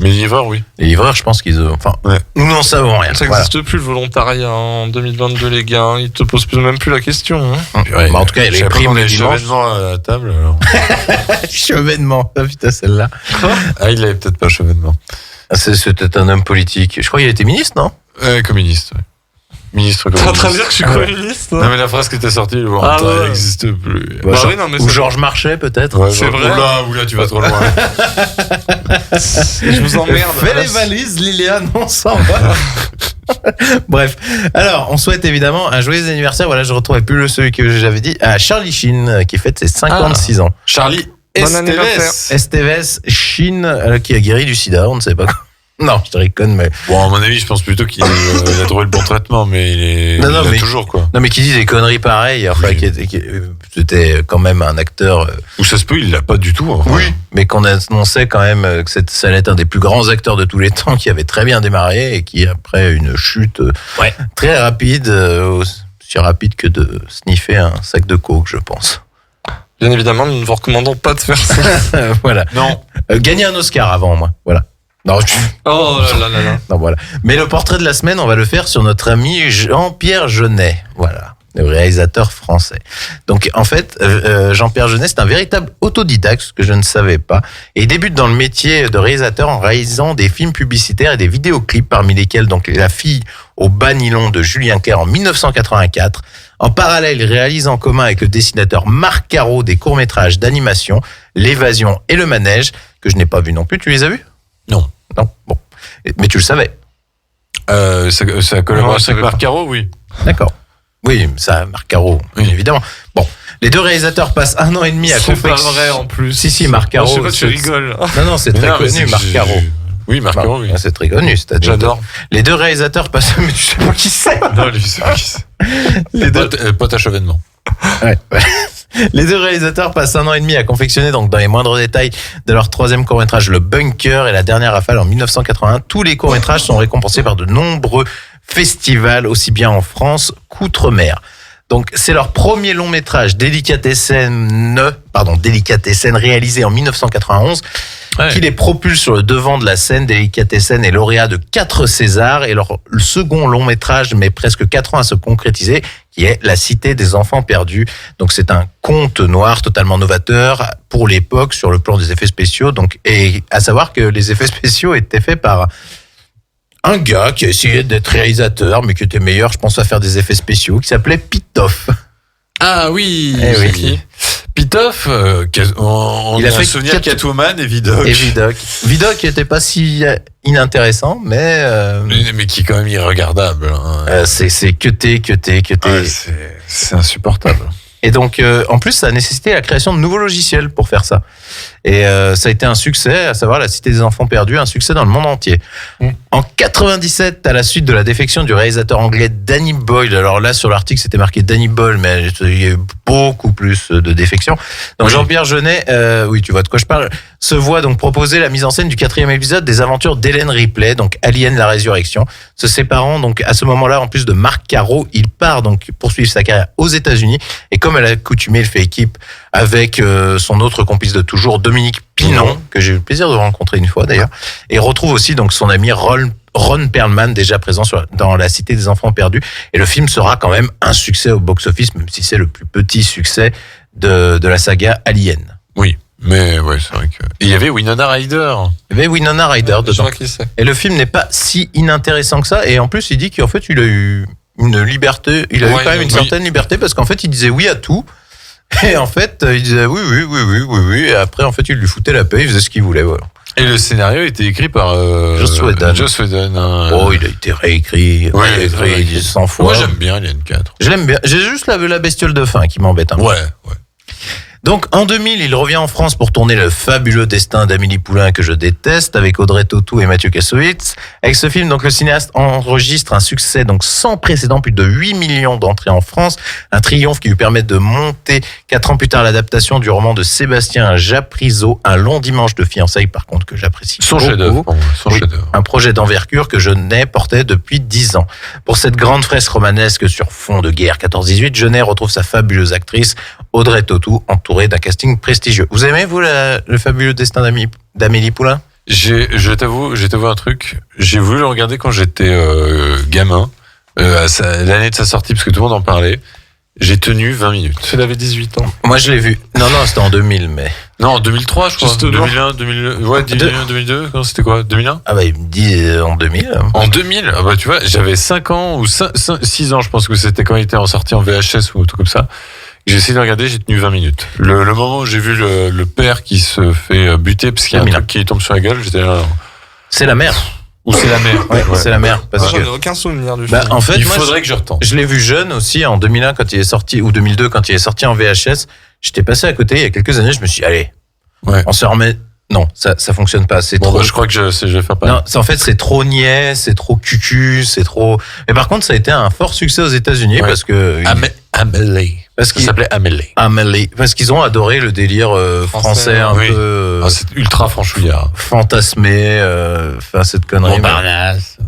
Mais les livreurs, oui. Les livreurs, je pense qu'ils... Ouais. nous n'en savons rien. Ça n'existe plus le volontariat en 2022, les gars. Ils te posent même plus la question. Hein. Voilà. En tout cas, il y a les primes le les dimanche. chevènements à la table. Alors. Chevènement. Ah putain, celle-là. Ah, il avait peut-être pas chevènement. C'était un homme politique. Je crois qu'il était ministre, non? Communiste, ouais. Ministre T'es en communiste. train de dire que je suis communiste hein. Non, mais la phrase qui était sortie, le volontaire ouais. n'existe plus. Bah oui, non, mais Ou c'est- Georges Marchais, peut-être. Ouais, c'est vrai. Oula, tu vas trop loin. Je vous emmerde. Fais les valises, Liliane, on s'en va. Bref. Alors, on souhaite évidemment un joyeux anniversaire. Voilà, je retrouvais plus celui que j'avais dit. À Charlie Sheen, qui fête ses 56 ans. Charlie Bon anniversaire. Esteves. Esteves Sheen, qui a guéri du sida, on ne sait pas quoi. Non, je te déconne, mais... Bon, à mon avis, je pense plutôt qu'il a trouvé le bon traitement, mais il Non, l'a mais- toujours, quoi. Non, mais qui dit des conneries pareilles, enfin, Oui. c'était quand même un acteur... Ou ça se peut, il l'a pas du tout. Enfin. mais qu'on annonçait quand même que ça allait être un des plus grands acteurs de tous les temps, qui avait très bien démarré et qui, après une chute très rapide, aussi rapide que de sniffer un sac de coke, je pense. Bien évidemment, nous ne vous recommandons pas de faire ça. Voilà. Non. Gagner un Oscar avant, moi. Voilà. Non, Oh là là là. non, voilà. Mais le portrait de la semaine, on va le faire sur notre ami Jean-Pierre Jeunet. Voilà. Le réalisateur français. Donc, en fait, Jean-Pierre Jeunet, c'est un véritable autodidacte, ce que je ne savais pas. Et il débute dans le métier de réalisateur en réalisant des films publicitaires et des vidéoclips, parmi lesquels, donc, La fille au bas nylon de Julien Clerc en 1984. En parallèle, il réalise en commun avec le dessinateur Marc Caro des courts-métrages d'animation, L'évasion et le manège, que je n'ai pas vu non plus. Tu les as vus? Non. Non? Bon. Mais tu le savais? Ça collaboration avec Marc Caro, oui. D'accord. Oui, ça, Marc Caro, Oui. évidemment. Bon, les deux réalisateurs passent 1 an et demi à C'est pas confectionner. vrai en plus. Si, Marc Je sais Caro. pas, tu rigoles. Non, c'est très Non, mais connu, c'est- Marc Caro. Oui, Marc Caro, oui. C'est très connu, c'est-à-dire. J'adore. Les deux réalisateurs passent. Mais tu sais pas qui c'est. Non, lui, c'est pas qui c'est. Les deux. Pote à chevènement. Ouais. Les deux réalisateurs passent 1 an et demi à confectionner, donc dans les moindres détails, de leur troisième court-métrage, Le Bunker et La Dernière Rafale en 1981. Tous les courts-métrages sont récompensés par de nombreux festivals, aussi bien en France qu'outre-mer. Donc, c'est leur premier long métrage, Délicatessen, réalisé en 1991, qui les propulse sur le devant de la scène. Délicatessen est lauréat de 4 Césars et leur le second long métrage met presque 4 ans à se concrétiser, qui est La Cité des enfants perdus. Donc, c'est un conte noir totalement novateur pour l'époque sur le plan des effets spéciaux. Donc, et à savoir que les effets spéciaux étaient faits par un gars qui a essayé d'être réalisateur, mais qui était meilleur, je pense, à faire des effets spéciaux, qui s'appelait Pitoff. Ah oui, Eh c'est oui. qui Pitoff, on Il a a fait souvenir 4 Catwoman et Vidocq. Et Vidocq. Vidocq n'était pas si inintéressant, mais Mais qui est quand même irregardable. Hein. c'est cuté. Ouais, c'est insupportable. Et donc, en plus, ça a nécessité la création de nouveaux logiciels pour faire ça. Et ça a été un succès, à savoir La Cité des Enfants Perdus, un succès dans le monde entier. En 97, à la suite de la défection du réalisateur anglais Danny Boyle, alors là sur l'article c'était marqué Danny Boyle, mais il y a eu beaucoup plus de défections. Donc Jean-Pierre Jeunet, oui tu vois de quoi je parle, se voit donc proposer la mise en scène du 4e épisode des aventures d'Hélène Ripley, donc Alien la Résurrection. Se séparant donc à ce moment-là, en plus de Marc Caro, il part donc poursuivre sa carrière aux États-Unis et comme à l'accoutumée, il fait équipe avec son autre complice de toujours, Dominique Pinon, que j'ai eu le plaisir de rencontrer une fois d'ailleurs, et retrouve aussi donc son ami Ron Perlman, déjà présent dans La Cité des Enfants Perdus. Et le film sera quand même un succès au box-office, même si c'est le plus petit succès de la saga Alien. Oui, mais ouais, c'est vrai que... Et il y avait Winona Ryder. Il y avait Winona Ryder dedans. Je vois qui c'est. Et le film n'est pas si inintéressant que ça. Et en plus, il dit qu'en fait, il a eu une liberté, il a eu quand même une certaine liberté parce qu'en fait, il disait oui à tout. Et en fait, il disait oui. Et après, en fait, il lui foutait la paix, il faisait ce qu'il voulait, voilà. Et le scénario était écrit par Joss Whedon. Joss Whedon. Oh, il a été réécrit, réécrit 100 fois. Moi, j'aime bien Alien 4. Je l'aime bien. J'ai juste la bestiole de fin qui m'embête un peu. Ouais. Donc, en 2000, il revient en France pour tourner Le Fabuleux Destin d'Amélie Poulain, que je déteste, avec Audrey Tautou et Mathieu Kassovitz. Avec ce film, donc, le cinéaste enregistre un succès, donc, sans précédent, plus de 8 millions d'entrées en France. Un triomphe qui lui permet de monter, 4 ans plus tard, l'adaptation du roman de Sébastien Japrisot, Un long dimanche de fiançailles, par contre, que j'apprécie Son beaucoup. chef-d'œuvre. Son chef-d'œuvre. Un projet d'envergure que Jeunet portait depuis 10 ans. Pour cette grande fresque romanesque sur fond de guerre 14-18, Jeunet retrouve sa fabuleuse actrice, Audrey Tautou, entourée d'un casting prestigieux. Vous aimez, vous, le fabuleux destin d'Amélie Poulain? Je t'avoue un truc. J'ai voulu le regarder quand j'étais gamin, l'année de sa sortie, parce que tout le monde en parlait. J'ai tenu 20 minutes. Tu avais 18 ans. Moi, je l'ai vu. Non, c'était en 2000, mais... Non, en 2003, je crois. Juste 2001, 2002. Ouais, 2002. Non, c'était quoi? 2001? Ah bah, il me dit en 2000. En 2000? Ah bah, tu vois, j'avais 5 ans ou 6 ans, je pense que c'était quand il était sorti en VHS ou tout comme ça. J'ai essayé de regarder, j'ai tenu 20 minutes. Le moment où j'ai vu le père qui se fait buter parce qu'il y a un truc qui tombe sur la gueule, j'étais là. C'est la mère. Ou c'est la mère. Ouais, c'est la mère. Parce J'en ai que... aucun souvenir du film. En fait, il faudrait que je retente. Je l'ai vu jeune aussi, en 2001 quand il est sorti, ou 2002 quand il est sorti en VHS. J'étais passé à côté il y a quelques années, je me suis dit, allez, on se remet... Non, ça fonctionne pas. C'est bon, trop. Bah, je crois que je vais faire pareil. Non, en fait, c'est trop niais, c'est trop cucu, c'est trop. Mais par contre, ça a été un fort succès aux États-Unis parce que. Amélie. Parce ça s'appelait Amélie. Amélie. Parce qu'ils ont adoré le délire français un peu. C'est ultra franchouillard. Fantasmé, enfin cette connerie.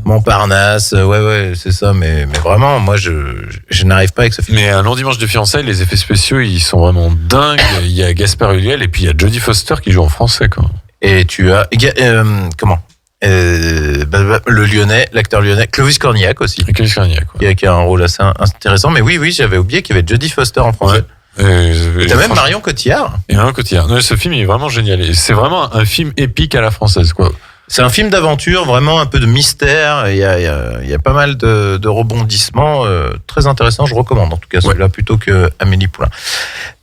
Montparnasse. Ouais, c'est ça. Mais vraiment, moi, je n'arrive pas avec ce film. Mais un long dimanche de fiançailles, les effets spéciaux, ils sont vraiment dingues. Il y a Gaspard Ulliel et puis il y a Jodie Foster qui joue en français, quoi. Et tu as comment le Lyonnais, l'acteur lyonnais, Clovis Cornillac aussi. Clovis Cornillac, qui a un rôle assez intéressant. Mais oui, j'avais oublié qu'il y avait Jodie Foster en français. Ouais. T'as même Marion Cotillard. Et Marion Cotillard. Non, ce film il est vraiment génial. Et c'est vraiment un film épique à la française, quoi. C'est un film d'aventure, vraiment un peu de mystère. Il y a pas mal de rebondissements très intéressants. Je recommande en tout cas celui-là plutôt que Amélie Poulain.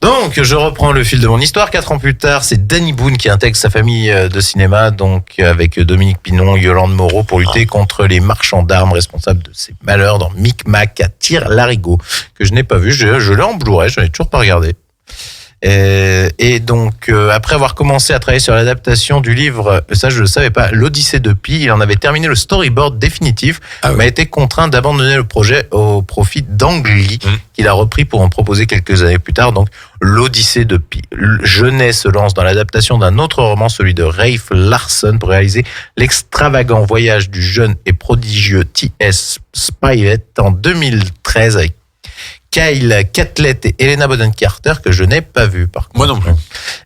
Donc, je reprends le fil de mon histoire. 4 ans plus tard, c'est Danny Boone qui intègre sa famille de cinéma, donc avec Dominique Pinon, Yolande Moreau, pour lutter contre les marchands d'armes responsables de ces malheurs dans Micmac à Tire-Larigot, que je n'ai pas vu. Je l'ai en Blu-ray, je n'ai toujours pas regardé. Et donc, après avoir commencé à travailler sur l'adaptation du livre, ça je ne le savais pas, l'Odyssée de Pi, il en avait terminé le storyboard définitif, mais a été contraint d'abandonner le projet au profit d'Ang Lee, qu'il a repris pour en proposer quelques années plus tard. Donc, l'Odyssée de Pi. Jeunet se lance dans l'adaptation d'un autre roman, celui de Rafe Larson, pour réaliser l'extravagant voyage du jeune et prodigieux T.S. Spivett en 2013 avec Kyle Catlett et Helena Bonham Carter, que je n'ai pas vu par contre. Moi non plus.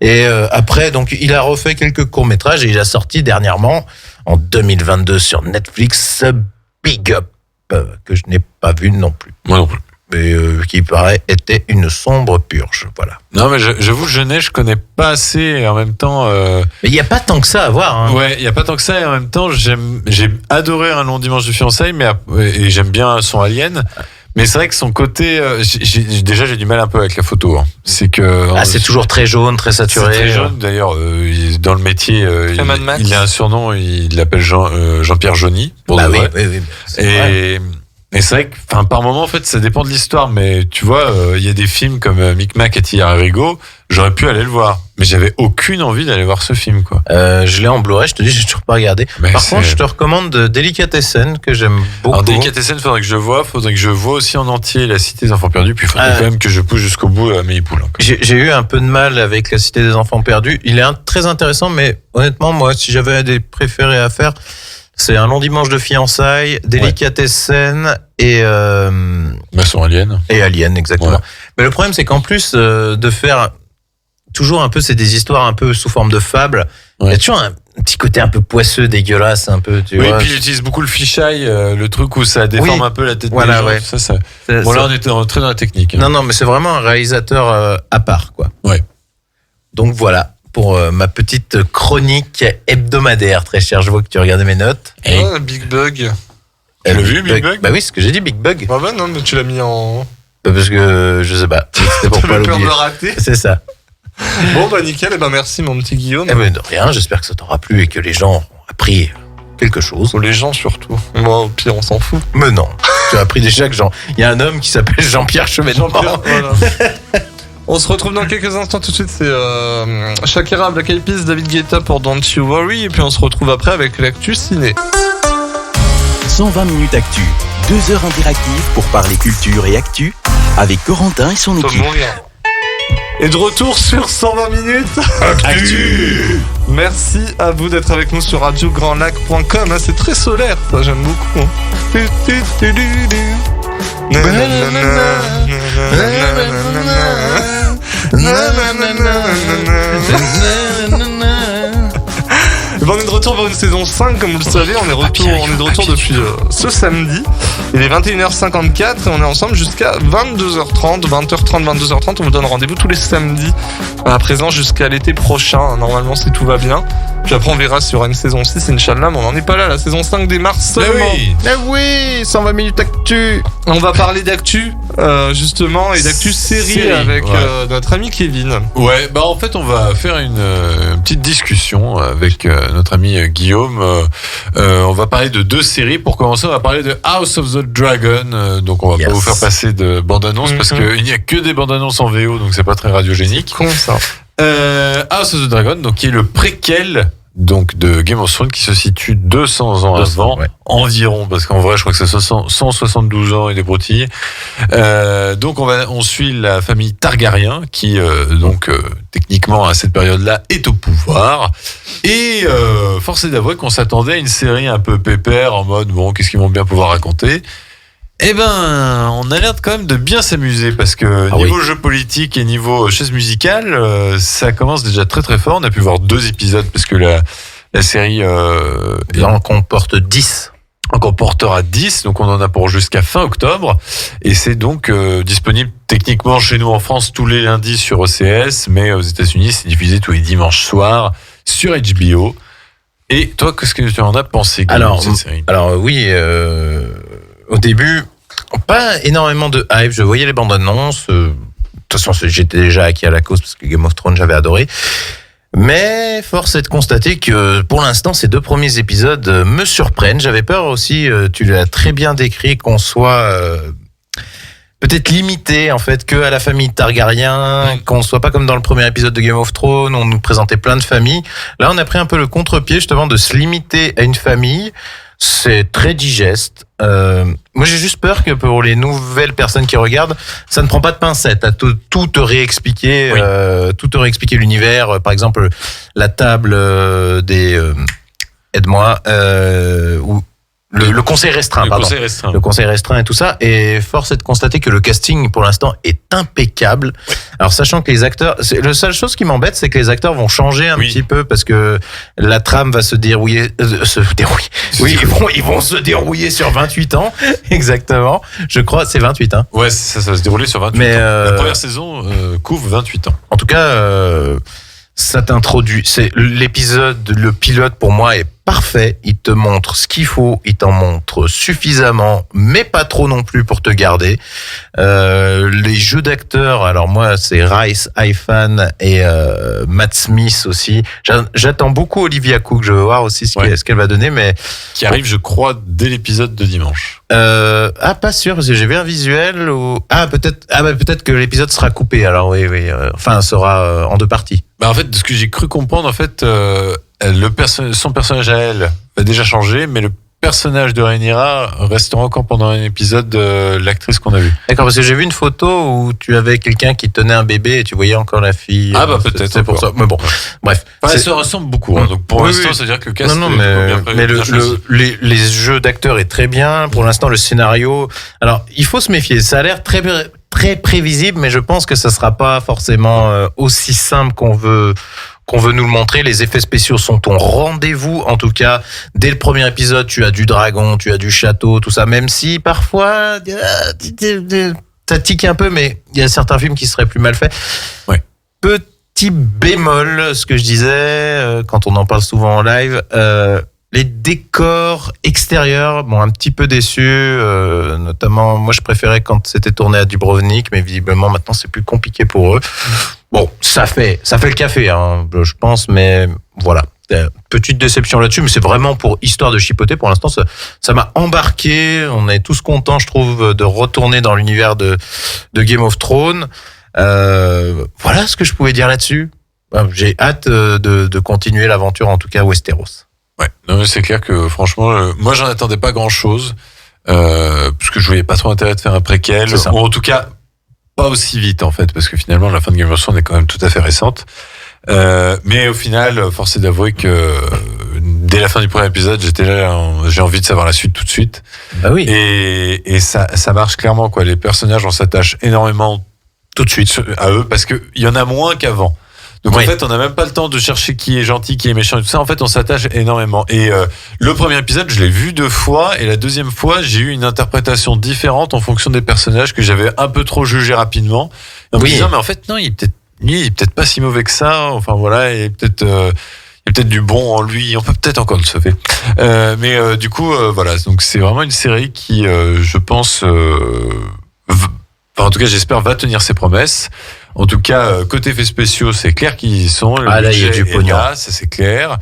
Et après, donc, il a refait quelques courts-métrages et il a sorti dernièrement, en 2022 sur Netflix, Big Up, que je n'ai pas vu non plus. Moi non plus. Mais qui paraît était une sombre purge, voilà. Non mais j'avoue, Jeunet, je connais pas assez et en même temps... Mais il n'y a pas tant que ça à voir. Hein. Ouais, il n'y a pas tant que ça et en même temps, j'ai adoré Un long dimanche de fiançailles et j'aime bien son Alien. Mais c'est vrai que son côté, déjà j'ai du mal un peu avec la photo. Hein. C'est que c'est toujours très jaune, très saturé. C'est très jaune. D'ailleurs, dans le métier, il a un surnom, il l'appelle Jean-Pierre Jauny. Oui. Et Et c'est vrai que, enfin, par moment, en fait, ça dépend de l'histoire. Mais tu vois, il y a des films comme Micmac et Tillard-Rigaud. J'aurais pu aller le voir, mais j'avais aucune envie d'aller voir ce film, quoi. Je l'ai en Blu-ray, je te dis, j'ai toujours pas regardé. Mais Par contre, je te recommande Delicatessen, que j'aime beaucoup. Alors, Delicatessen, faudrait que je vois aussi en entier La Cité des Enfants Perdus, puis il faudrait quand même que je pousse jusqu'au bout à mes poules. J'ai eu un peu de mal avec La Cité des Enfants Perdus. Il est très intéressant, mais honnêtement, moi, si j'avais des préférés à faire, c'est Un long dimanche de fiançailles, Delicatessen et Maçon Alien. Et Alien, exactement. Ouais. Mais le problème, c'est qu'en plus de faire toujours un peu, c'est des histoires un peu sous forme de fables. Il y a toujours un petit côté un peu poisseux, dégueulasse, un peu, tu vois. Oui, puis il utilise beaucoup le fisheye, le truc où ça déforme un peu la tête des gens. Ouais. Bon, là, on était très dans la technique. Non, mais c'est vraiment un réalisateur à part, quoi. Ouais. Donc voilà, pour ma petite chronique hebdomadaire, très cher. Je vois que tu regardais mes notes. Big Bug. Tu l'as vu, Big Bug? Bah oui, ce que j'ai dit, Big Bug. Ah bah non, mais tu l'as mis en... Parce que, je sais pas, c'était pour pas T'avais peur de l'oublier. le rater. C'est ça. Bon bah nickel, et bah merci mon petit Guillaume. Eh ben de rien, j'espère que ça t'aura plu et que les gens ont appris quelque chose. Les gens surtout. Moi au pire on s'en fout. Mais non, tu as appris déjà que il y a un homme qui s'appelle Jean-Pierre Chevènement. Voilà. On se retrouve dans quelques instants. Tout de suite c'est Shakira, Black Eyed Peas, David Guetta pour Don't You Worry. Et puis on se retrouve après avec l'actu ciné. 120 minutes actu, 2 heures interactives pour parler culture et actu avec Corentin et son équipe. Et de retour sur 120 minutes Actu. Merci à vous d'être avec nous sur radiograndlac.com. C'est très solaire, ça j'aime beaucoup. On est de retour pour une saison 5, comme vous le savez. On est de retour depuis ce samedi. Il est 21h54 et on est ensemble jusqu'à 22h30. 20h30, 22h30. On vous donne rendez-vous tous les samedis à présent jusqu'à l'été prochain. Normalement, si tout va bien. Puis après, on verra s'il y aura une saison 6, Inch'Allah. Mais on n'en est pas là. La saison 5 démarre seulement. Oui, 120 minutes actu. On va parler d'actu, justement, et d'actu série avec notre ami Kevin. Ouais, bah en fait, on va faire une petite discussion avec notre ami Guillaume. On va parler de 2 séries. Pour commencer, on va parler de House of the Dragon. Donc, on va pas vous faire passer de bande-annonce parce qu'il n'y a que des bandes-annonces en VO, donc c'est pas très radiogénique. C'est con, ça. House of the Dragon, donc qui est le préquel donc de Game of Thrones, qui se situe 200 ans avant, environ, parce qu'en vrai je crois que c'est 172 ans et des broutilles. Donc on suit la famille Targaryen qui techniquement à cette période-là est au pouvoir, et force est d'avouer qu'on s'attendait à une série un peu pépère en mode bon, qu'est-ce qu'ils vont bien pouvoir raconter. Eh ben, on a l'air quand même de bien s'amuser parce que niveau jeu politique et niveau chaise musicale, ça commence déjà très très fort. On a pu voir 2 épisodes parce que la série en comporte 10. En comportera 10, donc on en a pour jusqu'à fin octobre. Et c'est donc disponible techniquement chez nous en France tous les lundis sur OCS, mais aux États-Unis c'est diffusé tous les dimanches soirs sur HBO. Et toi, qu'est-ce que tu en as pensé de cette série ? Alors oui. Au début, pas énormément de hype. Je voyais les bandes annonces. De toute façon, j'étais déjà acquis à la cause parce que Game of Thrones, j'avais adoré. Mais force est de constater que pour l'instant, ces 2 premiers épisodes me surprennent. J'avais peur aussi, tu l'as très bien décrit, qu'on soit peut-être limité en fait que à la famille Targaryen, qu'on soit pas comme dans le premier épisode de Game of Thrones, on nous présentait plein de familles. Là, on a pris un peu le contre-pied justement de se limiter à une famille. C'est très digeste. Moi, j'ai juste peur que pour les nouvelles personnes qui regardent, ça ne prend pas de pincettes à tout te réexpliquer, tout te réexpliquer l'univers. Par exemple, la table des aide-moi ou le conseil restreint, le conseil restreint et tout ça. Et force est de constater que le casting pour l'instant est impeccable. Alors sachant que les acteurs, la seule chose qui m'embête, c'est que les acteurs vont changer un petit peu parce que la trame va se dérouiller. Oui, ils vont se dérouiller sur 28 ans, exactement. Je crois c'est 28 hein. Ouais, ça va se dérouler sur 28 ans. La première saison couvre 28 ans. En tout cas, ça t'introduit. C'est l'épisode, le pilote pour moi est parfait. Il te montre ce qu'il faut, il t'en montre suffisamment, mais pas trop non plus pour te garder. Les jeux d'acteurs, alors moi c'est Rice Ifan et Matt Smith aussi. J'attends beaucoup Olivia Cook, je veux voir aussi ce qu'elle va donner, mais Qui arrive, je crois, dès l'épisode de dimanche. pas sûr parce que j'ai vu un visuel où peut-être que l'épisode sera coupé. Alors oui, sera en deux parties. Bah en fait, de ce que j'ai cru comprendre, en fait, son personnage à elle va déjà changer, mais le personnage de Rhaenyra restera encore pendant un épisode l'actrice qu'on a vue. D'accord, parce que j'ai vu une photo où tu avais quelqu'un qui tenait un bébé et tu voyais encore la fille. Ah bah peut-être. C'est pour ça. Mais bon, bref. Elles se ressemblent beaucoup. Hein, donc pour l'instant, c'est-à-dire que le cast Non, est mais bien choisi. les jeux d'acteurs est très bien. Pour l'instant, le scénario. Alors, il faut se méfier. Ça a l'air très prévisible, mais je pense que ça sera pas forcément aussi simple qu'on veut nous le montrer. Les effets spéciaux sont au rendez-vous. En tout cas, dès le premier épisode, tu as du dragon, tu as du château, tout ça. Même si parfois, ça tique un peu, mais il y a certains films qui seraient plus mal faits. Ouais. Petit bémol, ce que je disais, quand on en parle souvent en live, les décors extérieurs m'ont un petit peu déçu, notamment, moi je préférais quand c'était tourné à Dubrovnik, mais visiblement maintenant c'est plus compliqué pour eux. Bon, ça fait le café, hein, je pense, mais voilà. Petite déception là-dessus, mais c'est vraiment pour histoire de chipoter. Pour l'instant, ça m'a embarqué. On est tous contents, je trouve, de retourner dans l'univers de Game of Thrones. Voilà ce que je pouvais dire là-dessus. J'ai hâte de continuer l'aventure, en tout cas Westeros. Ouais, non, mais c'est clair que franchement, moi j'en attendais pas grand-chose, parce que je voyais pas trop intérêt de faire un préquel, ou en tout cas pas aussi vite en fait, parce que finalement la fin de Game of Thrones est quand même tout à fait récente. Mais au final, force est d'avouer que dès la fin du premier épisode, j'étais là, j'ai envie de savoir la suite tout de suite. Bah oui. Et ça marche clairement quoi. Les personnages, on s'attache énormément tout de suite à eux, parce que il y en a moins qu'avant. Donc en fait, on n'a même pas le temps de chercher qui est gentil, qui est méchant et tout ça. En fait, on s'attache énormément. Et le premier épisode, je l'ai vu 2 fois, et la deuxième fois, j'ai eu une interprétation différente en fonction des personnages que j'avais un peu trop jugé rapidement. En me disant, mais en fait, non, il est peut-être pas si mauvais que ça. Enfin voilà, il y a peut-être du bon en lui. On peut peut-être encore le sauver. Mais du coup, voilà. Donc c'est vraiment une série qui, je pense, en tout cas, j'espère, va tenir ses promesses. En tout cas, côté effets spéciaux, c'est clair qu'ils y sont. Là, il y a du pognon. Là, ça c'est clair.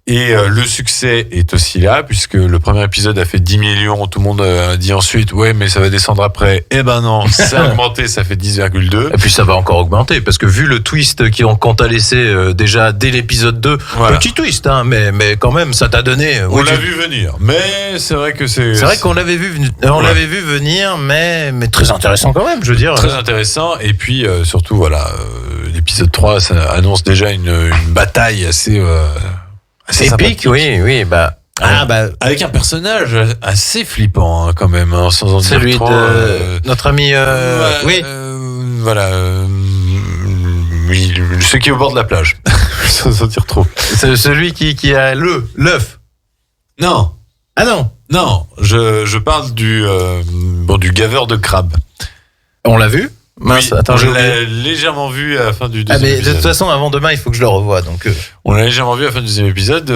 Et le succès est aussi là, puisque le premier épisode a fait 10 millions. Tout le monde a dit ensuite, ouais, mais ça va descendre après. Eh ben non, ça a augmenté, ça fait 10,2. Et puis ça va encore augmenter, parce que vu le twist qu'on t'a laissé déjà dès l'épisode 2, voilà. Petit twist, hein, mais quand même, ça t'a donné. On l'a vu venir, mais c'est vrai que c'est vrai qu'on l'avait vu venir, mais très intéressant quand même, je veux dire. Très intéressant, et puis surtout, voilà, l'épisode 3, ça annonce déjà une bataille assez épique, oui, avec un personnage assez flippant hein, quand même, hein, sans en dire celui trop. De notre ami, voilà, celui qui est au bord de la plage, sans en dire trop. C'est celui qui a l'œuf. Non. Ah non, je parle du gaveur de crabes. On l'a vu? Mince, attends, on l'a légèrement vu à la fin du deuxième épisode. De toute façon, avant demain, il faut que je le revoie. Donc, on l'a légèrement vu à la fin du deuxième épisode.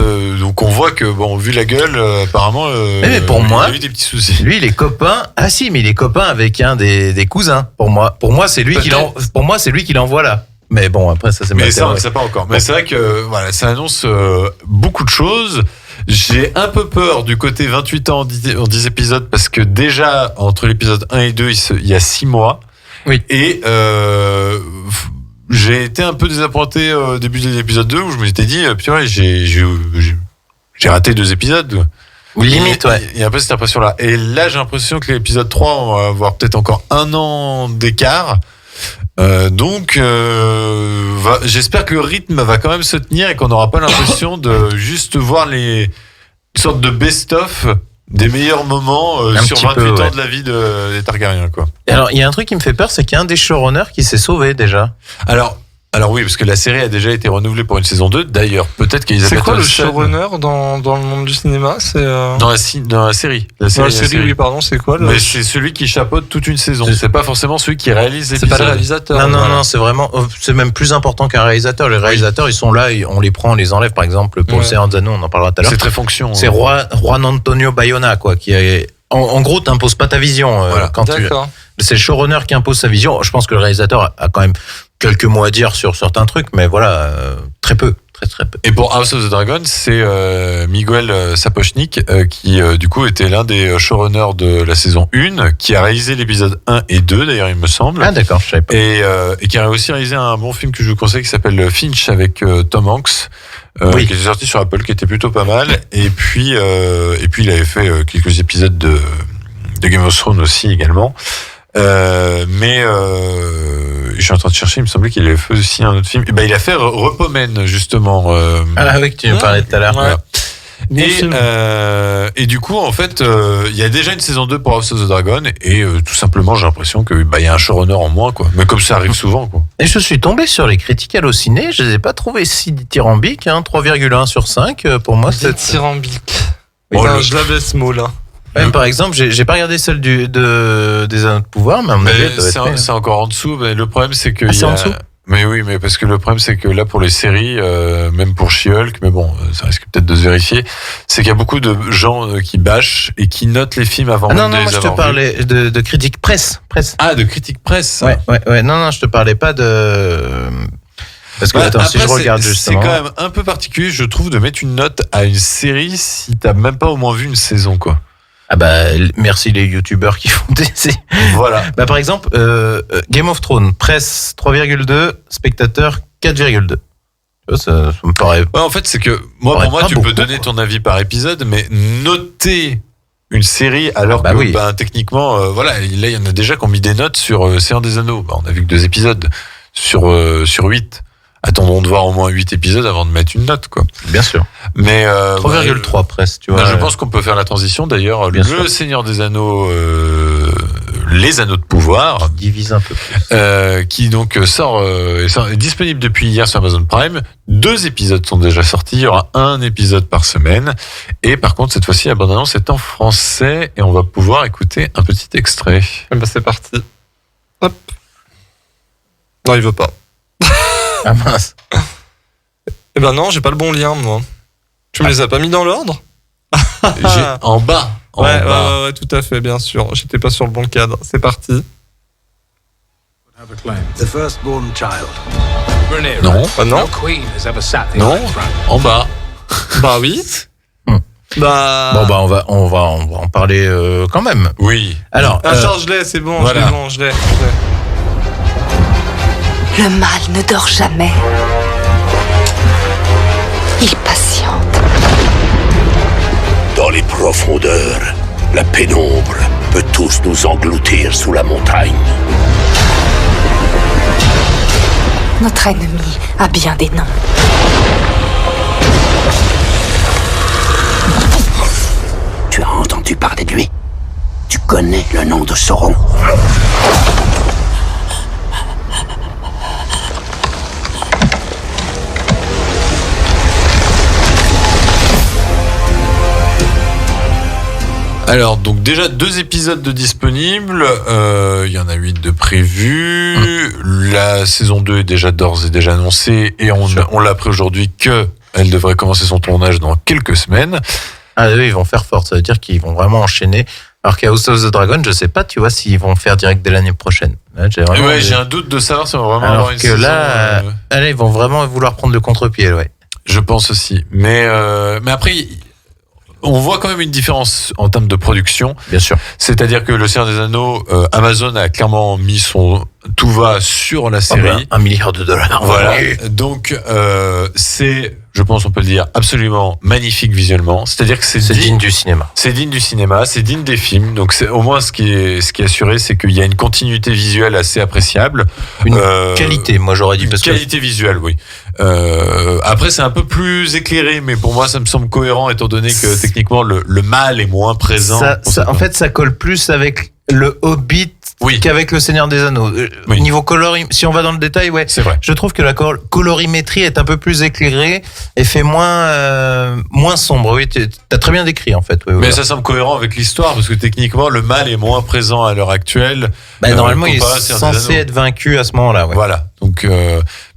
Donc, on voit que, vu la gueule, apparemment, mais pour moi, il a eu des petits soucis. Lui, il est copain. Ah si, mais il est copain avec un des cousins. Pour moi, c'est lui qui l'envoie là. Mais bon, après, ça c'est. Mais ça, on ne sait pas encore. Mais c'est vrai que, voilà, ça annonce beaucoup de choses. J'ai un peu peur du côté 28 ans en 10 épisodes, parce que déjà, entre l'épisode 1 et 2, il y a 6 mois. Oui. Et j'ai été un peu désappointé au début de l'épisode 2, où je me suis dit, putain, j'ai raté 2 épisodes. Limite, ouais. Il y a un peu cette impression-là. Et là, j'ai l'impression que l'épisode 3, on va avoir peut-être encore 1 an d'écart. Donc, j'espère que le rythme va quand même se tenir et qu'on n'aura pas l'impression de juste voir une sorte de best-of des meilleurs moments sur 28 ans de la vie des Targaryens, quoi. Et alors, il y a un truc qui me fait peur, c'est qu'il y a un des showrunners qui s'est sauvé déjà. Alors, Alors oui, parce que la série a déjà été renouvelée pour une saison 2. D'ailleurs, peut-être C'est qu'Elisabeth quoi le Olsen- showrunner dans le monde du cinéma? C'est dans la série. dans la série, oui, pardon, c'est quoi Mais c'est celui qui chapeaute toute une saison. C'est pas forcément celui qui réalise C'est l'épisode. pas le réalisateur. Non, c'est vraiment, c'est même plus important qu'un réalisateur. Les réalisateurs, ils sont là, on les prend, on les enlève. Par exemple, pour le Seigneur des Anneaux, on en parlera tout à l'heure. C'est très fonction. C'est Juan Antonio Bayona, quoi, qui est, en gros, t'imposes pas ta vision. Quand D'accord. c'est le showrunner qui impose sa vision. Je pense que le réalisateur a quand même quelques mots à dire sur certains trucs, mais voilà, très peu. Très peu. Et pour House of the Dragon, c'est Miguel Sapochnik qui du coup était l'un des showrunners de la saison 1, qui a réalisé l'épisode 1 et 2 d'ailleurs il me semble. Ah d'accord, je savais pas. Et qui a aussi réalisé un bon film que je vous conseille qui s'appelle Finch avec Tom Hanks. Qui était sorti sur Apple, qui était plutôt pas mal. Et puis il avait fait quelques épisodes de Game of Thrones aussi également. Je suis en train de chercher, il me semblait qu'il avait fait aussi un autre film. Et ben, il a fait Repomen, justement. Ah oui, que tu nous parlais tout à l'heure. Ouais. Et du coup, en fait, il y a déjà une saison 2 pour House of the Dragon, et tout simplement, j'ai l'impression que il y a un showrunner en moins, quoi. Mais comme ça arrive souvent, quoi. Et je suis tombé sur les critiques Allociné, je les ai pas trouvées si dithyrambiques, 3,1 sur 5 pour moi. C'est dithyrambique. Je l'avais ce mot-là. Même par exemple, j'ai pas regardé celle des Anneaux de Pouvoir, mais à mon avis, c'est encore en dessous. Mais le problème, c'est que c'est en dessous. Mais oui, mais parce que le problème, c'est que là, pour les séries, même pour She-Hulk, mais bon, ça risque peut-être de se vérifier, c'est qu'il y a beaucoup de gens qui bâchent et qui notent les films avant non, de les moi je te avoir parlais de critiques presse. Ah, de critiques presse. Ouais. Non, je te parlais pas de. Parce que attends, si je regarde justement. C'est quand même un peu particulier, je trouve, de mettre une note à une série si t'as même pas au moins vu une saison, quoi. Ah bah merci les youtubeurs qui font des. Voilà. Bah par exemple Game of Thrones, presse 3,2, spectateurs 4,2. Ça me paraît. Ouais, en fait, c'est que pour moi, tu peux donner ton avis par épisode, mais noter une série alors que techniquement, là, il y en a déjà qui ont mis des notes sur Seigneur des Anneaux. On a vu que 2 épisodes sur 8. Attendons de voir au moins 8 épisodes avant de mettre une note, quoi. Bien sûr. Mais 3,3 presse, tu vois. Je pense qu'on peut faire la transition. D'ailleurs, le Seigneur des Anneaux, les Anneaux de Pouvoir, divise un peu plus. qui donc est disponible depuis hier sur Amazon Prime. 2 épisodes sont déjà sortis. Il y aura un épisode par semaine. Et par contre, cette fois-ci, la bande-annonce est en français et on va pouvoir écouter un petit extrait. Eh ben, c'est parti. Hop. Non, il veut pas. Ah mince. Eh ben non, j'ai pas le bon lien, moi. Tu me les as pas mis dans l'ordre? En bas. Ouais, tout à fait, bien sûr. J'étais pas sur le bon cadre. C'est parti. The firstborn child. Non. Non. Non. En bas. Bah oui. Bah. Bon on va en parler quand même. Oui. Alors. Je l'ai, c'est bon. Voilà. Je l'ai. Le mal ne dort jamais. Il patiente. Dans les profondeurs, la pénombre peut tous nous engloutir sous la montagne. Notre ennemi a bien des noms. Tu as entendu parler de lui? Tu connais le nom de Sauron? Alors, donc déjà 2 épisodes de disponibles, il y en a 8 de prévus, la saison 2 est déjà d'ores et déjà annoncée, et on l'a appris aujourd'hui qu'elle devrait commencer son tournage dans quelques semaines. Ah oui, ils vont faire fort, ça veut dire qu'ils vont vraiment enchaîner. Alors qu'à House of the Dragon, je sais pas, tu vois, s'ils vont faire direct dès l'année prochaine. Là, j'ai un doute de savoir si on va vraiment alors avoir une saison. Là, ils vont vraiment vouloir prendre le contre-pied, ouais. Je pense aussi. Mais après, on voit quand même une différence en termes de production. Bien sûr. C'est-à-dire que le Seigneur des Anneaux, Amazon a clairement mis son tout va sur la série. $1 milliard. Voilà. Donc, c'est, je pense on peut le dire, absolument magnifique visuellement. C'est-à-dire que c'est digne du cinéma. C'est digne du cinéma, c'est digne des films. Donc, c'est, au moins, ce qui est assuré, c'est qu'il y a une continuité visuelle assez appréciable. Une qualité, moi j'aurais dit. Une qualité visuelle, oui. Après, c'est un peu plus éclairé, mais pour moi, ça me semble cohérent étant donné que techniquement, le mal est moins présent. En fait, ça colle plus avec le Hobbit qu'avec le Seigneur des Anneaux. Niveau si on va dans le détail, ouais, c'est vrai. Je trouve que la colorimétrie est un peu plus éclairée et fait moins sombre. Oui, t'as très bien décrit en fait. Oui, mais voilà. ça semble cohérent avec l'histoire parce que techniquement le mal est moins présent à l'heure actuelle. Normalement, il est censé être vaincu à ce moment-là. Ouais. Voilà. Donc,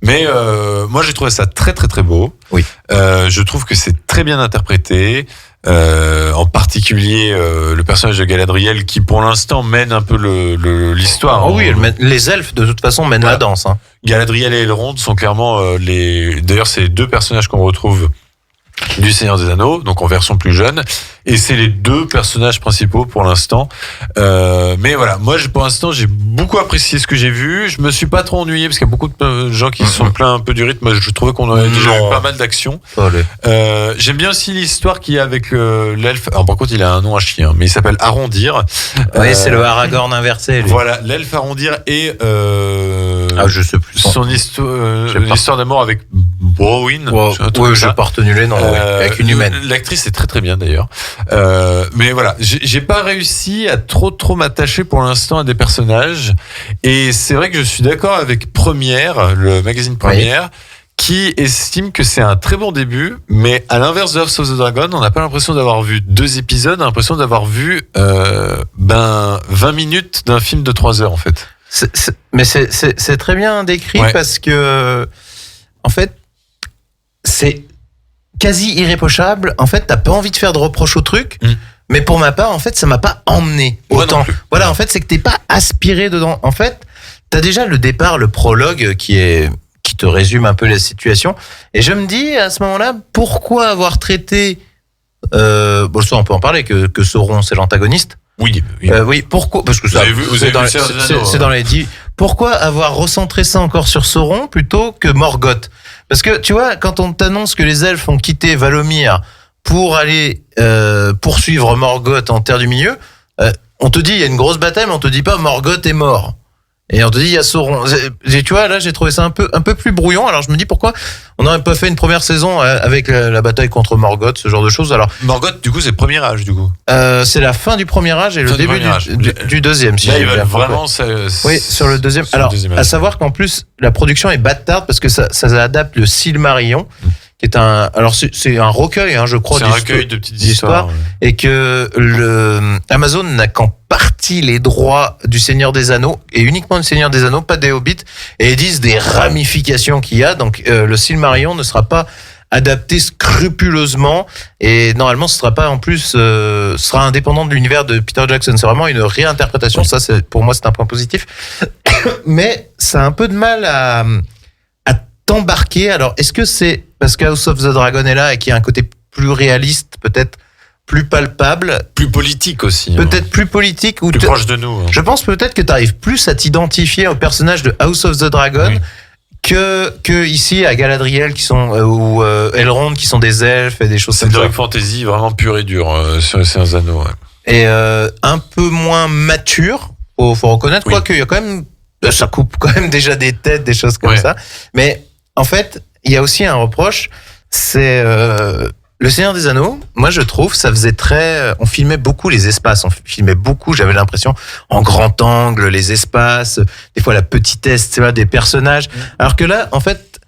moi j'ai trouvé ça très très très beau. Oui. Je trouve que c'est très bien interprété. En particulier le personnage de Galadriel qui pour l'instant mène un peu l'histoire. Oh oui, les elfes de toute façon mènent la danse. Hein. Galadriel et Elrond sont clairement D'ailleurs, c'est les deux personnages qu'on retrouve du Seigneur des Anneaux, donc en version plus jeune, et c'est les deux personnages principaux pour l'instant. Mais voilà, moi pour l'instant j'ai beaucoup apprécié ce que j'ai vu. Je me suis pas trop ennuyé parce qu'il y a beaucoup de gens qui se sont plaints un peu du rythme. Je trouvais qu'on avait déjà eu pas mal d'action. J'aime bien aussi l'histoire qu'il y a avec l'elfe. Alors par contre il a un nom à chien, mais il s'appelle Arondir. Oui, c'est le Aragorn inversé. Lui. Voilà, l'elfe Arondir et je sais plus son histoire d'amour avec Browin. Oui, je n'ai pas retenu les noms. Avec une humaine. L'actrice est très très bien d'ailleurs. Mais voilà, j'ai pas réussi à trop m'attacher pour l'instant à des personnages. Et c'est vrai que je suis d'accord avec Première, le magazine Première, qui estime que c'est un très bon début. Mais à l'inverse de House of the Dragon, on n'a pas l'impression d'avoir vu 2 épisodes, on a l'impression d'avoir vu 20 minutes d'un film de 3 heures en fait. Mais c'est très bien décrit parce que en fait c'est quasi irréprochable. En fait, t'as pas envie de faire de reproches au truc, mais pour ma part, en fait, ça m'a pas emmené autant. Voilà, en fait, c'est que t'es pas aspiré dedans. En fait, t'as déjà le départ, le prologue qui te résume un peu la situation. Et je me dis à ce moment-là, pourquoi avoir traité bon, ça on peut en parler que Sauron c'est l'antagoniste. Oui. Oui, pourquoi? Parce que c'est dans les 10. Pourquoi avoir recentré ça encore sur Sauron plutôt que Morgoth? Parce que tu vois, quand on t'annonce que les elfes ont quitté Valomir pour aller poursuivre Morgoth en Terre du Milieu, on te dit il y a une grosse bataille, mais on te dit pas Morgoth est mort. Et on te dit il y a Sauron. Tu vois, là j'ai trouvé ça un peu plus brouillon. Alors je me dis pourquoi on n'aurait pas fait une première saison avec la bataille contre Morgoth, ce genre de choses. Alors Morgoth, du coup, c'est le premier âge, du coup. C'est la fin du premier âge et le début du deuxième. Si là, ils veulent vraiment. Oui, sur le deuxième. Alors, à savoir qu'en plus la production est bâtarde parce que ça adapte le Silmarillion. Qui est c'est un recueil, hein, je crois. C'est un recueil de petites histoires. Et que Amazon n'a qu'en partie les droits du Seigneur des Anneaux, et uniquement du Seigneur des Anneaux, pas des Hobbits, et ils disent des ramifications qu'il y a, donc le Silmarillion ne sera pas adapté scrupuleusement, et normalement ce sera pas en plus sera indépendant de l'univers de Peter Jackson. C'est vraiment une réinterprétation, ça pour moi c'est un point positif. Mais ça a un peu de mal à t'embarquer. Alors est-ce que c'est parce que House of the Dragon est là et qu'il y a un côté plus réaliste, peut-être plus palpable, plus politique aussi, peut-être plus politique, ou plus proche de nous. Je pense peut-être que tu arrives plus à t'identifier au personnage de House of the Dragon que ici à Galadriel qui sont ou Elrond qui sont des elfes et des choses comme ça. C'est de la fantasy vraiment pure et dure sur les Seigneurs des Anneaux. Et un peu moins mature, faut reconnaître, quoi qu'il y a quand même, ça coupe quand même déjà des têtes, des choses comme ça. Mais en fait, il y a aussi un reproche, c'est le Seigneur des Anneaux. Moi, je trouve, ça faisait on filmait beaucoup les espaces, j'avais l'impression, en grand angle, les espaces, des fois la petitesse, tu vois, des personnages. Alors que là, en fait,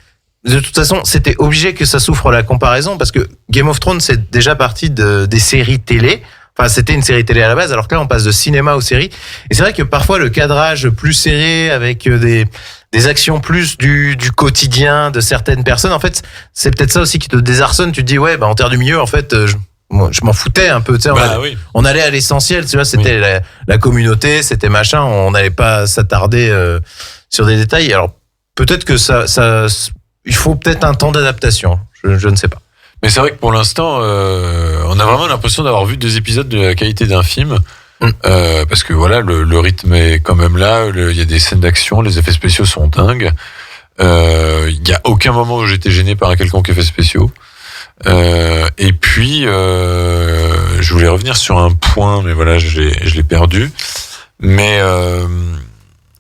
de toute façon, c'était obligé que ça souffre la comparaison, parce que Game of Thrones, c'est déjà parti des séries télé. Enfin, c'était une série télé à la base, alors que là, on passe de cinéma aux séries. Et c'est vrai que parfois, le cadrage plus serré, avec des actions plus du quotidien de certaines personnes, en fait, c'est peut-être ça aussi qui te désarçonne. Tu te dis, en Terre du Milieu, en fait, je m'en foutais un peu, tu sais. On allait à l'essentiel, tu vois, c'était la communauté, c'était machin, on n'allait pas s'attarder sur des détails. Alors, peut-être que ça il faut peut-être un temps d'adaptation, je ne sais pas. Mais c'est vrai que pour l'instant, on a vraiment l'impression d'avoir vu 2 épisodes de la qualité d'un film. Parce que voilà, le rythme est quand même là, il y a des scènes d'action, les effets spéciaux sont dingues. Il y a aucun moment où j'étais gêné par un quelconque effet spéciaux. Et puis, je voulais revenir sur un point, mais voilà, je l'ai perdu. Mais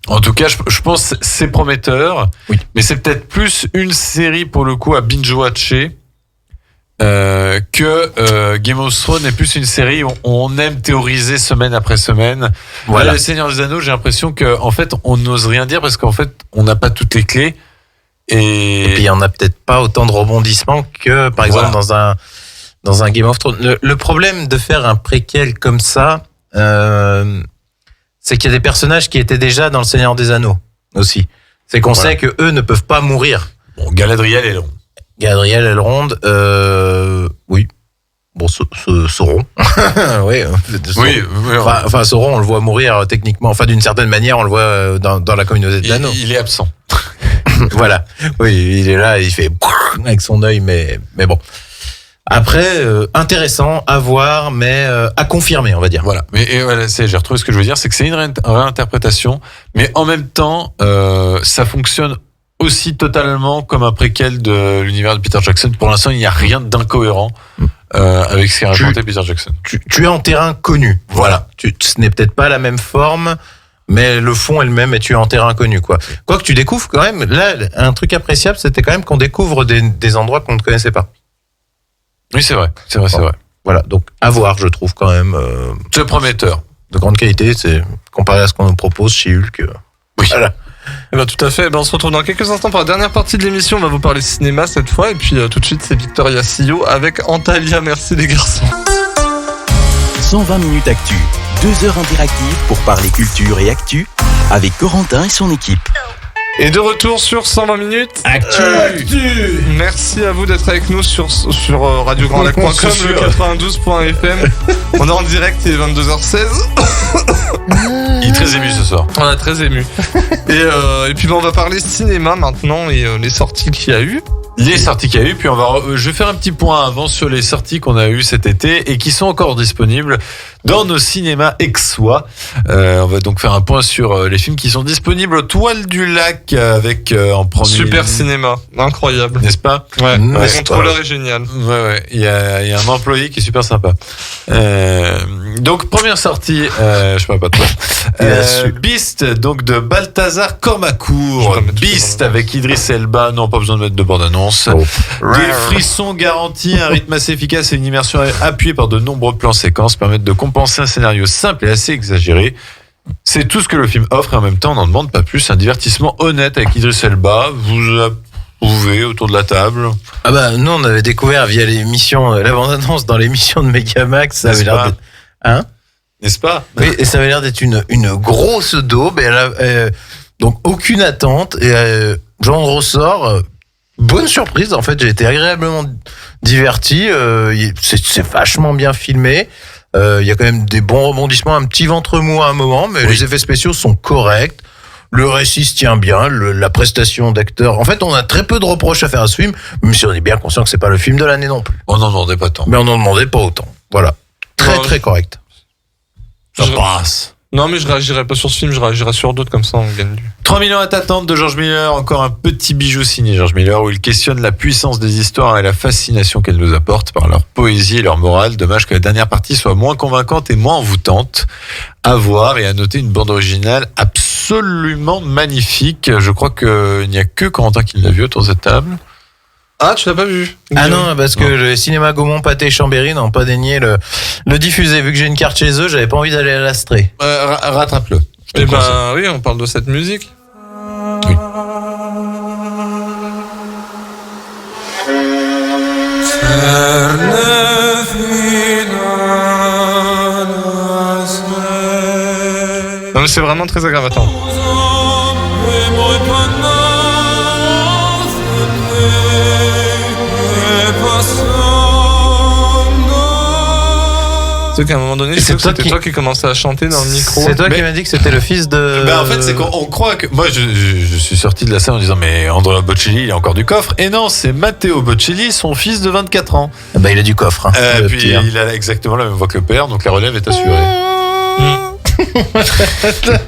en tout cas, je pense que c'est prometteur. Mais c'est peut-être plus une série pour le coup à binge-watcher que Game of Thrones est plus une série où on aime théoriser semaine après semaine. Voilà. Là, le Seigneur des Anneaux, j'ai l'impression que en fait, on n'ose rien dire parce qu'en fait, on n'a pas toutes les clés. Et puis il y en a peut-être pas autant de rebondissements que par exemple dans un Game of Thrones. Le problème de faire un préquel comme ça, c'est qu'il y a des personnages qui étaient déjà dans le Seigneur des Anneaux aussi. C'est qu'on sait que eux ne peuvent pas mourir. Bon, Galadriel et Elrond. Galadriel, Elrond, oui. Bon, Sauron. Oui. Enfin, Sauron, on le voit mourir techniquement. Enfin, d'une certaine manière, on le voit dans la communauté de l'anneau. Il est absent. Voilà. Oui, il est là, il fait avec son œil, mais bon. Après, intéressant à voir, mais à confirmer, on va dire. Voilà. Mais voilà, j'ai retrouvé ce que je veux dire, c'est que c'est une réinterprétation, mais en même temps, ça fonctionne aussi totalement comme un préquel de l'univers de Peter Jackson. Pour l'instant, il n'y a rien d'incohérent avec ce qu'a raconté Peter Jackson. Tu es en terrain connu. Voilà. Ce n'est peut-être pas la même forme, mais le fond est le même et tu es en terrain connu, quoi. Quoique tu découvres quand même, là, un truc appréciable, c'était quand même qu'on découvre des endroits qu'on ne connaissait pas. Oui, c'est vrai. C'est vrai. Voilà. Donc, à voir, je trouve quand même. C'est prometteur. De grande qualité, c'est comparé à ce qu'on nous propose chez Hulk. Oui. Voilà. Eh ben, tout à fait. Eh ben, on se retrouve dans quelques instants pour la dernière partie de l'émission. On va vous parler cinéma cette fois. Et puis tout de suite, c'est Victoria Sio avec Antalya. Merci les garçons. 120 minutes actu. 2 heures interactives pour parler culture et actu avec Corentin et son équipe. Et de retour sur 120 minutes Actu. Merci à vous d'être avec nous sur radiograndlac.com, le 92.fm. On est en direct, il est 22h16. Il est très ému ce soir. On est très ému. Et puis on va parler cinéma maintenant et les sorties qu'il y a eu. Les sorties qu'il y a eu, puis je vais faire un petit point avant sur les sorties qu'on a eues cet été et qui sont encore disponibles dans nos cinémas aixois. On va donc faire un point sur les films qui sont disponibles aux Toiles du Lac avec en premier. Super cinéma, incroyable. N'est-ce pas? Ouais, le contrôleur est génial. Ouais. Il y a un employé qui est super sympa. Donc première sortie, je sais pas de quoi. Beast, donc de Balthazar Kormakour. Beast avec Idriss Elba. Non, pas besoin de mettre de bande-annonce. Des frissons garantis, un rythme assez efficace et une immersion appuyée par de nombreux plans séquences permettent de compenser un scénario simple et assez exagéré. C'est tout ce que le film offre et en même temps on n'en demande pas plus. Un divertissement honnête avec Idriss Elba. Vous approuvez autour de la table? Ah bah nous on avait découvert via l'émission, la bande-annonce dans l'émission de Megamax. Ça avait l'air d'être... Hein? N'est-ce pas? Oui, et ça avait l'air d'être une grosse daube. Et elle a, donc aucune attente. Et j'en ressors... bonne surprise, en fait, j'ai été agréablement diverti. C'est vachement bien filmé. Il y a quand même des bons rebondissements, un petit ventre mou à un moment, mais les effets spéciaux sont corrects. Le récit se tient bien, la prestation d'acteurs. En fait, on a très peu de reproches à faire à ce film, même si on est bien conscient que c'est pas le film de l'année non plus. On n'en demandait pas tant. Mais on n'en demandait pas autant. Voilà. Très correct. Ça passe. Non, mais je réagirai pas sur ce film, je réagirai sur d'autres, comme ça on gagne du. 3 000 ans à t'attendre de George Miller, encore un petit bijou signé George Miller où il questionne la puissance des histoires et la fascination qu'elles nous apportent par leur poésie et leur morale. Dommage que la dernière partie soit moins convaincante et moins envoûtante. À voir et à noter une bande originale absolument magnifique. Je crois qu'il n'y a que Corentin qui l'a vu autour de cette table. Ah, tu l'as pas vu? Ah non, parce que le cinéma Gaumont, Pâté, Chambéry n'ont pas daigné le diffuser. Vu que j'ai une carte chez eux, j'avais pas envie d'aller à l'Astrée. Rattrape-le. Eh ben oui, on parle de cette musique. Oui. Non, mais c'est vraiment très aggravatant. C'est qu'à un moment donné, c'était toi qui commençais à chanter dans le micro. C'est toi qui m'as dit que c'était le fils de... Ben en fait, c'est qu'on croit que... Moi, je suis sorti de la salle en disant mais Andrea Bocelli, il a encore du coffre. Et non, c'est Matteo Bocelli, son fils de 24 ans. Ah bah, il a du coffre. Hein, puis il a exactement la même voix que le père, donc la relève est assurée.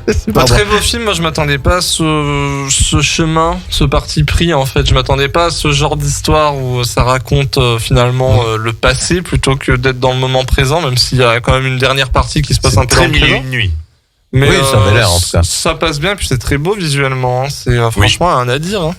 C'est pas très beau film, moi je m'attendais pas à ce chemin, ce parti pris en fait. Je m'attendais pas à ce genre d'histoire où ça raconte finalement le passé plutôt que d'être dans le moment présent, même s'il y a quand même une dernière partie qui se passe un peu dans le présent. Une nuit. Mais oui, ça avait l'air en tout cas. Ça passe bien, puis c'est très beau visuellement. Hein. C'est franchement rien à dire. Hein.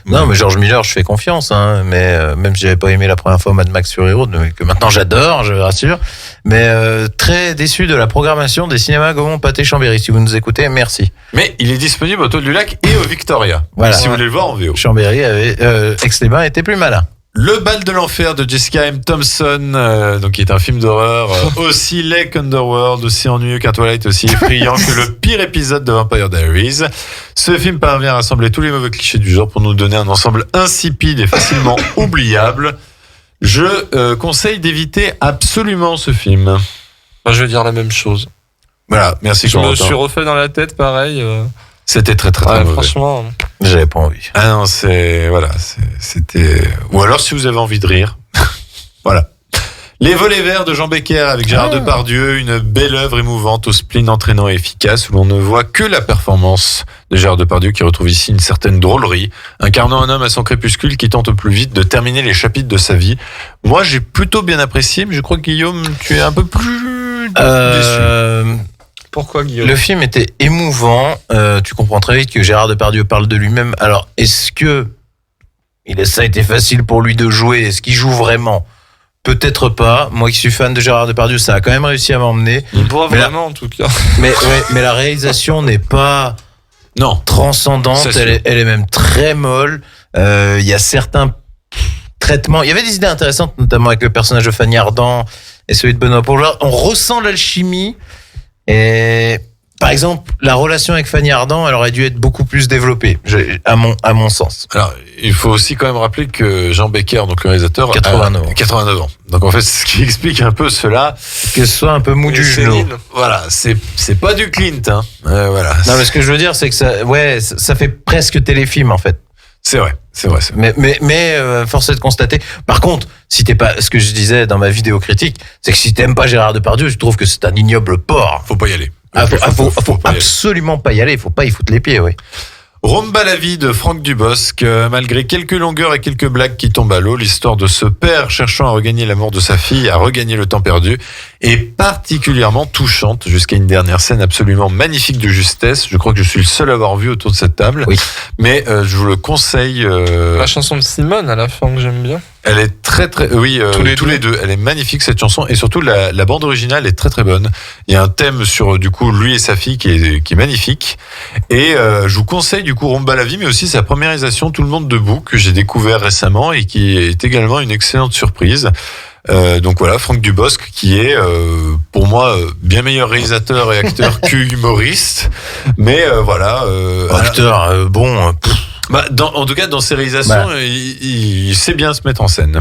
Non, mais George Miller, je fais confiance, hein, mais même si j'avais pas aimé la première fois Mad Max Fury Road, mais que maintenant j'adore, je rassure. Mais très déçu de la programmation des cinémas Gaumont-Pâté-Chambéry. Si vous nous écoutez, merci. Mais il est disponible au Tour du Lac et au Victoria. Voilà. Si vous voulez le voir en VO. Chambéry avait Aix-les-Bains était plus malin. Le bal de l'enfer de Jessica M. Thompson, donc qui est un film d'horreur, aussi Lake Underworld, aussi ennuyeux qu'un Twilight, aussi effrayant que le pire épisode de Vampire Diaries. Ce film parvient à rassembler tous les mauvais clichés du genre pour nous donner un ensemble insipide et facilement oubliable. Je conseille d'éviter absolument ce film. Moi, je vais dire la même chose. Voilà, merci. Je me suis refait dans la tête, pareil. C'était très mauvais. Franchement. J'avais pas envie. Ah non, c'était. Ou alors si vous avez envie de rire, voilà. Les volets verts de Jean Becker avec Gérard Depardieu, une belle œuvre émouvante au spleen entraînant et efficace où l'on ne voit que la performance de Gérard Depardieu qui retrouve ici une certaine drôlerie, incarnant un homme à son crépuscule qui tente au plus vite de terminer les chapitres de sa vie. Moi, j'ai plutôt bien apprécié, mais je crois que Guillaume, tu es un peu plus déçu. Pourquoi, Guillaume ? Le film était émouvant. Tu comprends très vite que Gérard Depardieu parle de lui-même. Alors, est-ce que ça a été facile pour lui de jouer ? Est-ce qu'il joue vraiment ? Peut-être pas. Moi qui suis fan de Gérard Depardieu, ça a quand même réussi à m'emmener. Il boit vraiment, en tout cas. Mais la réalisation n'est pas transcendante. Elle est même très molle. Il y a certains traitements. Il y avait des idées intéressantes, notamment avec le personnage de Fanny Ardant et celui de Benoît Poulvord. On ressent l'alchimie. Et par exemple, la relation avec Fanny Ardant, elle aurait dû être beaucoup plus développée, à mon sens. Alors, il faut aussi quand même rappeler que Jean Becker, donc le réalisateur, 89 ans. Donc en fait, ce qui explique un peu cela, que ce soit un peu mou du genou. Voilà, c'est pas du Clint, hein. Voilà. Non, mais ce que je veux dire, c'est que ça fait presque téléfilm en fait. C'est vrai. Mais force est de constater. Par contre, si t'es pas, ce que je disais dans ma vidéo critique, c'est que si t'aimes pas Gérard Depardieu, tu trouves que c'est un ignoble porc. Faut pas y aller. Faut absolument pas y aller. Faut pas y foutre les pieds, oui. Rumba la vie de Franck Dubosc, malgré quelques longueurs et quelques blagues qui tombent à l'eau, l'histoire de ce père cherchant à regagner l'amour de sa fille, à regagner le temps perdu, est particulièrement touchante jusqu'à une dernière scène absolument magnifique de justesse. Je crois que je suis le seul à avoir vu autour de cette table. Oui. Mais je vous le conseille. La chanson de Simone à la fin que j'aime bien. Elle est très oui, tous les deux. Elle est magnifique cette chanson et surtout la bande originale est très bonne. Il y a un thème sur du coup lui et sa fille qui est magnifique et je vous conseille du coup Rumba la vie, mais aussi sa première réalisation Tout le monde debout que j'ai découvert récemment et qui est également une excellente surprise. Donc voilà, Franck Dubosc qui est pour moi bien meilleur réalisateur et acteur que humoriste, mais voilà. Acteur bon. En tout cas, dans ses réalisations, il sait bien se mettre en scène.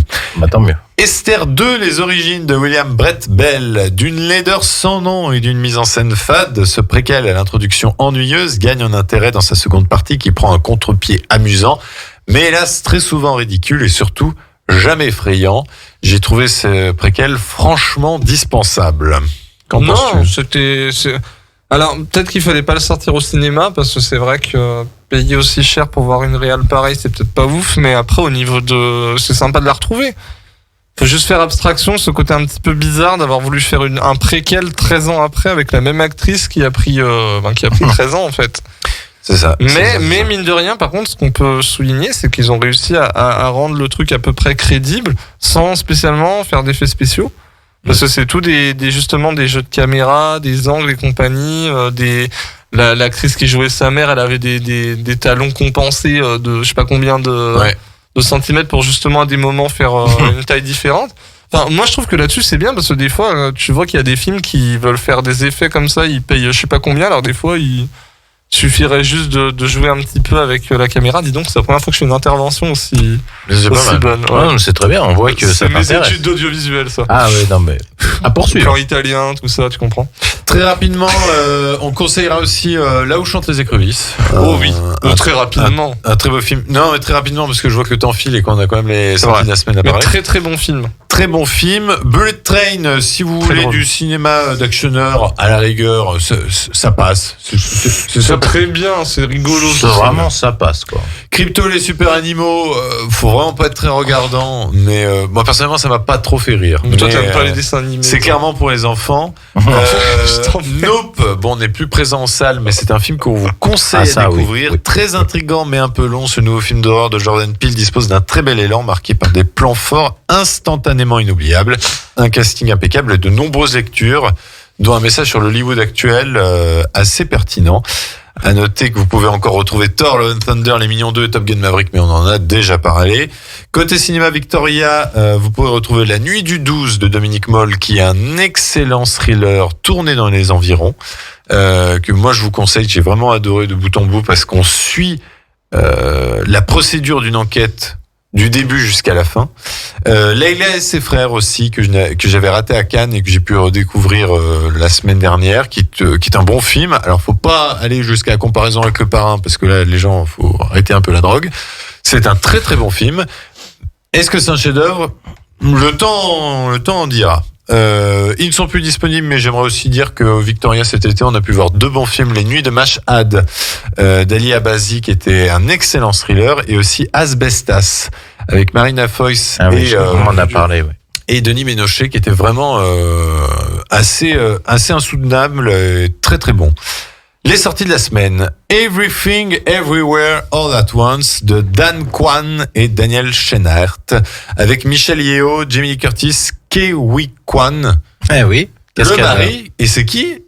Tant mieux. Esther 2, les origines de William Brett Bell. D'une laideur sans nom et d'une mise en scène fade, ce préquel à l'introduction ennuyeuse gagne en intérêt dans sa seconde partie qui prend un contre-pied amusant, mais hélas très souvent ridicule et surtout jamais effrayant. J'ai trouvé ce préquel franchement dispensable. Qu'en penses-tu ? Alors, peut-être qu'il fallait pas le sortir au cinéma, parce que c'est vrai que payer aussi cher pour voir une réal pareille, c'est peut-être pas ouf, mais après, au niveau c'est sympa de la retrouver. Faut juste faire abstraction de ce côté un petit peu bizarre d'avoir voulu faire un préquel 13 ans après avec la même actrice qui a pris 13 ans, en fait. C'est ça. Mais mine de rien, par contre, ce qu'on peut souligner, c'est qu'ils ont réussi à rendre le truc à peu près crédible, sans spécialement faire d'effets spéciaux. Parce que c'est tout justement des jeux de caméra, des angles et compagnie, l'actrice qui jouait sa mère, elle avait des talons compensés de je sais pas combien de centimètres pour justement à des moments faire une taille différente. Enfin, moi je trouve que là-dessus c'est bien parce que des fois tu vois qu'il y a des films qui veulent faire des effets comme ça, ils payent je sais pas combien, alors des fois il suffirait juste de jouer un petit peu avec la caméra. Dis donc, c'est la première fois que je fais une intervention aussi bonne. Ouais. C'est très bien, on voit que ça t'intéresse. C'est mes études d'audiovisuel, ça. Ah ouais, non mais à poursuivre. En italien, tout ça, tu comprends. Très rapidement, on conseillera aussi Là où chantent les écrevisses. Très rapidement. Un très beau film. Non, mais très rapidement parce que je vois que le temps file et qu'on a quand même les sorties de la semaine à parler. Très très bon film. Très bon film. Bullet Train, si vous voulez drôle. du cinéma d'actionneur, à la rigueur, ça passe. C'est ça. Très bien, c'est rigolo. C'est vraiment, ça passe, quoi. Crypto, les super animaux, faut vraiment pas être très regardant, mais moi personnellement ça m'a pas trop fait rire. Mais toi, Mais, t'aimes pas les dessins animés. c'est clairement pour les enfants. Nope, bon, on n'est plus présent en salle, mais c'est un film qu'on vous conseille Ah, ça, à oui. découvrir. Oui. Très intriguant, mais un peu long. Ce nouveau film d'horreur de Jordan Peele dispose d'un très bel élan marqué par des plans forts instantanément inoubliables, un casting impeccable et de nombreuses lectures, dont un message sur l'Hollywood actuel assez pertinent. À noter que vous pouvez encore retrouver Thor, Love and Thunder, Les Mignons 2 et Top Gun Maverick, mais on en a déjà parlé. Côté cinéma Victoria, vous pouvez retrouver La Nuit du 12 de Dominique Moll, qui est un excellent thriller tourné dans les environs, que moi je vous conseille, j'ai vraiment adoré de bout en bout, parce qu'on suit la procédure d'une enquête du début jusqu'à la fin. Leila et ses frères aussi, que j'avais raté à Cannes et que j'ai pu redécouvrir la semaine dernière, qui est un bon film. Alors faut pas aller jusqu'à la comparaison avec Le Parrain, parce que là les gens, faut arrêter un peu la drogue. C'est un très très bon film. Est-ce que c'est un chef-d'œuvre ? Le temps en dira. Ils ne sont plus disponibles, mais j'aimerais aussi dire que Victoria cet été, on a pu voir 2 bons films, Les Nuits de Mashhad d'Ali Abazi, qui était un excellent thriller, et aussi Asbestas avec Marina Foïs on en a parlé, ouais. et Denis Ménochet, qui était vraiment assez insoutenable et très très bon. Les sorties de la semaine: Everything Everywhere All at Once de Dan Kwan et Daniel Scheinert, avec Michelle Yeoh, Jamie Lee Curtis, Ke-Huy Kwan. Eh oui. Le mari, et c'est qui ?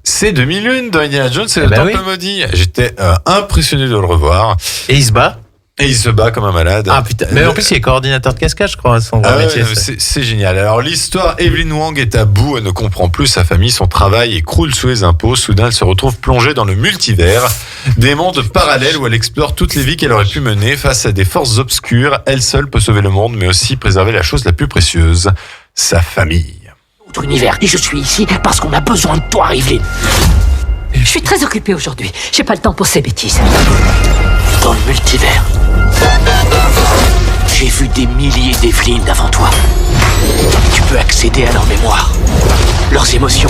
C'est 2001 dans Indiana Jones, c'est le Temple maudit. J'étais impressionné de le revoir. Et il se bat ? Et il se bat comme un malade. Ah putain, mais en plus il est coordinateur de cascade, je crois, son vrai métier. C'est génial. Alors l'histoire, Evelyn Wang est à bout, elle ne comprend plus sa famille, son travail, et croule sous les impôts. Soudain, elle se retrouve plongée dans le multivers, des mondes parallèles où elle explore toutes les vies qu'elle aurait pu mener face à des forces obscures. Elle seule peut sauver le monde, mais aussi préserver la chose la plus précieuse, sa famille. Autre univers, et je suis ici parce qu'on a besoin de toi, Evelyn. Je suis très occupée aujourd'hui. J'ai pas le temps pour ces bêtises. Dans le multivers, j'ai vu des milliers d'Evelyn avant toi. Tu peux accéder à leur mémoire, leurs émotions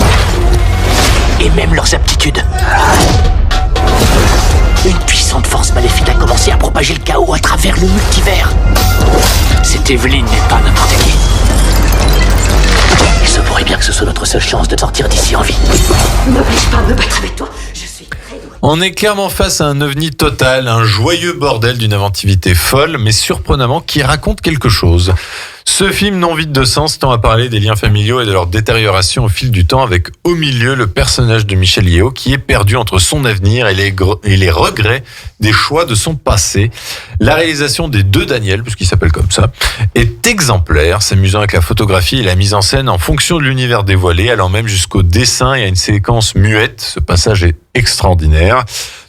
et même leurs aptitudes. Une puissante force maléfique a commencé à propager le chaos à travers le multivers. Cette Evelyn n'est pas n'importe qui. Il se pourrait bien que ce soit notre seule chance de sortir d'ici en vie. Ne m'oblige pas à me battre avec toi. Je suis très douée. On est clairement face à un ovni total, un joyeux bordel d'une inventivité folle, mais surprenamment qui raconte quelque chose. Ce film non vide de sens tend à parler des liens familiaux et de leur détérioration au fil du temps, avec au milieu le personnage de Michelle Yeoh qui est perdu entre son avenir et les regrets des choix de son passé. La réalisation des 2 Daniel, puisqu'il s'appelle comme ça, est exemplaire, s'amusant avec la photographie et la mise en scène en fonction de l'univers dévoilé, allant même jusqu'au dessin et à une séquence muette. Ce passage est extraordinaire,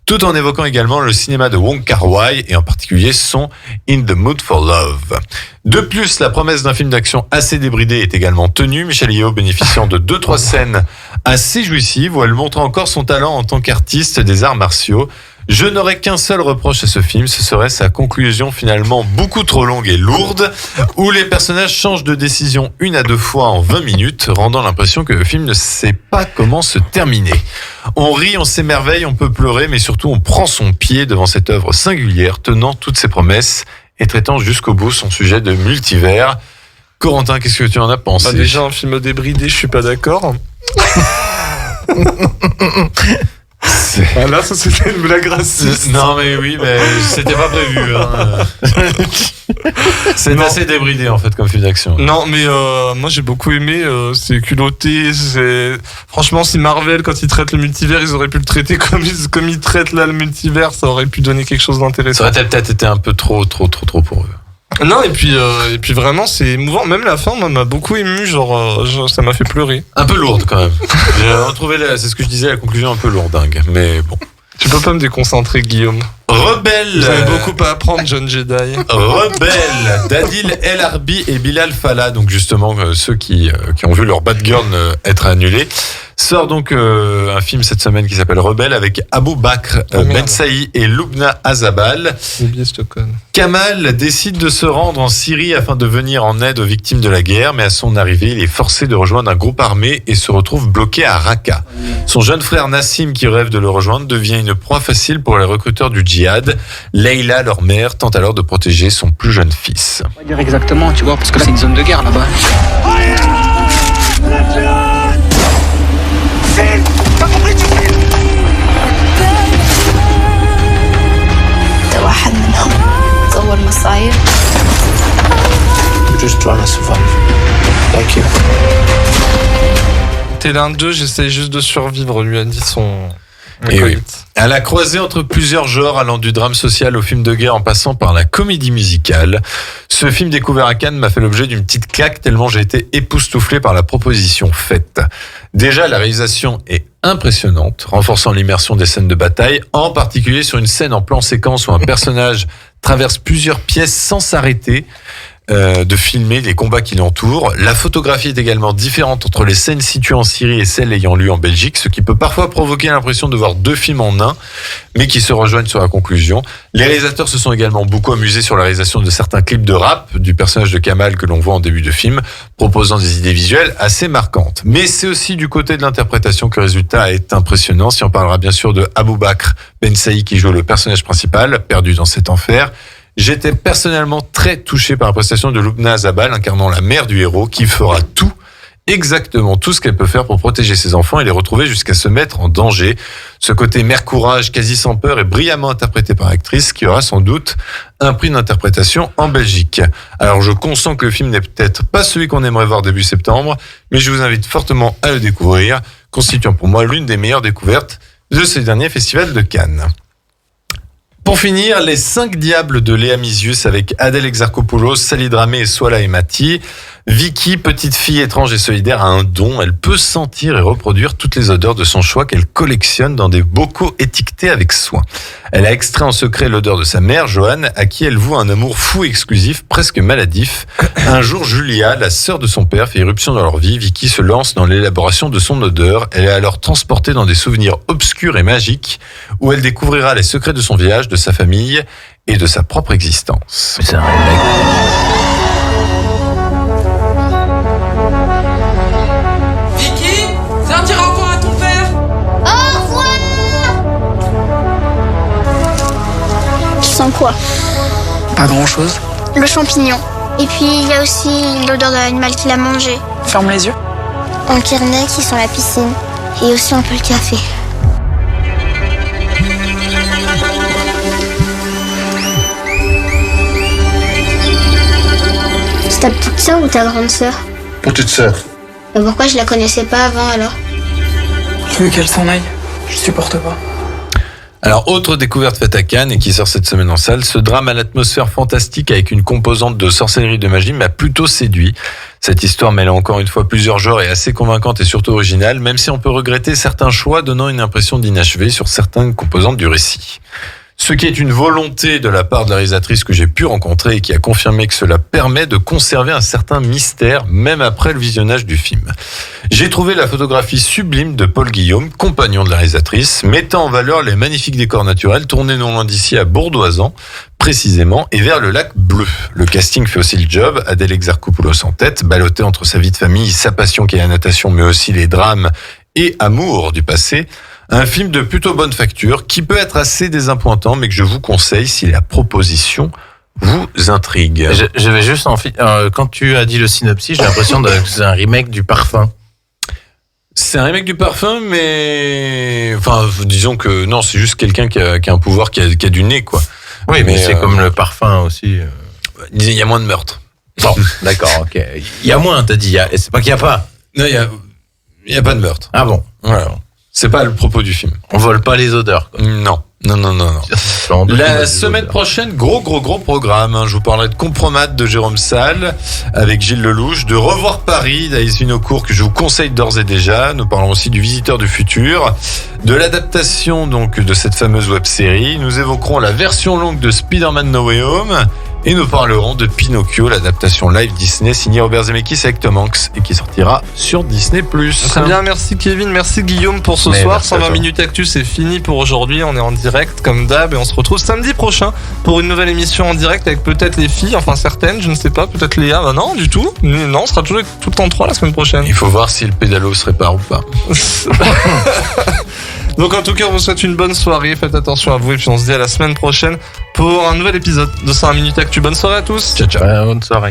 tout en évoquant également le cinéma de Wong Kar-wai et en particulier son In the Mood for Love. De plus, la promesse d'un film d'action assez débridé est également tenue, Michelle Yeoh bénéficiant de 2-3 scènes assez jouissives où elle montre encore son talent en tant qu'artiste des arts martiaux. Je n'aurais qu'un seul reproche à ce film, ce serait sa conclusion finalement beaucoup trop longue et lourde, où les personnages changent de décision 1 à 2 fois en 20 minutes, rendant l'impression que le film ne sait pas comment se terminer. On rit, on s'émerveille, on peut pleurer, mais surtout on prend son pied devant cette œuvre singulière, tenant toutes ses promesses et traitant jusqu'au bout son sujet de multivers. Corentin, qu'est-ce que tu en as pensé ? Déjà, un film débridé, je suis pas d'accord. Ah là, ça c'était une blague raciste. Non mais oui, mais c'était pas prévu. Hein. C'est assez débridé en fait comme film d'action. Non mais moi j'ai beaucoup aimé, c'est culotté, franchement si Marvel quand ils traitent le multivers ils auraient pu le traiter comme ils traitent là le multivers, ça aurait pu donner quelque chose d'intéressant. Ça aurait peut-être été un peu trop pour eux. Non et puis vraiment c'est émouvant, même la fin m'a beaucoup ému, genre ça m'a fait pleurer. Un peu lourde quand même. J'ai retrouvé c'est ce que je disais, la conclusion un peu lourdingue, mais bon. Tu peux pas me déconcentrer, Guillaume. Rebelle. Vous avez beaucoup à apprendre, John Jedi. Rebelle d'Adil El Arbi et Bilal Fallah, donc justement ceux qui ont vu leur Batgirl être annulé. Sort donc un film cette semaine qui s'appelle Rebelle avec Abou Bakr Ben Saïd et Lubna Azabal. J'ai oublié Stockholm. Kamal décide de se rendre en Syrie afin de venir en aide aux victimes de la guerre, mais à son arrivée, il est forcé de rejoindre un groupe armé et se retrouve bloqué à Raqqa. Son jeune frère Nassim, qui rêve de le rejoindre, devient une proie facile pour les recruteurs du djihad. Leïla, leur mère, tente alors de protéger son plus jeune fils. On va dire exactement, tu vois, parce que là c'est une zone de guerre là-bas. انت واحد منهم تصور مصايب. Just trying to survive. Like you. T'es l'un d'eux, j'essaie juste de survivre, lui a dit son. Et oui. À la croisée entre plusieurs genres, allant du drame social au film de guerre en passant par la comédie musicale, ce film découvert à Cannes m'a fait l'objet d'une petite claque tellement j'ai été époustouflé par la proposition faite. Déjà, la réalisation est impressionnante, renforçant l'immersion des scènes de bataille, en particulier sur une scène en plan séquence où un personnage traverse plusieurs pièces sans s'arrêter, de filmer les combats qui l'entourent. La photographie est également différente entre les scènes situées en Syrie et celles ayant lieu en Belgique, ce qui peut parfois provoquer l'impression de voir deux films en un, mais qui se rejoignent sur la conclusion. Les réalisateurs se sont également beaucoup amusés sur la réalisation de certains clips de rap du personnage de Kamal que l'on voit en début de film, proposant des idées visuelles assez marquantes. Mais c'est aussi du côté de l'interprétation que le résultat est impressionnant. Si on parlera bien sûr de Abou Bakr Ben Saïd qui joue le personnage principal, perdu dans cet enfer. J'étais personnellement très touché par la prestation de Lubna Azabal, incarnant la mère du héros, qui fera tout, exactement tout ce qu'elle peut faire pour protéger ses enfants et les retrouver jusqu'à se mettre en danger. Ce côté mère courage, quasi sans peur, est brillamment interprété par l'actrice, qui aura sans doute un prix d'interprétation en Belgique. Alors je consens que le film n'est peut-être pas celui qu'on aimerait voir début septembre, mais je vous invite fortement à le découvrir, constituant pour moi l'une des meilleures découvertes de ce dernier festival de Cannes. Pour finir, les 5 diables de Léa Misius avec Adèle Exarchopoulos, Sally Dramé et Swala Emati. Vicky, petite fille étrange et solidaire, a un don. Elle peut sentir et reproduire toutes les odeurs de son choix qu'elle collectionne dans des bocaux étiquetés avec soin. Elle a extrait en secret l'odeur de sa mère, Joanne, à qui elle voue un amour fou et exclusif, presque maladif. Un jour, Julia, la sœur de son père, fait irruption dans leur vie. Vicky se lance dans l'élaboration de son odeur. Elle est alors transportée dans des souvenirs obscurs et magiques, où elle découvrira les secrets de son village, de sa famille et de sa propre existence. C'est un remake. Vicky, c'est un dire au revoir à ton père. Au revoir. Tu sens quoi? Pas grand-chose. Le champignon. Et puis il y a aussi l'odeur de l'animal qui l'a mangé. Ferme les yeux. On dirait qui sent la piscine. Et aussi un peu le café. C'est ta petite sœur ou ta grande sœur? Petite sœur. Mais pourquoi je la connaissais pas avant alors? Je veux qu'elle s'en aille. Je supporte pas. Alors, autre découverte faite à Cannes et qui sort cette semaine en salle, ce drame à l'atmosphère fantastique avec une composante de sorcellerie de magie m'a plutôt séduit. Cette histoire mêle encore une fois plusieurs genres et assez convaincante et surtout originale, même si on peut regretter certains choix donnant une impression d'inachevé sur certaines composantes du récit. Ce qui est une volonté de la part de la réalisatrice que j'ai pu rencontrer et qui a confirmé que cela permet de conserver un certain mystère même après le visionnage du film. J'ai trouvé la photographie sublime de Paul Guillaume, compagnon de la réalisatrice, mettant en valeur les magnifiques décors naturels tournés non loin d'ici à Bourdoisan, précisément, et vers le lac Bleu. Le casting fait aussi le job, Adèle Exarchopoulos en tête, ballottée entre sa vie de famille, sa passion qui est la natation, mais aussi les drames et amour du passé. Un film de plutôt bonne facture, qui peut être assez désappointant, mais que je vous conseille si la proposition vous intrigue. Je vais juste quand tu as dit le synopsis, j'ai l'impression que c'est un remake du Parfum. C'est un remake du Parfum, mais enfin, disons que non, c'est juste quelqu'un qui a un pouvoir, qui a du nez, quoi. Oui, mais c'est comme le Parfum aussi. Il y a moins de meurtres. Bon, d'accord, ok. Il y a moins, t'as dit. C'est pas qu'il y a pas. Non, il y a pas de meurtre. Ah bon. Voilà. C'est pas le propos du film. On vole pas les odeurs, quoi. Non. La semaine prochaine, gros programme. Je vous parlerai de Compromat de Jérôme Salle avec Gilles Lelouch, de Revoir Paris d'Alice Vinocourt que je vous conseille d'ores et déjà. Nous parlons aussi du Visiteur du futur, de l'adaptation donc de cette fameuse web-série. Nous évoquerons la version longue de Spider-Man No Way Home Et nous parlerons de Pinocchio, l'adaptation live Disney signée Robert Zemeckis avec Tom Hanks et qui sortira sur Disney+. Très bien, merci Kevin, merci Guillaume pour ce soir. 120 minutes actu, c'est fini pour aujourd'hui. On est en direct comme d'hab et on se retrouve samedi prochain pour une nouvelle émission en direct avec peut-être les filles, enfin certaines, je ne sais pas, peut-être Léa. Bah non, du tout. Non, on sera toujours tout le temps 3 la semaine prochaine. Il faut voir si le pédalo se répare ou pas. Donc en tout cas, on vous souhaite une bonne soirée. Faites attention à vous et puis on se dit à la semaine prochaine pour un nouvel épisode de 120 minutes actu. Bonne soirée à tous. Ciao, ciao. Bonne soirée.